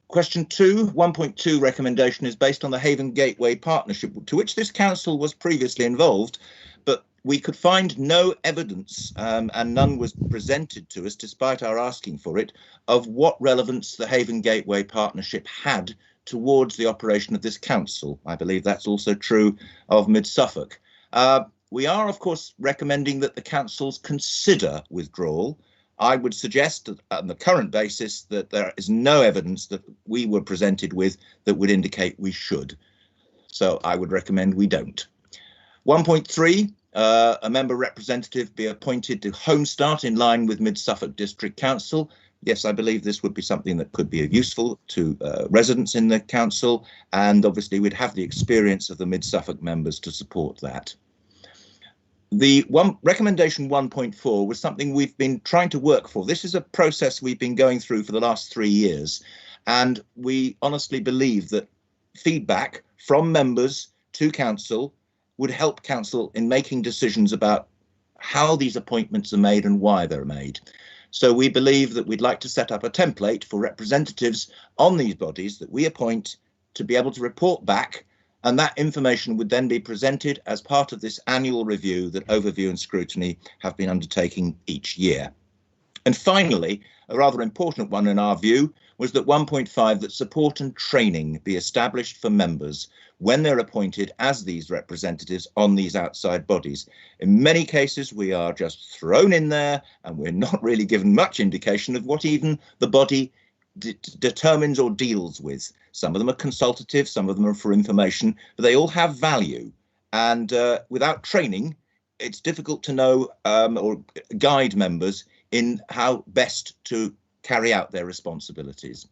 S4: Question 2, 1.2 recommendation is based on the Haven Gateway Partnership, to which this council was previously involved, but we could find no evidence and none was presented to us, despite our asking for it, of what relevance the Haven Gateway Partnership had towards the operation of this council. I believe that's also true of Mid-Suffolk. We are, of course, recommending that the councils consider withdrawal. I would suggest that on the current basis that there is no evidence that we were presented with that would indicate we should. So I would recommend we don't. 1.3, a member representative be appointed to Home Start in line with Mid-Suffolk District Council. Yes, I believe this would be something that could be useful to residents in the council, and obviously we'd have the experience of the Mid-Suffolk members to support that. The recommendation 1.4 was something we've been trying to work for. This is a process we've been going through for the last 3 years, and we honestly believe that feedback from members to council would help council in making decisions about how these appointments are made and why they're made. So we believe that we'd like to set up a template for representatives on these bodies that we appoint to be able to report back, and that information would then be presented as part of this annual review that Overview and Scrutiny have been undertaking each year. And finally, a rather important one in our view was that 1.5, that support and training be established for members when they're appointed as these representatives on these outside bodies. In many cases, we are just thrown in there and we're not really given much indication of what even the body determines or deals with. Some of them are consultative, some of them are for information, but they all have value. And without training, it's difficult to know or guide members in how best to carry out their responsibilities.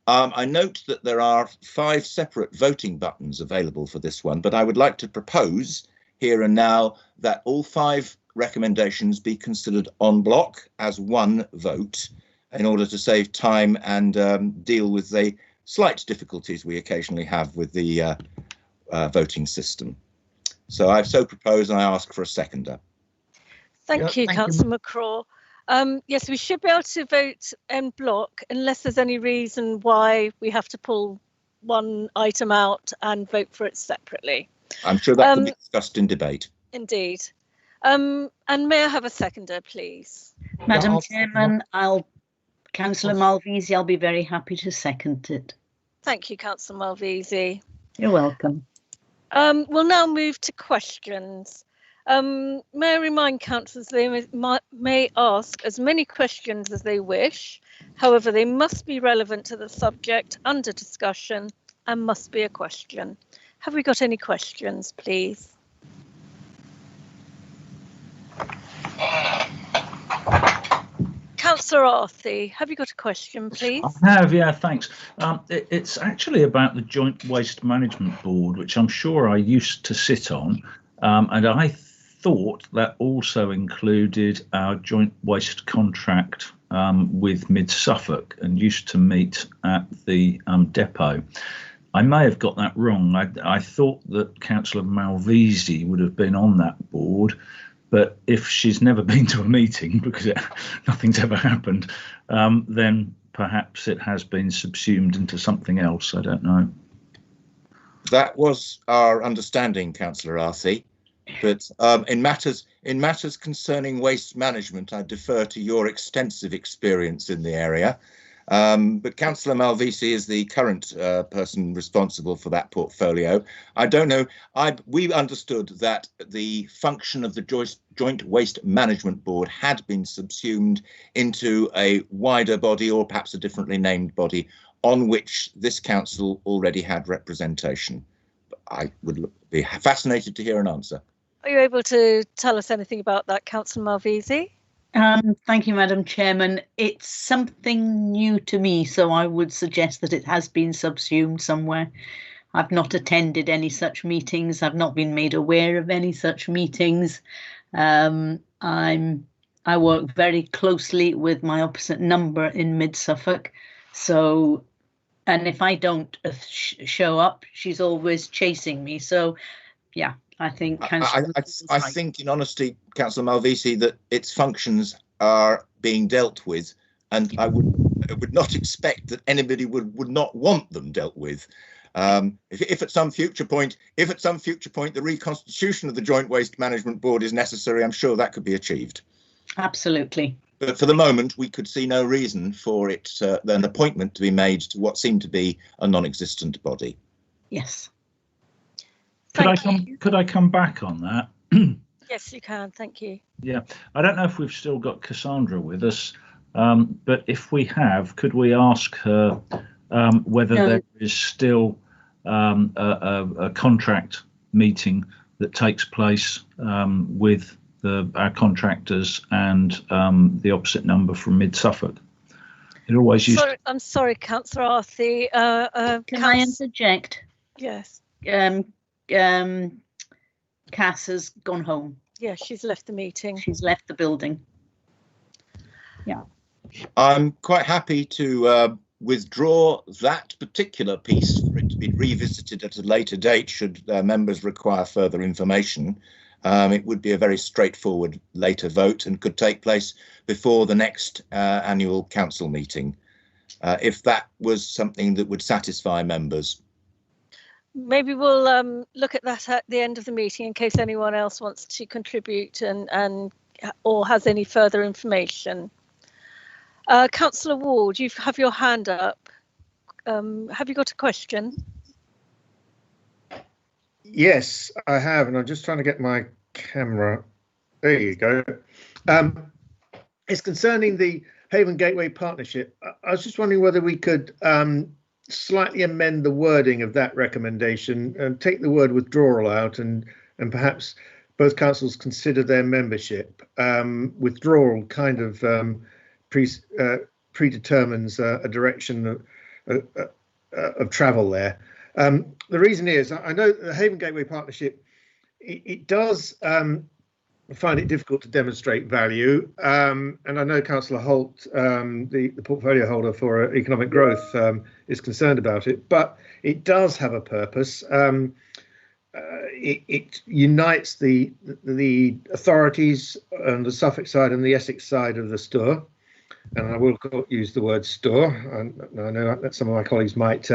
S4: I note that there are 5 separate voting buttons available for this one, but I would like to propose, here and now that all 5 recommendations be considered en bloc as one vote in order to save time and deal with the slight difficulties we occasionally have with the voting system. So I've so proposed, and I ask for a seconder.
S1: Thank you, Councillor McCraw. Yes, we should be able to vote en bloc unless there's any reason why we have to pull one item out and vote for it separately.
S4: I'm sure that can be discussed in debate.
S1: Indeed. And may I have a seconder, please?
S17: Madam Chairman, Councillor Malvisi, I'll be very happy to second it.
S1: Thank you, Councillor Malvisi.
S17: You're welcome.
S1: We'll now move to questions. May I remind councillors they may ask as many questions as they wish. However, they must be relevant to the subject under discussion and must be a question. Have we got any questions, please? Councillor Arthey, have you got a question, please?
S2: I have, yeah, thanks. It's actually about the Joint Waste Management Board, which I'm sure I used to sit on, and I thought that also included our joint waste contract with Mid Suffolk and used to meet at the depot. I may have got that wrong. I thought that Councillor Malvisi would have been on that board, but if she's never been to a meeting because nothing's ever happened, then perhaps it has been subsumed into something else. I don't know.
S4: That was our understanding, Councillor Arthey. But in matters concerning waste management, I defer to your extensive experience in the area. But Councillor Malvisi is the current person responsible for that portfolio. I don't know. We understood that the function of the Joint Waste Management Board had been subsumed into a wider body, or perhaps a differently named body, on which this council already had representation. I would be fascinated to hear an answer.
S1: Are you able to tell us anything about that, Councillor Malvisi?
S17: Thank you, Madam Chairman. It's something new to me, so I would suggest that it has been subsumed somewhere. I've not attended any such meetings. I've not been made aware of any such meetings. I work very closely with my opposite number in Mid Suffolk, so, and if I don't show up, she's always chasing me. So, yeah. I think
S4: I think, in honesty, Councillor Malvisi, that its functions are being dealt with, and I would not expect that anybody would not want them dealt with. If at some future point the reconstitution of the Joint Waste Management Board is necessary, I'm sure that could be achieved.
S17: Absolutely.
S4: But for the moment, we could see no reason for it, an appointment to be made to what seemed to be a non-existent body.
S17: Yes.
S2: Could I come back on that?
S1: Yes, you can. Thank you.
S2: Yeah, I don't know if we've still got Cassandra with us, but if we have, could we ask her whether there is still a contract meeting that takes place with our contractors and the opposite number from Mid Suffolk? It always used.
S1: I'm sorry, Councillor Arthey.
S17: Can I interject?
S1: Yes.
S17: Cass has gone home.
S1: Yeah, she's left the meeting.
S17: She's left the building. Yeah.
S4: I'm quite happy to withdraw that particular piece for it to be revisited at a later date should members require further information. It would be a very straightforward later vote and could take place before the next annual council meeting, if that was something that would satisfy members.
S1: Maybe we'll look at that at the end of the meeting in case anyone else wants to contribute and or has any further information. Councillor Ward, you have your hand up. Have you got a question?
S7: Yes, I have, and I'm just trying to get my camera. There you go. It's concerning the Haven Gateway Partnership. I was just wondering whether we could slightly amend the wording of that recommendation and take the word withdrawal out, and perhaps both councils consider their membership. Withdrawal kind of predetermines a direction of travel there. The reason is I know the Haven Gateway Partnership it does find it difficult to demonstrate value, and I know Councillor Holt, the portfolio holder for economic growth, is concerned about it, but it does have a purpose. It unites the authorities on the Suffolk side and the Essex side of the Stour, and I will use the word Stour. I know that some of my colleagues might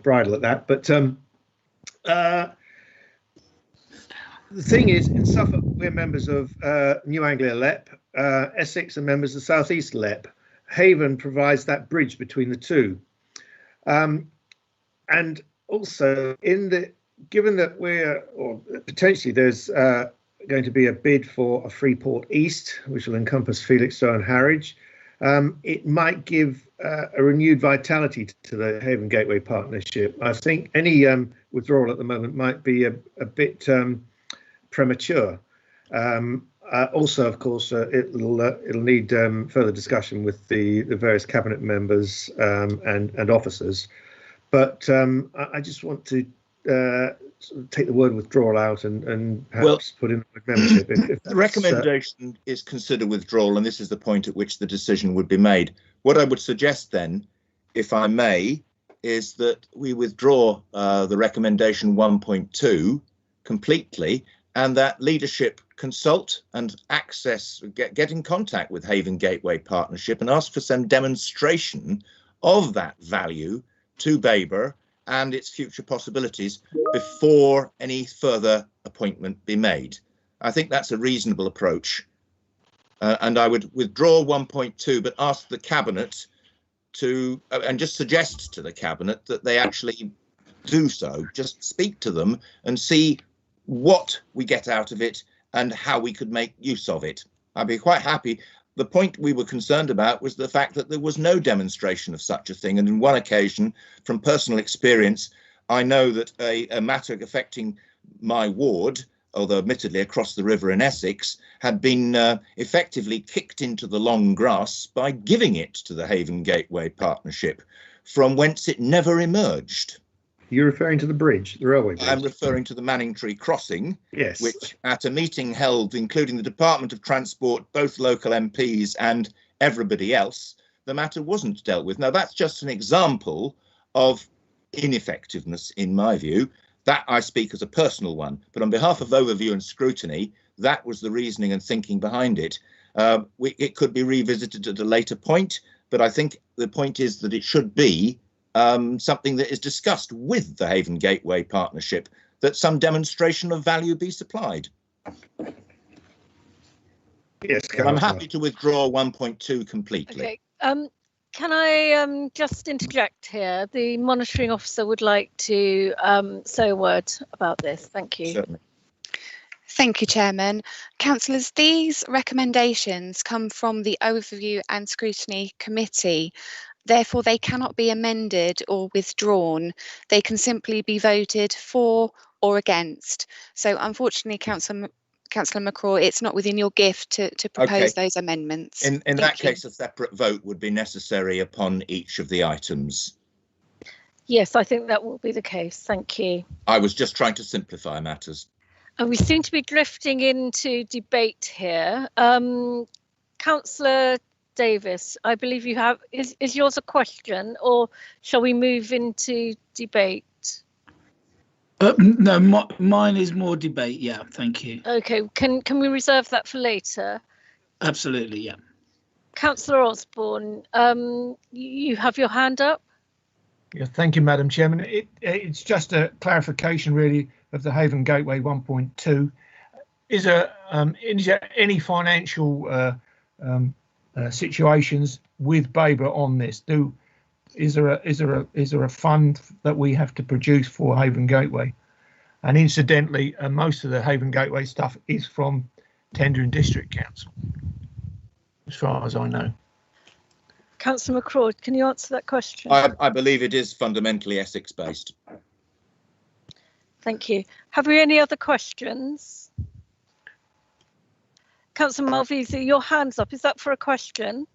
S7: bridle at that, but the thing is, in Suffolk, we're members of New Anglia LEP, Essex are members of South East LEP. Haven provides that bridge between the two. And also, given that or potentially there's going to be a bid for a Freeport East, which will encompass Felixstowe and Harwich, it might give a renewed vitality to the Haven Gateway Partnership. I think any withdrawal at the moment might be a bit premature. Also, of course, it'll need further discussion with the various cabinet members and officers. But I just want to take the word withdrawal out and perhaps put in membership. If
S4: the recommendation is consider withdrawal, and this is the point at which the decision would be made. What I would suggest then, if I may, is that we withdraw the recommendation 1.2 completely, and that leadership consult and get in contact with Haven Gateway Partnership and ask for some demonstration of that value to Babergh and its future possibilities before any further appointment be made. I think that's a reasonable approach. And I would withdraw 1.2, but ask the Cabinet to, and just suggest to the Cabinet that they actually do so. Just speak to them and see what we get out of it and how we could make use of it. I'd be quite happy. The point we were concerned about was the fact that there was no demonstration of such a thing. And on one occasion, from personal experience, I know that a matter affecting my ward, although admittedly across the river in Essex, had been effectively kicked into the long grass by giving it to the Haven Gateway Partnership, from whence it never emerged.
S7: You're referring to the bridge, the railway bridge?
S4: I'm referring to the Manningtree Crossing,
S7: yes,
S4: which at a meeting held, including the Department of Transport, both local MPs and everybody else, the matter wasn't dealt with. Now, that's just an example of ineffectiveness, in my view. That I speak as a personal one, but on behalf of Overview and Scrutiny, that was the reasoning and thinking behind it. It could be revisited at a later point, but I think the point is that it should be something that is discussed with the Haven Gateway Partnership, that some demonstration of value be supplied.
S7: Yes,
S4: I'm happy to withdraw 1.2 completely.
S1: Okay. Can I just interject here? The monitoring officer would like to say a word about this. Thank you.
S4: Certainly.
S16: Thank you, Chairman. Councillors, these recommendations come from the Overview and Scrutiny Committee. Therefore, they cannot be amended or withdrawn. They can simply be voted for or against. So unfortunately, Councillor McCraw, it's not within your gift to propose those amendments.
S4: In that case, a separate vote would be necessary upon each of the items.
S1: Yes, I think that will be the case. Thank you.
S4: I was just trying to simplify matters.
S1: And we seem to be drifting into debate here. Councillor Davis, I believe you have, is yours a question, or shall we move into debate?
S3: No, mine is more debate. Yeah, thank you.
S1: Okay, can we reserve that for later?
S3: Absolutely, yeah.
S1: Councillor Osborne, you have your hand up.
S10: Yeah, thank you, Madam Chairman. It's just a clarification, really, of the Haven Gateway 1.2. Is there any financial situations with Babergh on this? Is there a fund that we have to produce for Haven Gateway? And incidentally, most of the Haven Gateway stuff is from Tender and District Council, as far as I know.
S1: Councillor McCraw, can you answer that question?
S4: I believe it is fundamentally Essex based.
S1: Thank you. Have we any other questions? Councillor Malvisi, your hand's up. Is that for a question?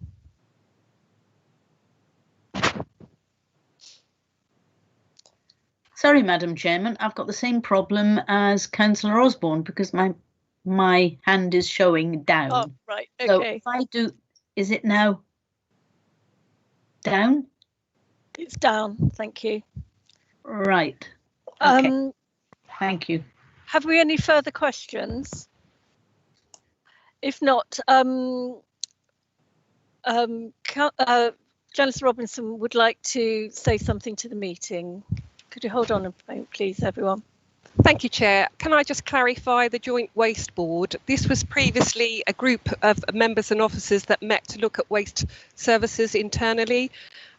S17: Sorry, Madam Chairman, I've got the same problem as Councillor Osborne because my hand is showing down.
S1: Oh, right, okay.
S17: So if I do, is it now down?
S1: It's down, thank you.
S17: Right. Okay. Thank you.
S1: Have we any further questions? If not, Janice Robinson would like to say something to the meeting. Could you hold on a moment, please, everyone?
S22: Thank you, Chair. Can I just clarify the Joint Waste Board? This was previously a group of members and officers that met to look at waste services internally,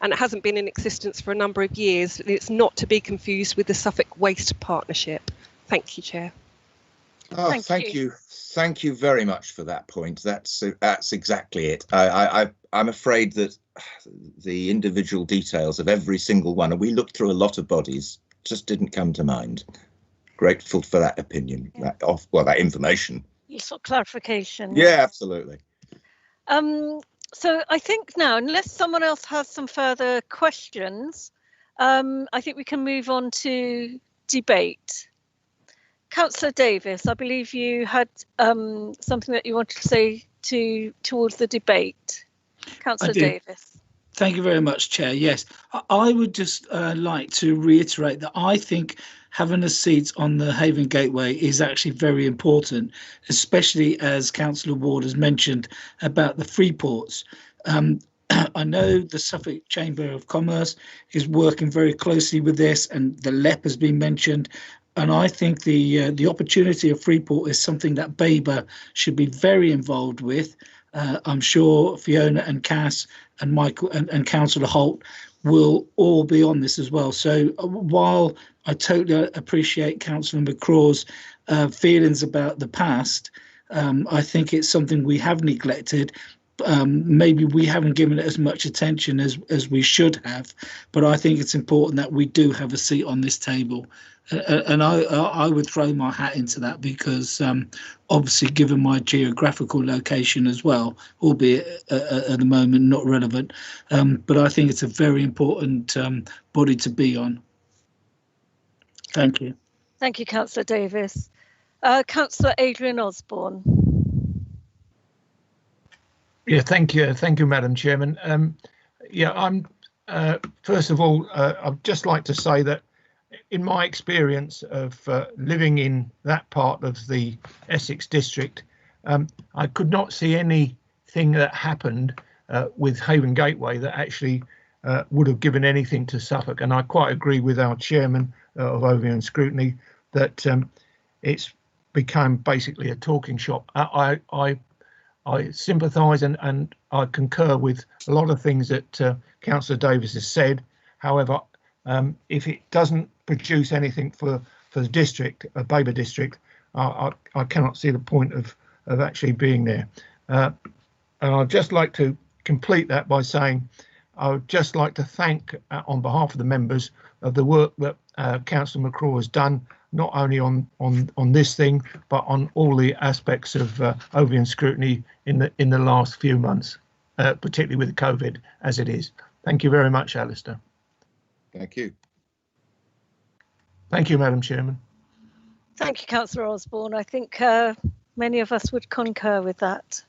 S22: and it hasn't been in existence for a number of years. It's not to be confused with the Suffolk Waste Partnership. Thank you, Chair.
S4: Oh, thank you. Thank you very much for that point. That's exactly it. I'm afraid that the individual details of every single one, and we looked through a lot of bodies, just didn't come to mind. Grateful for that opinion,
S1: Yeah.
S4: that information.
S1: Useful clarification.
S4: Yeah, absolutely.
S1: So I think now, unless someone else has some further questions, I think we can move on to debate. Councillor Davis, I believe you had something that you wanted to say towards the debate. Councillor Davis.
S3: Thank you very much, Chair. Yes, I would just like to reiterate that I think having a seat on the Haven Gateway is actually very important, especially as Councillor Ward has mentioned about the free ports. I know the Suffolk Chamber of Commerce is working very closely with this, and the LEP has been mentioned. And I think the opportunity of Freeport is something that Babergh should be very involved with. I'm sure Fiona and Cass and Michael and Councillor Holt will all be on this as well. So while I totally appreciate Councillor McCraw's feelings about the past, I think it's something we have neglected. Maybe we haven't given it as much attention as we should have, but I think it's important that we do have a seat on this table. And I would throw my hat into that because obviously given my geographical location as well, albeit at the moment not relevant, but I think it's a very important body to be on. Thank you.
S1: Thank you, Councillor Davis. Councillor Adrian Osborne.
S10: Yeah, thank you, Madam Chairman. I'm first of all, I'd just like to say that in my experience of living in that part of the Essex district, I could not see anything that happened with Haven Gateway that actually would have given anything to Suffolk. And I quite agree with our chairman of Overview and Scrutiny that it's become basically a talking shop. I sympathise and I concur with a lot of things that Councillor Davis has said. However, if it doesn't produce anything for the district, Babergh district, I cannot see the point of actually being there. And I'd just like to complete that by saying I would just like to thank, on behalf of the members, of the work that Councillor McCraw has done, not only on this thing, but on all the aspects of Overview and Scrutiny in the last few months, particularly with COVID as it is. Thank you very much, Alistair.
S4: Thank you.
S10: Thank you, Madam Chairman.
S1: Thank you, Councillor Osborne. I think many of us would concur with that.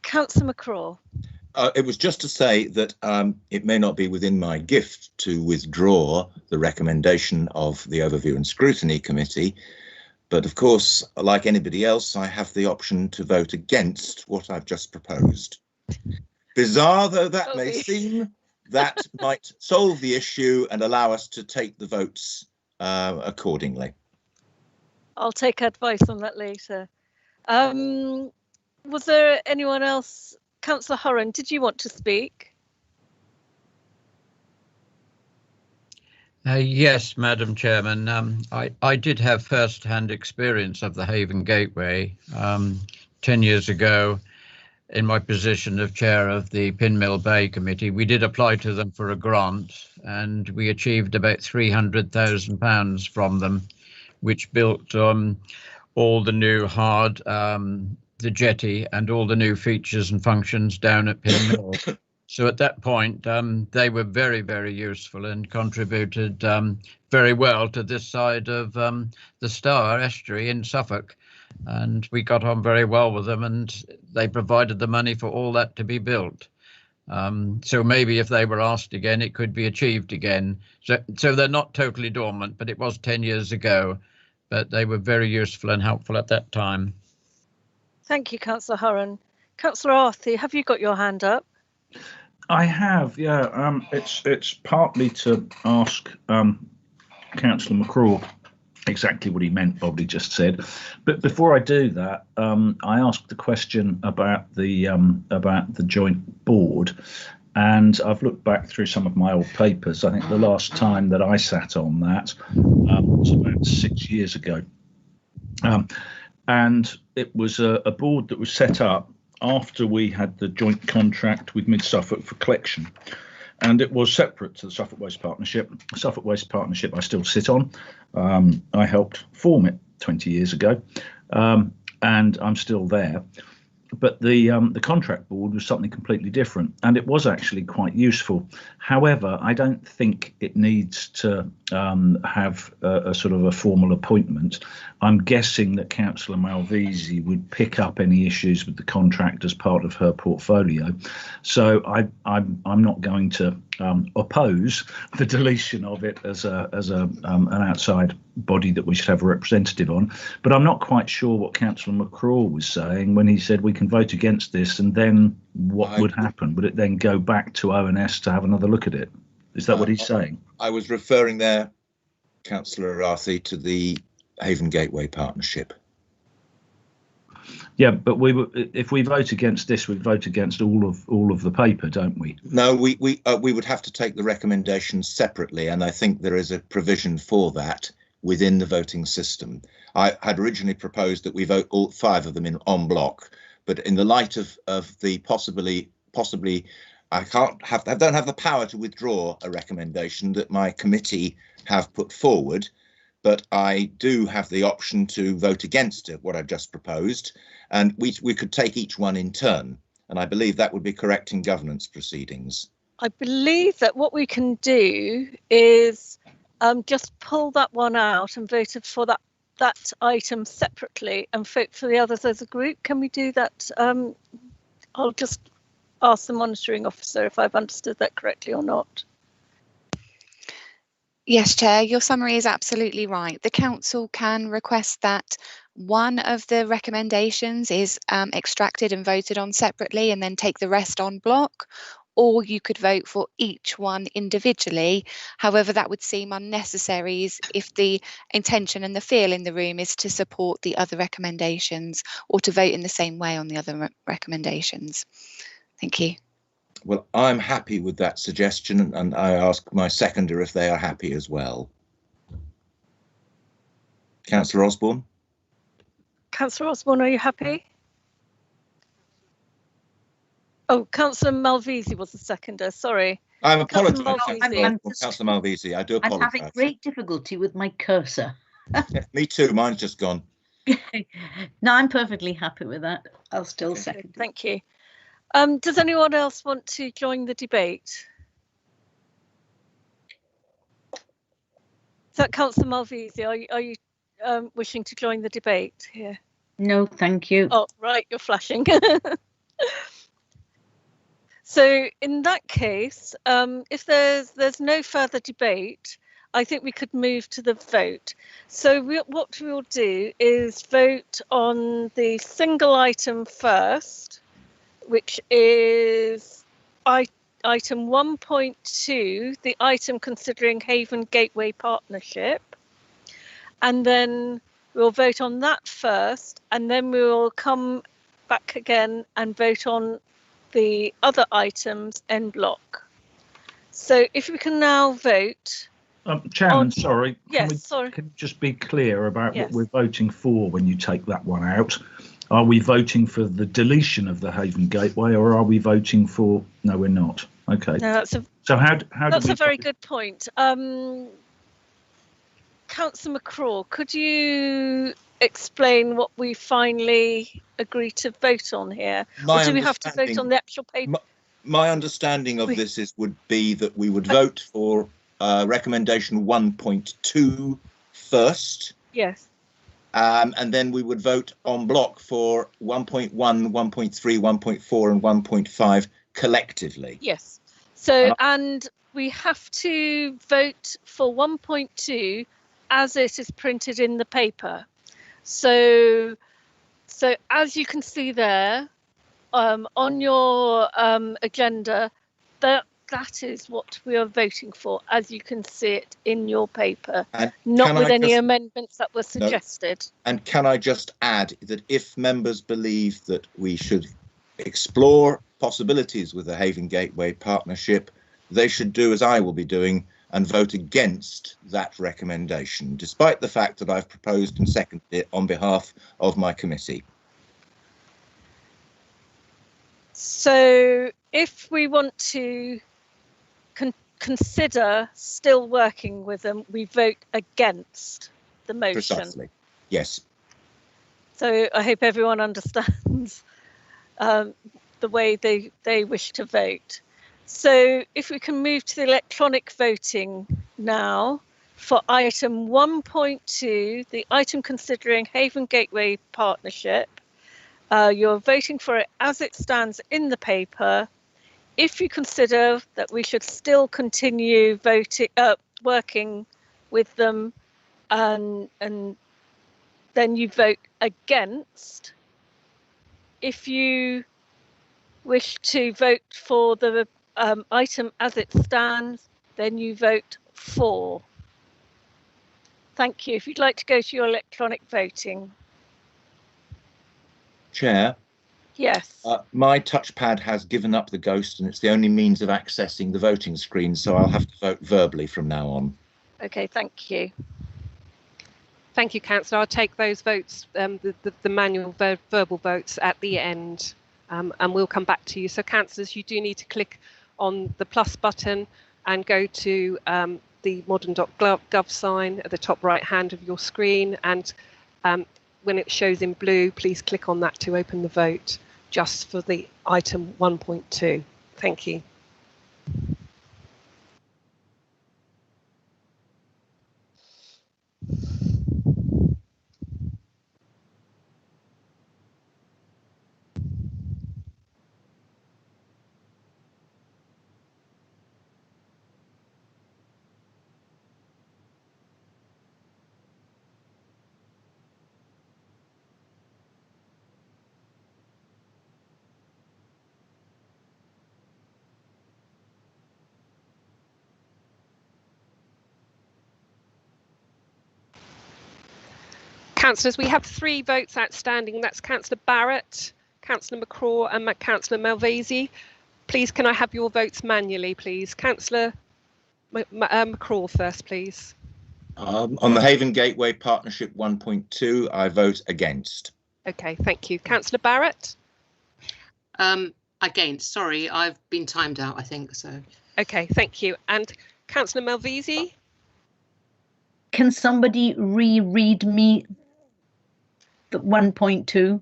S1: Councillor McCraw.
S4: It was just to say that it may not be within my gift to withdraw the recommendation of the Overview and Scrutiny Committee, but of course, like anybody else, I have the option to vote against what I've just proposed. Bizarre though that may seem, that might solve the issue and allow us to take the votes accordingly.
S1: I'll take advice on that later. Was there anyone else? Councillor Horan, did you want to speak?
S6: Yes, Madam Chairman. I did have first-hand experience of the Haven Gateway 10 years ago. In my position of chair of the Pinmill Bay Committee, we did apply to them for a grant, and we achieved about £300,000 from them, which built all the new the jetty and all the new features and functions down at Pinmill. So at that point, they were very, very useful and contributed very well to this side of the Stour estuary in Suffolk. And we got on very well with them, and they provided the money for all that to be built. So maybe if they were asked again, it could be achieved again. So they're not totally dormant, but it was 10 years ago. But they were very useful and helpful at that time.
S1: Thank you, Councillor Hurren. Councillor Arthey, have you got your hand up?
S2: I have, yeah. It's partly to ask Councillor McCraw exactly what he meant, what he just said. But before I do that, I asked the question about the joint board, and I've looked back through some of my old papers. I think the last time that I sat on that was about 6 years ago, and it was a board that was set up after we had the joint contract with Mid Suffolk for collection, and it was separate to the Suffolk Waste Partnership. The Suffolk Waste Partnership I still sit on. I helped form it 20 years ago, and I'm still there. But the contract board was something completely different, and it was actually quite useful. However, I don't think it needs to have a sort of a formal appointment. I'm guessing that Councillor Malvisi would pick up any issues with the contract as part of her portfolio. So I'm not going to oppose the deletion of it as an outside body that we should have a representative on. But I'm not quite sure what Councillor McCraw was saying when he said we can vote against this, and then what would happen? Would it then go back to ONS to have another look at it? Is that what he's saying?
S4: I was referring there, Councillor Arthey, to the Haven Gateway Partnership.
S2: Yeah, but if we vote against this, we vote against all of the paper, don't we?
S4: No, we would have to take the recommendations separately, and I think there is a provision for that within the voting system. I had originally proposed that we vote all 5 of them in en bloc, but in the light of the possibly I don't have the power to withdraw a recommendation that my committee have put forward, but I do have the option to vote against it, what I've just proposed, and we could take each one in turn, and I believe that would be correct in governance proceedings.
S1: I believe that what we can do is just pull that one out and vote for that item separately and vote for the others as a group. Can we do that? I'll just ask the monitoring officer if I've understood that correctly or not.
S16: Yes, Chair, your summary is absolutely right. The Council can request that one of the recommendations is extracted and voted on separately and then take the rest en bloc, or you could vote for each one individually. However, that would seem unnecessary if the intention and the feel in the room is to support the other recommendations or to vote in the same way on the other recommendations. Thank you.
S4: Well, I'm happy with that suggestion, and I ask my seconder if they are happy as well. Councillor Osborne?
S1: Councillor Osborne, are you happy? Oh, Councillor Malvisi was the seconder, sorry.
S4: I'm apologising,
S17: Councillor
S4: Malvisi, I do apologise.
S17: I'm having great difficulty with my cursor.
S4: Yeah, me too, mine's just gone.
S17: No, I'm perfectly happy with that. I'll still second.
S1: Thank you. Does anyone else want to join the debate? Is that Councillor Malvisi? Are you wishing to join the debate here?
S17: No, thank you.
S1: Oh, right, you're flashing. So in that case, if there's no further debate, I think we could move to the vote. So what we'll do is vote on the single item first, which is item 1.2, the item considering Haven Gateway Partnership. And then we'll vote on that first, and then we will come back again and vote on the other items en bloc. So if we can now vote.
S2: Chairman, sorry.
S1: Yes, sorry.
S2: Can you just be clear about what we're voting for when you take that one out? Are we voting for the deletion of the Haven Gateway, or are we voting for? No, we're not. Okay.
S1: No,
S2: so how
S1: that's a very good point. Councillor McCraw, could you explain what we finally agreed to vote on here? Or do we have to vote on the actual paper?
S4: My understanding of this would be that we would vote for recommendation 1.2 first.
S1: Yes.
S4: And then we would vote en bloc for 1.1, 1.3, 1.4 and 1.5 collectively.
S1: Yes. So, and we have to vote for 1.2 as it is printed in the paper. So as you can see there, on your agenda, that is what we are voting for, as you can see it in your paper, not with any amendments that were suggested.
S4: No. And can I just add that if members believe that we should explore possibilities with the Haven Gateway partnership, they should do as I will be doing and vote against that recommendation, despite the fact that I've proposed and seconded it on behalf of my committee.
S1: So if we want to consider still working with them, we vote against the motion.
S4: Precisely. Yes.
S1: So I hope everyone understands the way they wish to vote. So if we can move to the electronic voting now for item 1.2, the item considering Haven Gateway Partnership. You're voting for it as it stands in the paper. If you consider that we should still continue working with them, and then you vote against. If you wish to vote for the item as it stands, then you vote for. Thank you. If you'd like to go to your electronic voting.
S4: Chair.
S1: Yes.
S4: My touchpad has given up the ghost and it's the only means of accessing the voting screen, so I'll have to vote verbally from now on.
S1: Okay, thank you.
S22: Thank you, Councillor. I'll take those votes, the manual verbal votes at the end, and we'll come back to you. So, councillors, you do need to click on the plus button and go to the modern.gov sign at the top right hand of your screen, and when it shows in blue, please click on that to open the vote just for the item 1.2. Thank you. Councillors, we have 3 votes outstanding. That's Councillor Barrett, Councillor McCraw and Councillor Malvesi. Please, can I have your votes manually, please? Councillor McCraw first, please.
S4: On the Haven Gateway Partnership 1.2, I vote against.
S22: Okay, thank you. Councillor Barrett?
S12: Against. Sorry, I've been timed out, I think, so.
S22: Okay, thank you. And Councillor Malvesi?
S17: Can somebody reread me the 1.2?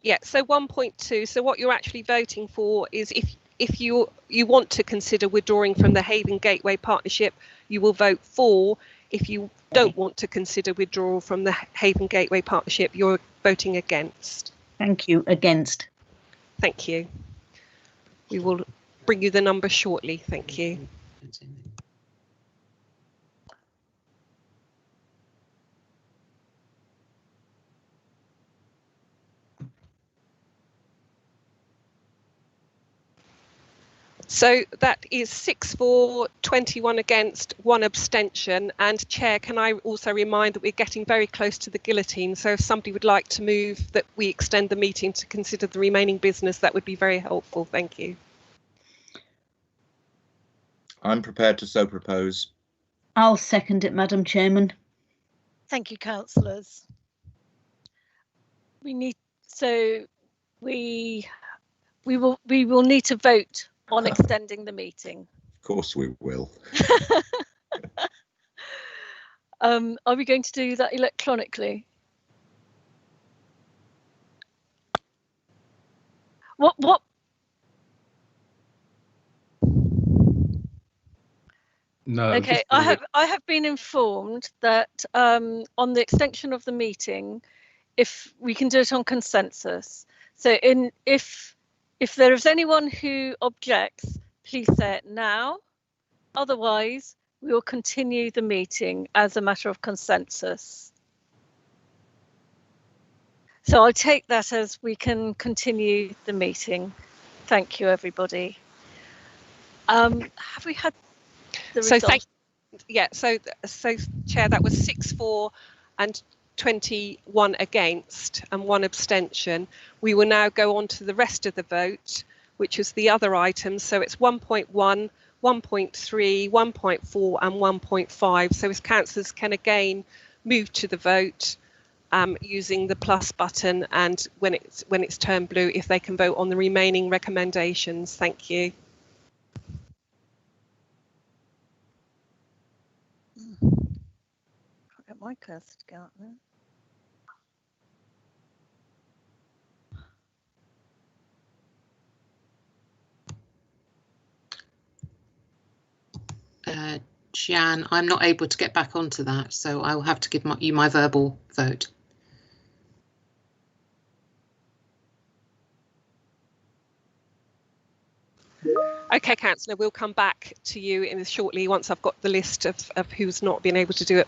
S22: Yeah, so 1.2. So what you're actually voting for is if you want to consider withdrawing from the Haven Gateway Partnership, you will vote for. If you don't want to consider withdrawal from the Haven Gateway Partnership, you're voting against.
S17: Thank you. Against.
S22: Thank you. We will bring you the number shortly. Thank you. So that is 6 for, 21 against, 1 abstention. And Chair, can I also remind that we're getting very close to the guillotine. So if somebody would like to move that we extend the meeting to consider the remaining business, that would be very helpful. Thank you.
S4: I'm prepared to so propose.
S17: I'll second it, Madam Chairman.
S1: Thank you, councillors. We will need to vote on extending the meeting.
S4: Of course we will.
S1: Are we going to do that electronically? What
S11: No.
S1: Okay, I have been informed that on the extension of the meeting, if we can do it on consensus. So if there is anyone who objects, please say it now. Otherwise, we will continue the meeting as a matter of consensus. So I'll take that as we can continue the meeting. Thank you, everybody. Have we had the result?
S22: So Chair, that was 6-4 and 21 against and 1 abstention. We will now go on to the rest of the vote, which is the other items. So it's 1.1, 1.3, 1.4 and 1.5. So as councillors can again move to the vote using the plus button, and when it's turned blue, if they can vote on the remaining recommendations. Thank you.
S1: Can't get my cursor to go up there.
S12: Jan, I'm not able to get back onto that, so I will have to give you my verbal vote.
S22: Okay, Councillor, we'll come back to you shortly once I've got the list of who's not been able to do it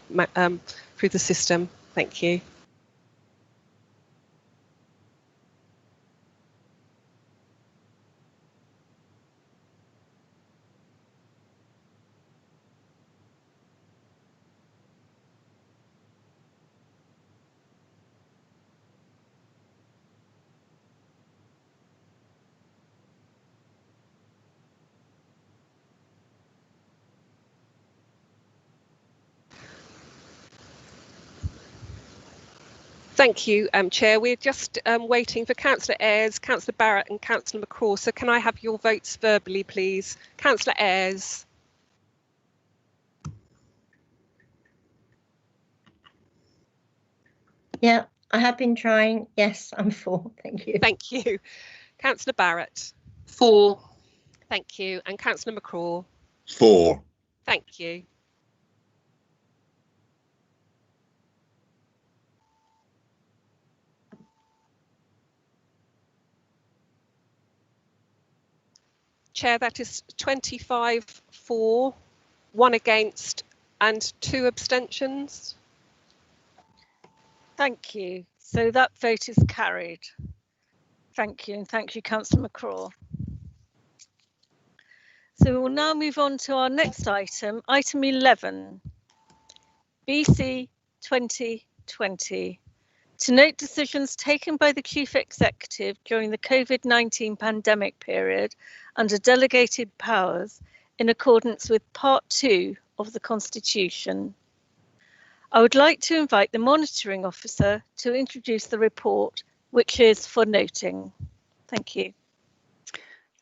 S22: through the system. Thank you. Thank you, Chair. We're just waiting for Councillor Ayres, Councillor Barrett and Councillor McCraw. So can I have your votes verbally, please? Councillor Ayres.
S9: Yeah, I have been trying. Yes, I'm for. Thank you.
S22: Thank you. Councillor Barrett.
S12: 4.
S22: Thank you. And Councillor McCraw.
S4: 4.
S22: Thank you. Chair, that is 25 for, 1 against and 2 abstentions.
S1: Thank you. So that vote is carried. Thank you, and thank you, Councillor McCraw. So we will now move on to our next item, item 11, BC 2020. To note decisions taken by the Chief Executive during the COVID-19 pandemic period under delegated powers in accordance with Part 2 of the Constitution. I would like to invite the Monitoring Officer to introduce the report, which is for noting. Thank you.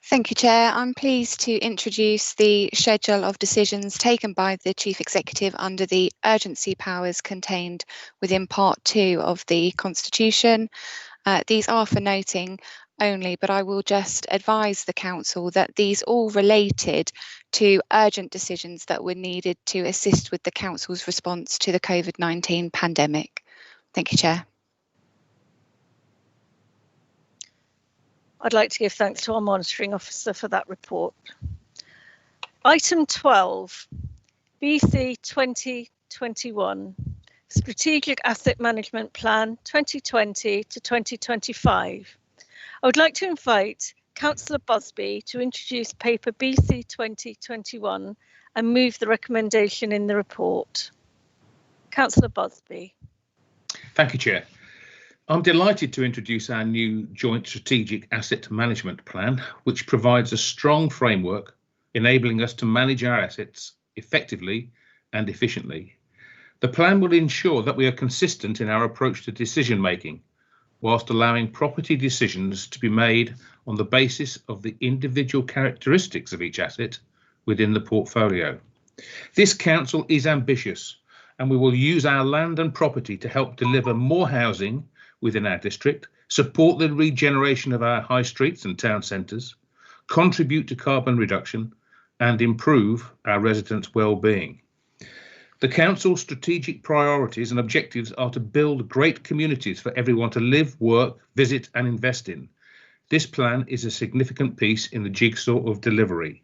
S16: Thank you, Chair. I'm pleased to introduce the schedule of decisions taken by the Chief Executive under the urgency powers contained within Part 2 of the Constitution. These are for noting only, but I will just advise the Council that these all related to urgent decisions that were needed to assist with the Council's response to the COVID-19 pandemic. Thank you, Chair.
S1: I'd like to give thanks to our Monitoring Officer for that report. Item 12, BC 2021, Strategic Asset Management Plan 2020 to 2025. I would like to invite Councillor Busby to introduce paper BC 2021 and move the recommendation in the report. Councillor Busby.
S11: Thank you, Chair. I'm delighted to introduce our new Joint Strategic Asset Management Plan, which provides a strong framework enabling us to manage our assets effectively and efficiently. The plan will ensure that we are consistent in our approach to decision making, whilst allowing property decisions to be made on the basis of the individual characteristics of each asset within the portfolio. This council is ambitious, and we will use our land and property to help deliver more housing within our district, support the regeneration of our high streets and town centres, contribute to carbon reduction, and improve our residents' well-being. The Council's strategic priorities and objectives are to build great communities for everyone to live, work, visit and invest in. This plan is a significant piece in the jigsaw of delivery.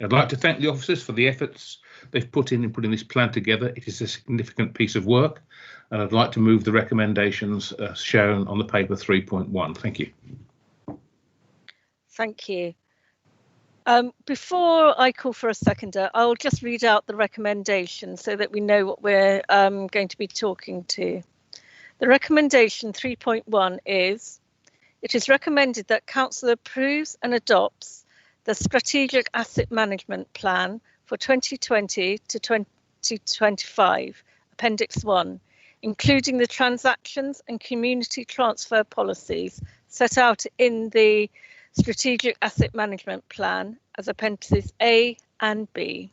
S11: I'd like to thank the officers for the efforts they've put in putting this plan together. It is a significant piece of work, and I'd like to move the recommendations shown on the paper 3.1. Thank you.
S1: Thank you. Before I call for a seconder, I'll just read out the recommendation so that we know what we're going to be talking to. The recommendation 3.1 is, it is recommended that Council approves and adopts the Strategic Asset Management Plan for 2020 to 2025, Appendix 1, including the transactions and community transfer policies set out in the Strategic Asset Management Plan as Appendices A and B.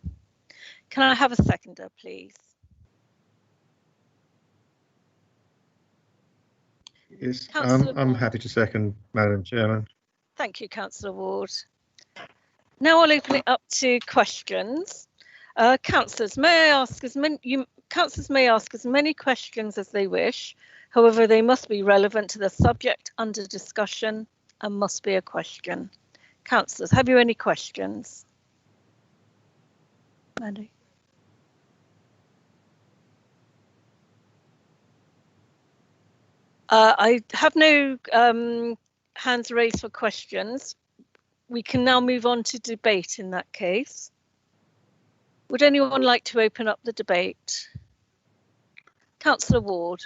S1: Can I have a seconder, please?
S7: Yes, I'm happy to second, Madam Chairman.
S1: Thank you, Councillor Ward. Now I'll open it up to questions. Councillors may ask as many questions as they wish. However, they must be relevant to the subject under discussion and must be a question. Councillors, have you any questions? Mandy. I have no hands raised for questions. We can now move on to debate in that case. Would anyone like to open up the debate? Councillor Ward.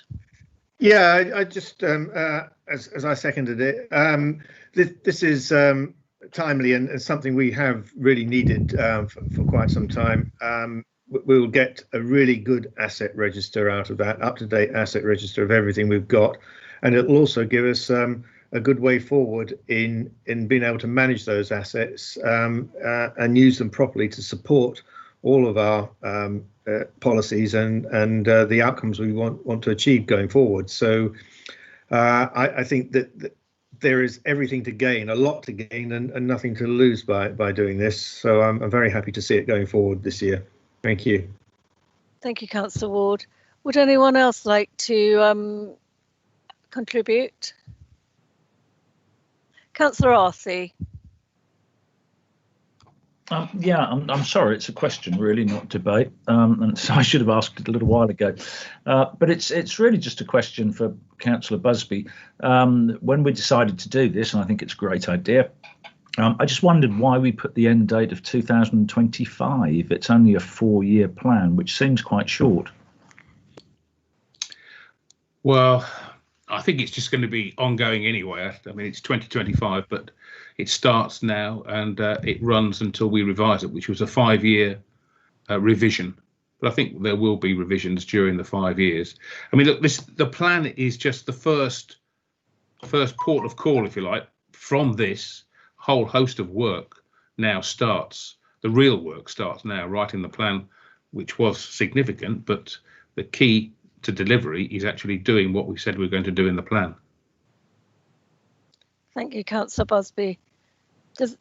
S7: Yeah, I just, as I seconded it, this is timely and something we have really needed for quite some time. We'll get a really good asset register out of that, up-to-date asset register of everything we've got, and it'll also give us a good way forward in being able to manage those assets and use them properly to support all of our policies and the outcomes we want to achieve going forward. So I think that there is everything to gain, a lot to gain, and nothing to lose by doing this. So I'm very happy to see it going forward this year. Thank you.
S1: Thank you, Councillor Ward. Would anyone else like to contribute? Councillor Arthey.
S2: Yeah, I'm sorry, it's a question really, not debate, and so I should have asked it a little while ago. But it's really just a question for Councillor Busby. When we decided to do this, and I think it's a great idea, I just wondered why we put the end date of 2025. It's only a 4-year plan, which seems quite short.
S11: Well, I think it's just going to be ongoing anyway. I mean, it's 2025, but it starts now and it runs until we revise it, which was a 5-year revision. But I think there will be revisions during the 5 years. I mean, look, the plan is just the first port of call, if you like. From this, whole host of work now starts. The real work starts now, writing the plan, which was significant, but the key to delivery is actually doing what we said we were going to do in the plan.
S1: Thank you, Councillor Busby. Does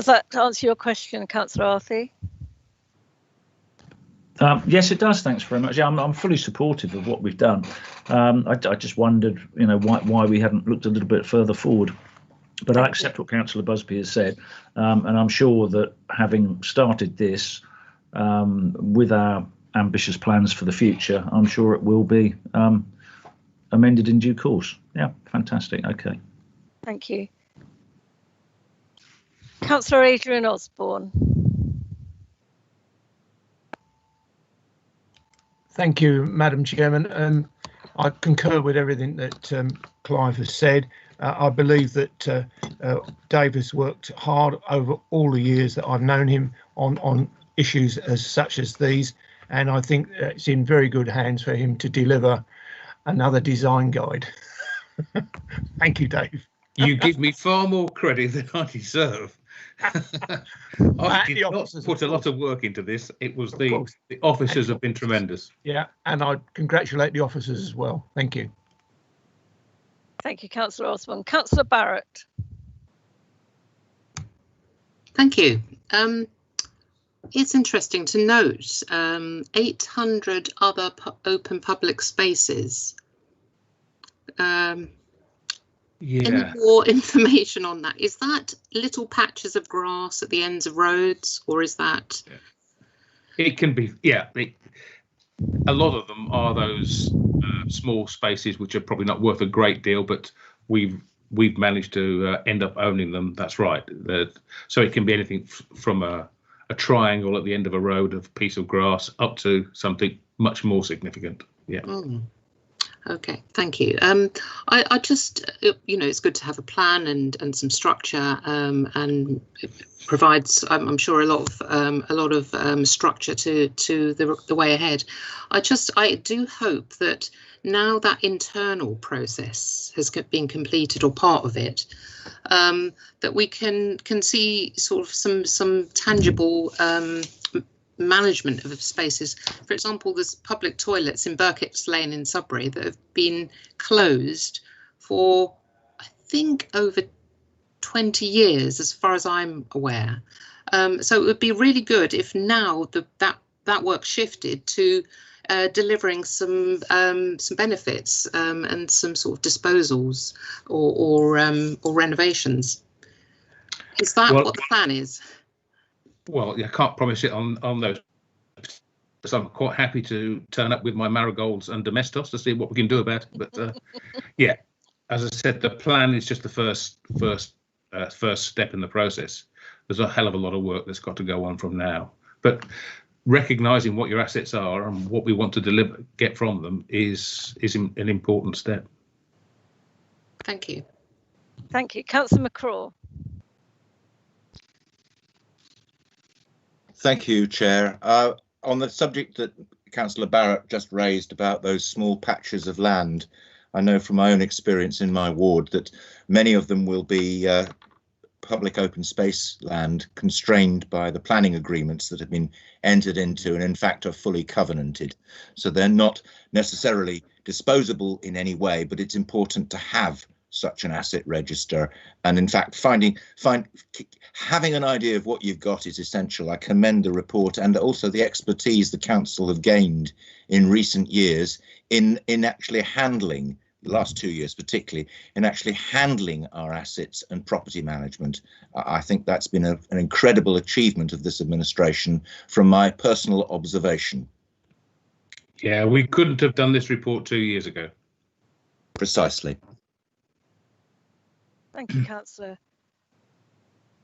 S1: that answer your question, Councillor Arthey?
S2: Yes, it does. Thanks very much. Yeah, I'm fully supportive of what we've done. I just wondered, why we hadn't looked a little bit further forward. But I accept what Councillor Busby has said, and I'm sure that having started this with our ambitious plans for the future, I'm sure it will be amended in due course. Yeah, fantastic. Okay.
S1: Thank you. Councillor Adrian Osborne.
S10: Thank you, Madam Chairman. I concur with everything that Clive has said. I believe that Dave has worked hard over all the years that I've known him on issues such as these, and I think it's in very good hands for him to deliver another design guide. Thank you, Dave.
S11: You give me far more credit than I deserve. I did not put a lot of work into this. It was the officers have been tremendous.
S10: Yeah, and I congratulate the officers as well. Thank you.
S1: Thank you, Councillor Osborne. Councillor Barrett.
S12: Thank you. It's interesting to note 800 other open public spaces. Any more information on that? Is that little patches of grass at the ends of roads, or is that?
S11: It can be, yeah. A lot of them are those small spaces which are probably not worth a great deal, but we've managed to end up owning them. That's right. So it can be anything from a triangle at the end of a road, of a piece of grass, up to something much more significant. Yeah.
S12: Okay, thank you. I just, it's good to have a plan and some structure, and it provides, I'm sure, a lot of structure to the way ahead. I do hope that now that internal process has been completed, or part of it, that we can see sort of some tangible management of spaces. For example, there's public toilets in Burkitt's Lane in Sudbury that have been closed for, I think, over 20 years, as far as I'm aware. So it would be really good if now that work shifted to delivering some benefits and some sort of disposals or renovations. Is that what the plan is?
S11: Well, I can't promise it on those. So I'm quite happy to turn up with my marigolds and domestos to see what we can do about it. But yeah, as I said, the plan is just the first step in the process. There's a hell of a lot of work that's got to go on from now. But recognising what your assets are and what we want to get from them is an important step.
S12: Thank you.
S1: Thank you, Councillor McCraw.
S4: Thank you, Chair. On the subject that Councillor Barrett just raised about those small patches of land, I know from my own experience in my ward that many of them will be public open space land constrained by the planning agreements that have been entered into and in fact are fully covenanted. So they're not necessarily disposable in any way, but it's important to have such an asset register, and in fact having an idea of what you've got is essential. I commend the report and also the expertise the council have gained in recent years in actually handling, the last 2 years particularly, in actually handling our assets and property management. I think that's been an incredible achievement of this administration from my personal observation.
S11: Yeah, we couldn't have done this report 2 years ago.
S4: Precisely.
S1: Thank you, Councillor.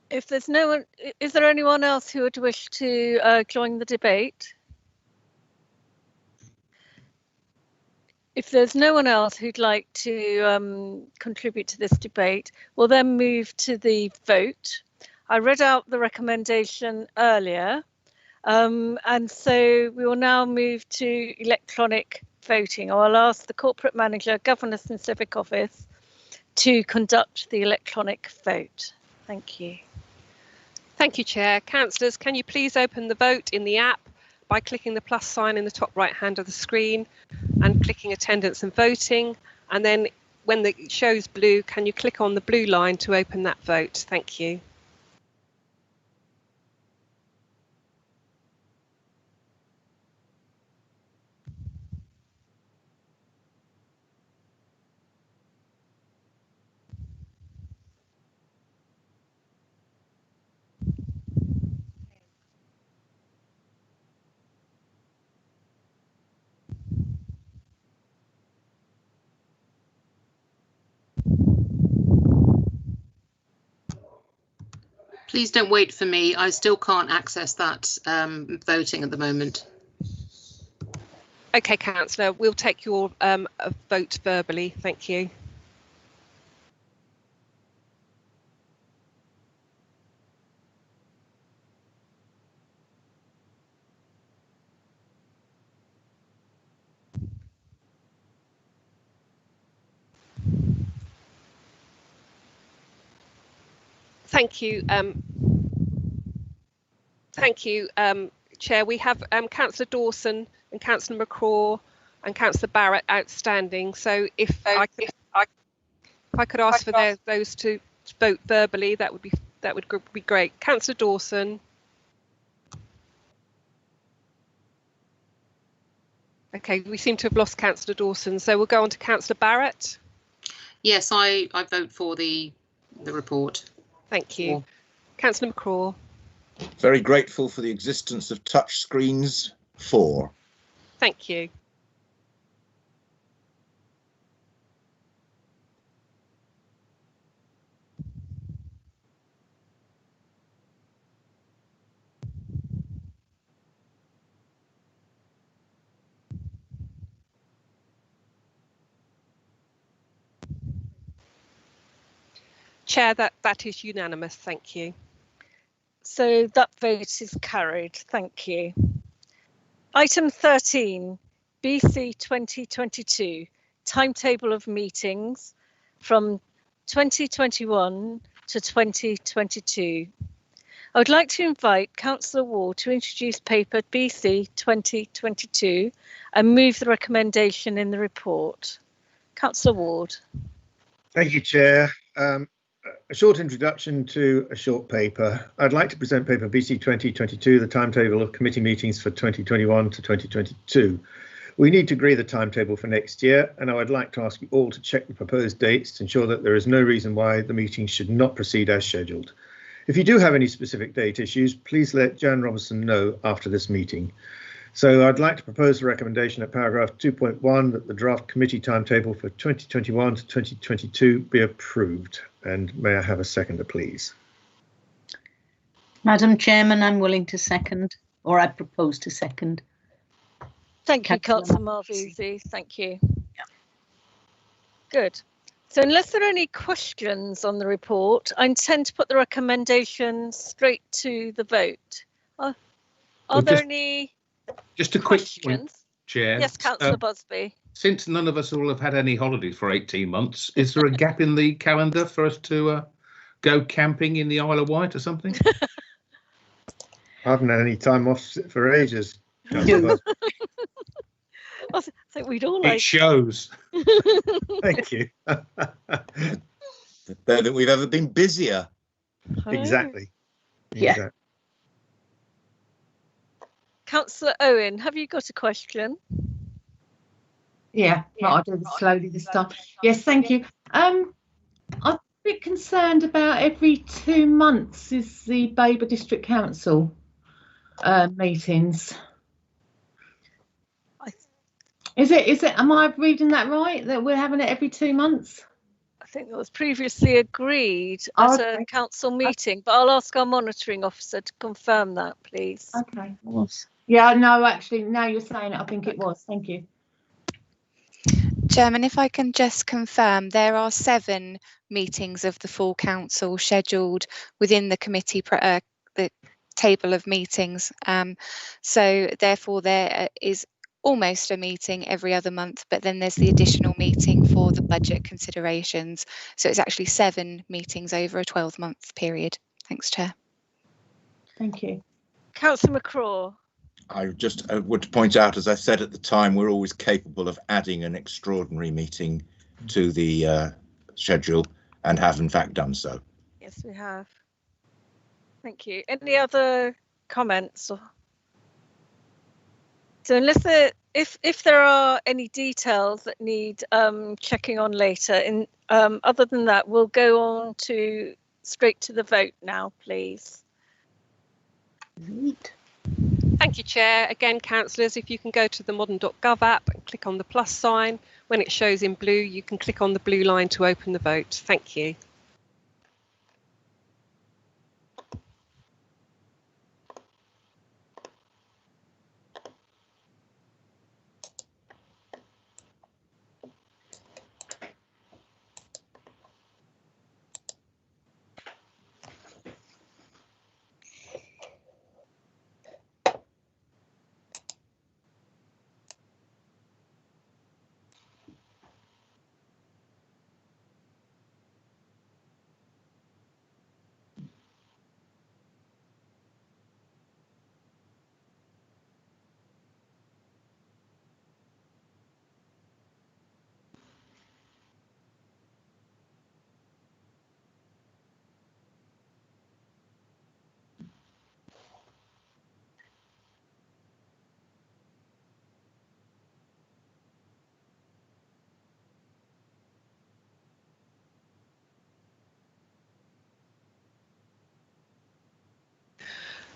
S1: If there's no one, is there anyone else who would wish to join the debate? If there's no one else who'd like to contribute to this debate, we'll then move to the vote. I read out the recommendation earlier, and so we will now move to electronic voting. I'll ask the Corporate Manager, Governance and Civic Office to conduct the electronic vote. Thank you.
S22: Thank you, Chair. Councillors, can you please open the vote in the app by clicking the plus sign in the top right hand of the screen and clicking attendance and voting, and then when it shows blue, can you click on the blue line to open that vote? Thank you.
S12: Please don't wait for me. I still can't access that voting at the moment.
S22: Okay, Councillor, we'll take your vote verbally. Thank you. Thank you. Thank you, Chair. We have Councillor Dawson and Councillor McCraw and Councillor Barrett outstanding. So if I could ask for those to vote verbally, that would that would be great. Councillor Dawson. Okay, we seem to have lost Councillor Dawson, so we'll go on to Councillor Barrett.
S12: Yes, I vote for the report.
S22: Thank you. Councillor McCraw.
S4: Very grateful for the existence of touch screens 4.
S22: Thank you. Chair, that is unanimous. Thank you.
S1: So that vote is carried. Thank you. Item 13, BC 2022, timetable of meetings from 2021 to 2022. I would like to invite Councillor Ward to introduce paper BC 2022 and move the recommendation in the report. Councillor Ward.
S7: Thank you, Chair. A short introduction to a short paper. I'd like to present paper BC 2022, the timetable of committee meetings for 2021 to 2022. We need to agree the timetable for next year, and I would like to ask you all to check the proposed dates to ensure that there is no reason why the meeting should not proceed as scheduled. If you do have any specific date issues, please let Jan Robertson know after this meeting. So I'd like to propose a recommendation at paragraph 2.1 that the draft committee timetable for 2021 to 2022 be approved. And may I have a seconder, please?
S17: Madam Chairman, I'm willing to second, or I propose to second.
S1: Thank you, Councillor Marvuzzi. Thank you. Yeah. Good. So unless there are any questions on the report, I intend to put the recommendation straight to the vote. Are there any
S11: just a quick
S1: questions?
S11: Point, Chair.
S1: Yes, Councillor Busby.
S11: Since none of us all have had any holidays for 18 months, is there a gap in the calendar for us to go camping in the Isle of Wight or something?
S7: I haven't had any time off for ages.
S1: I think we'd all like.
S11: It shows.
S7: Thank you.
S4: Better than we've ever been busier.
S7: Exactly.
S17: Yeah.
S7: Exactly.
S1: Councillor Owen, have you got a question?
S13: Yeah, I'll do this slowly this time. Yes, thank you. I'm a bit concerned about every 2 months is the Babergh District Council meetings. Is it, am I reading that right, that we're having it every 2 months?
S1: I think it was previously agreed at a council meeting, but I'll ask our monitoring officer to confirm that, please.
S13: Okay. Yeah, no, actually, now you're saying it, I think it was. Thank you.
S16: Chairman, if I can just confirm, there are 7 meetings of the full council scheduled within the committee, the table of meetings. So therefore there is almost a meeting every other month, but then there's the additional meeting for the budget considerations. So it's actually 7 meetings over a 12-month period. Thanks, Chair.
S13: Thank you.
S1: Councillor McCraw.
S4: I just would point out, as I said at the time, we're always capable of adding an extraordinary meeting to the schedule and have in fact done so.
S1: Yes, we have. Thank you. Any other comments? So unless if there are any details that need checking on later, other than that, we'll go on to straight to the vote now, please.
S16: Neat.
S22: Thank you, Chair. Again, councillors, if you can go to the modern.gov app and click on the plus sign. When it shows in blue, you can click on the blue line to open the vote. Thank you.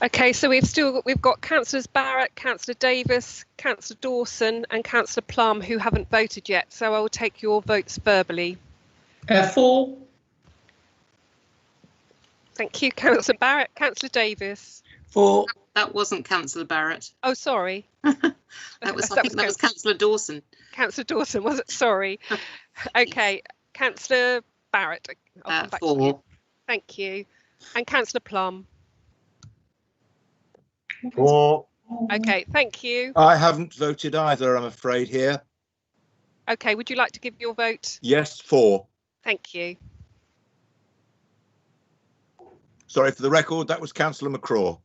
S22: Okay, so we've got Councillors Barrett, Councillor Davis, Councillor Dawson, and Councillor Plum who haven't voted yet. So I will take your votes verbally.
S14: 4.
S22: Thank you, Councillor Barrett. Councillor Davis.
S3: 4.
S12: That wasn't Councillor Barrett.
S22: Oh, sorry.
S12: I think that was Councillor Dawson.
S22: Councillor Dawson, was it? Sorry. Okay, Councillor Barrett. I'll come back to you. Thank you. And Councillor Plum.
S4: 4.
S22: Okay, thank you.
S4: I haven't voted either, I'm afraid, here.
S22: Okay, would you like to give your vote?
S4: Yes, 4.
S22: Thank you.
S4: Sorry, for the record, that was Councillor McCraw.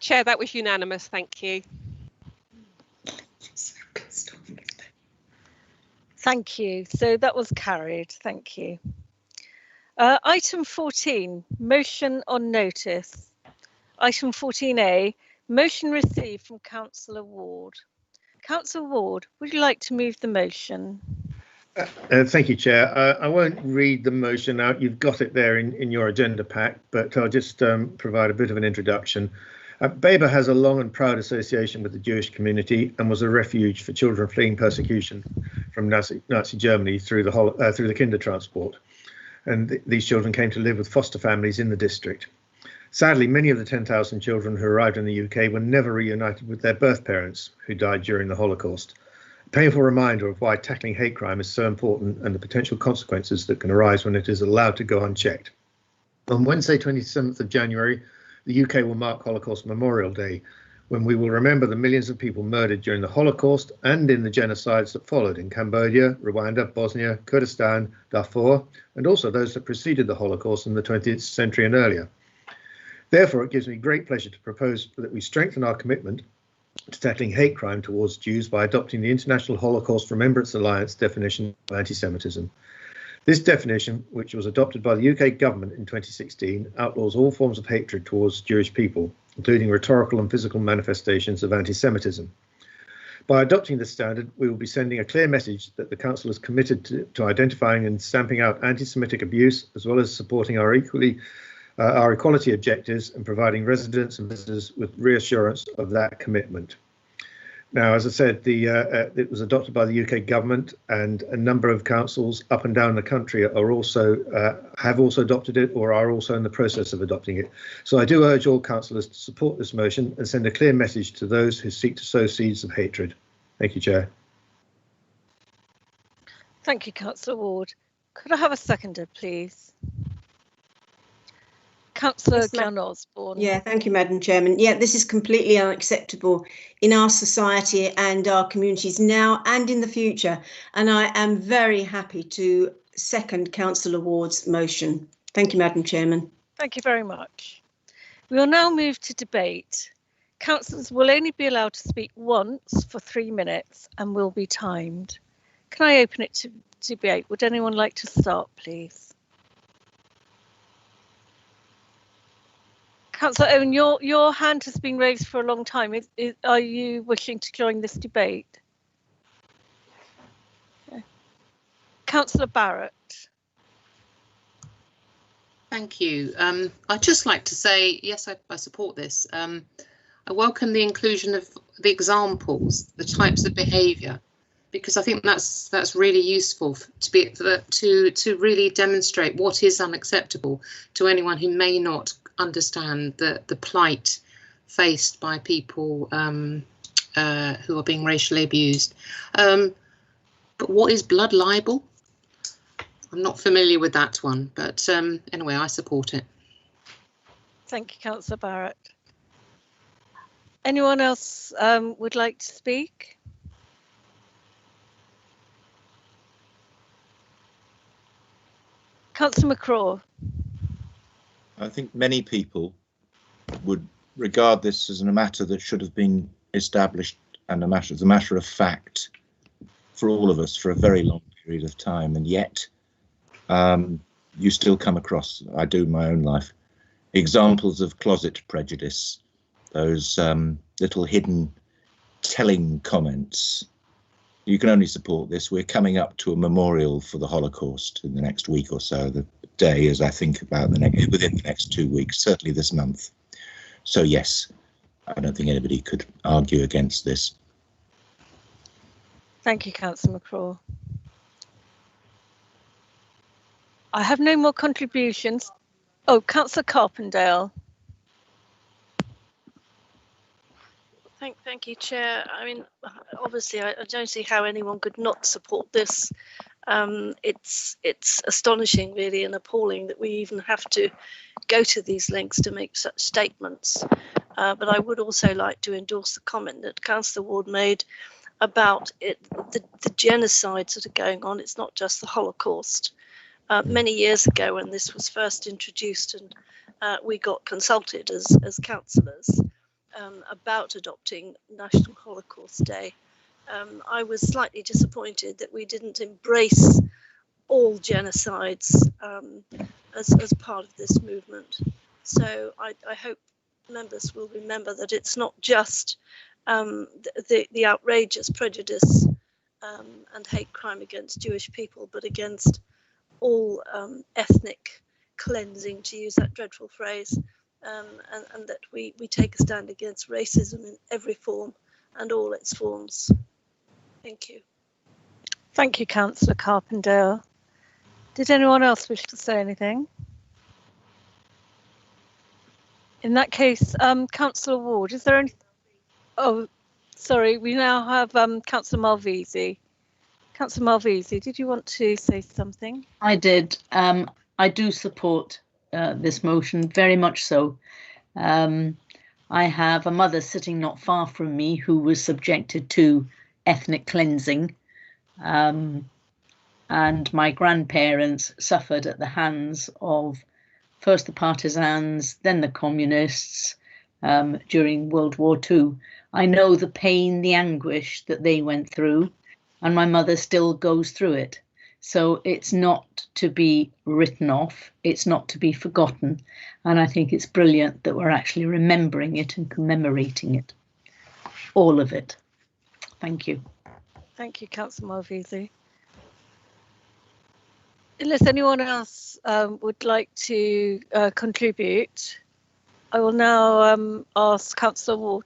S22: Chair, that was unanimous. Thank you.
S1: Thank you. So that was carried. Thank you. Item 14, motion on notice. Item 14A, motion received from Councillor Ward. Councillor Ward, would you like to move the motion?
S7: Thank you, Chair. I won't read the motion out. You've got it there in your agenda pack, but I'll just provide a bit of an introduction. Babergh has a long and proud association with the Jewish community and was a refuge for children fleeing persecution from Nazi Germany through the kinder transport. And these children came to live with foster families in the district. Sadly, many of the 10,000 children who arrived in the UK were never reunited with their birth parents who died during the Holocaust. A painful reminder of why tackling hate crime is so important and the potential consequences that can arise when it is allowed to go unchecked. On Wednesday, 27th of January, the UK will mark Holocaust Memorial Day, when we will remember the millions of people murdered during the Holocaust and in the genocides that followed in Cambodia, Rwanda, Bosnia, Kurdistan, Darfur, and also those that preceded the Holocaust in the 20th century and earlier. Therefore, it gives me great pleasure to propose that we strengthen our commitment to tackling hate crime towards Jews by adopting the International Holocaust Remembrance Alliance definition of anti-Semitism. This definition, which was adopted by the UK government in 2016, outlaws all forms of hatred towards Jewish people, including rhetorical and physical manifestations of anti-Semitism. By adopting this standard, we will be sending a clear message that the Council is committed to identifying and stamping out anti-Semitic abuse, as well as supporting our equality objectives and providing residents and visitors with reassurance of that commitment. Now, as I said, it was adopted by the UK government, and a number of councils up and down the country are also have also adopted it or are also in the process of adopting it. So I do urge all councillors to support this motion and send a clear message to those who seek to sow seeds of hatred. Thank you, Chair.
S1: Thank you, Councillor Ward. Could I have a seconder, please? Councillor John Osborne.
S15: Yeah, thank you, Madam Chairman. Yeah, this is completely unacceptable in our society and our communities now and in the future. And I am very happy to second Councillor Ward's motion. Thank you, Madam Chairman.
S1: Thank you very much. We will now move to debate. Councillors will only be allowed to speak once for 3 minutes and will be timed. Can I open it to debate? Would anyone like to start, please? Councillor Owen, your hand has been raised for a long time. Are you wishing to join this debate? Yeah. Councillor Barrett.
S12: Thank you. I'd just like to say, yes, I support this. I welcome the inclusion of the examples, the types of behaviour, because I think that's really useful to really demonstrate what is unacceptable to anyone who may not understand the plight faced by people who are being racially abused. But what is blood libel? I'm not familiar with that one, but anyway, I support it.
S1: Thank you, Councillor Barrett. Anyone else would like to speak? Councillor McCraw.
S4: I think many people would regard this as a matter that should have been established and as a matter of fact for all of us for a very long period of time, and yet you still come across, I do in my own life, examples of closet prejudice, those little hidden telling comments You can only support this. We're coming up to a memorial for the Holocaust in the next week or so. The day, as I think about within the next 2 weeks, certainly this month. So yes, I don't think anybody could argue against this.
S1: Thank you, Councillor McCraw. I have no more contributions. Oh, Councillor Carpendale.
S14: Thank you, Chair. I mean, obviously, I don't see how anyone could not support this. It's astonishing, really, and appalling that we even have to go to these lengths to make such statements. But I would also like to endorse the comment that Councillor Ward made about the genocides that are going on. It's not just the Holocaust. Many years ago, when this was first introduced, and we got consulted as councillors about adopting National Holocaust Day, I was slightly disappointed that we didn't embrace all genocides as part of this movement. So I hope members will remember that it's not just the outrageous prejudice and hate crime against Jewish people, but against all ethnic cleansing, to use that dreadful phrase, and that we take a stand against racism in every form and all its forms. Thank you.
S1: Thank you, Councillor Carpendale. Did anyone else wish to say anything? In that case, Councillor Ward, is there any? Oh, sorry, we now have Councillor Malvesi. Councillor Malvesi, did you want to say something?
S17: I did. I do support this motion, very much so. I have a mother sitting not far from me who was subjected to ethnic cleansing, and my grandparents suffered at the hands of first the partisans, then the communists during World War II. I know the pain, the anguish that they went through, and my mother still goes through it. So it's not to be written off, it's not to be forgotten. And I think it's brilliant that we're actually remembering it and commemorating it. All of it. Thank you.
S1: Thank you, Councillor Malvesi. Unless anyone else would like to contribute, I will now ask Councillor Ward.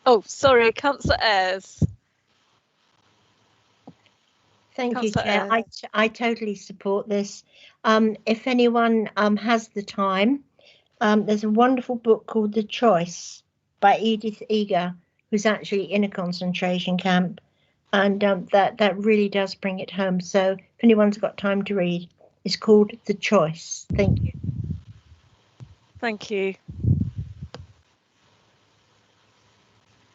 S1: Oh, sorry, Councillor Ayres.
S9: Thank you, Chair. I totally support this. If anyone has the time, there's a wonderful book called The Choice by Edith Eger, who's actually in a concentration camp, and that really does bring it home. So if anyone's got time to read, it's called The Choice. Thank you.
S1: Thank you.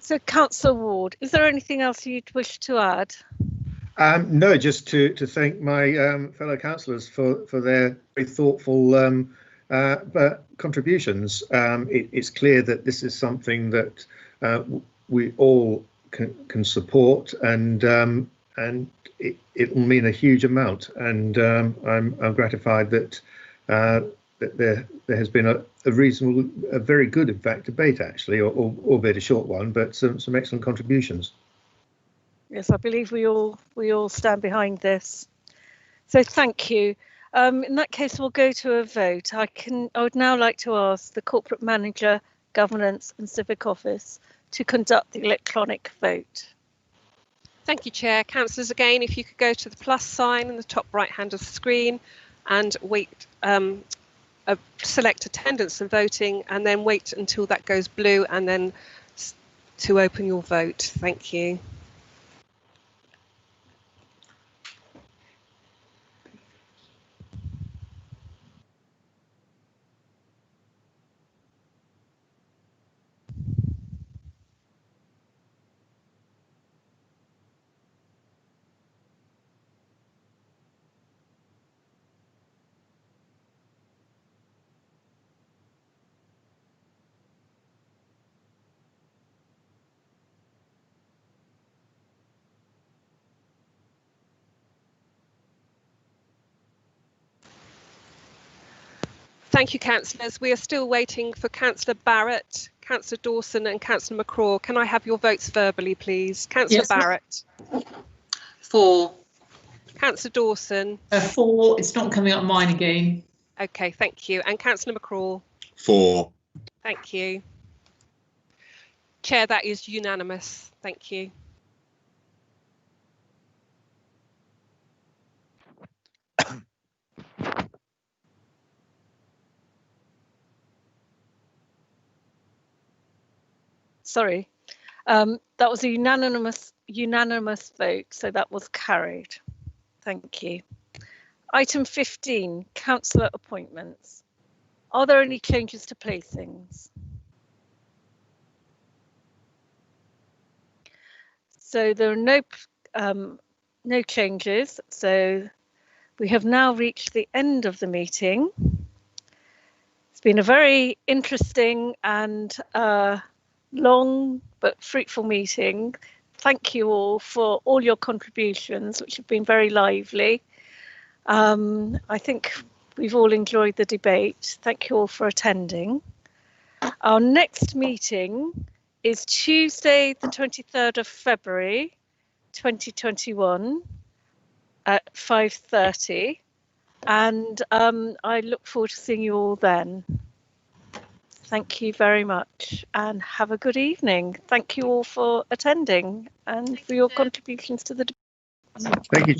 S1: So, Councillor Ward, is there anything else you'd wish to add?
S7: No, just to thank my fellow councillors for their very thoughtful contributions. It's clear that this is something that we all can support, and it will mean a huge amount. And I'm gratified that that there has been a reasonable, a very good, in fact, debate actually, albeit a short one, but some excellent contributions.
S1: Yes, I believe we all stand behind this. So thank you. In that case, we'll go to a vote. I would now like to ask the Corporate Manager, Governance and Civic Office to conduct the electronic vote.
S22: Thank you, Chair. Councillors, again, if you could go to the plus sign in the top right hand of the screen and wait, select attendance and voting, and then wait until that goes blue and then to open your vote. Thank you. Thank you, councillors. We are still waiting for Councillor Barrett, Councillor Dawson and Councillor McCraw. Can I have your votes verbally, please? Councillor Barrett.
S12: 4.
S22: Councillor Dawson.
S5: 4. It's not coming up mine again.
S22: Okay, thank you. And Councillor McCraw.
S4: 4.
S22: Thank you. Chair, that is unanimous. Thank you.
S1: Sorry, that was a unanimous vote, so that was carried. Thank you. Item 15, councillor appointments. Are there any changes to placings? So there are no changes. So we have now reached the end of the meeting. It's been a very interesting and long but fruitful meeting. Thank you all for all your contributions, which have been very lively. I think we've all enjoyed the debate. Thank you all for attending. Our next meeting is Tuesday, the 23rd of February, 2021 at 5:30. And I look forward to seeing you all then. Thank you very much and have a good evening. Thank you all for attending and for your contributions to the debate.
S7: Thank you.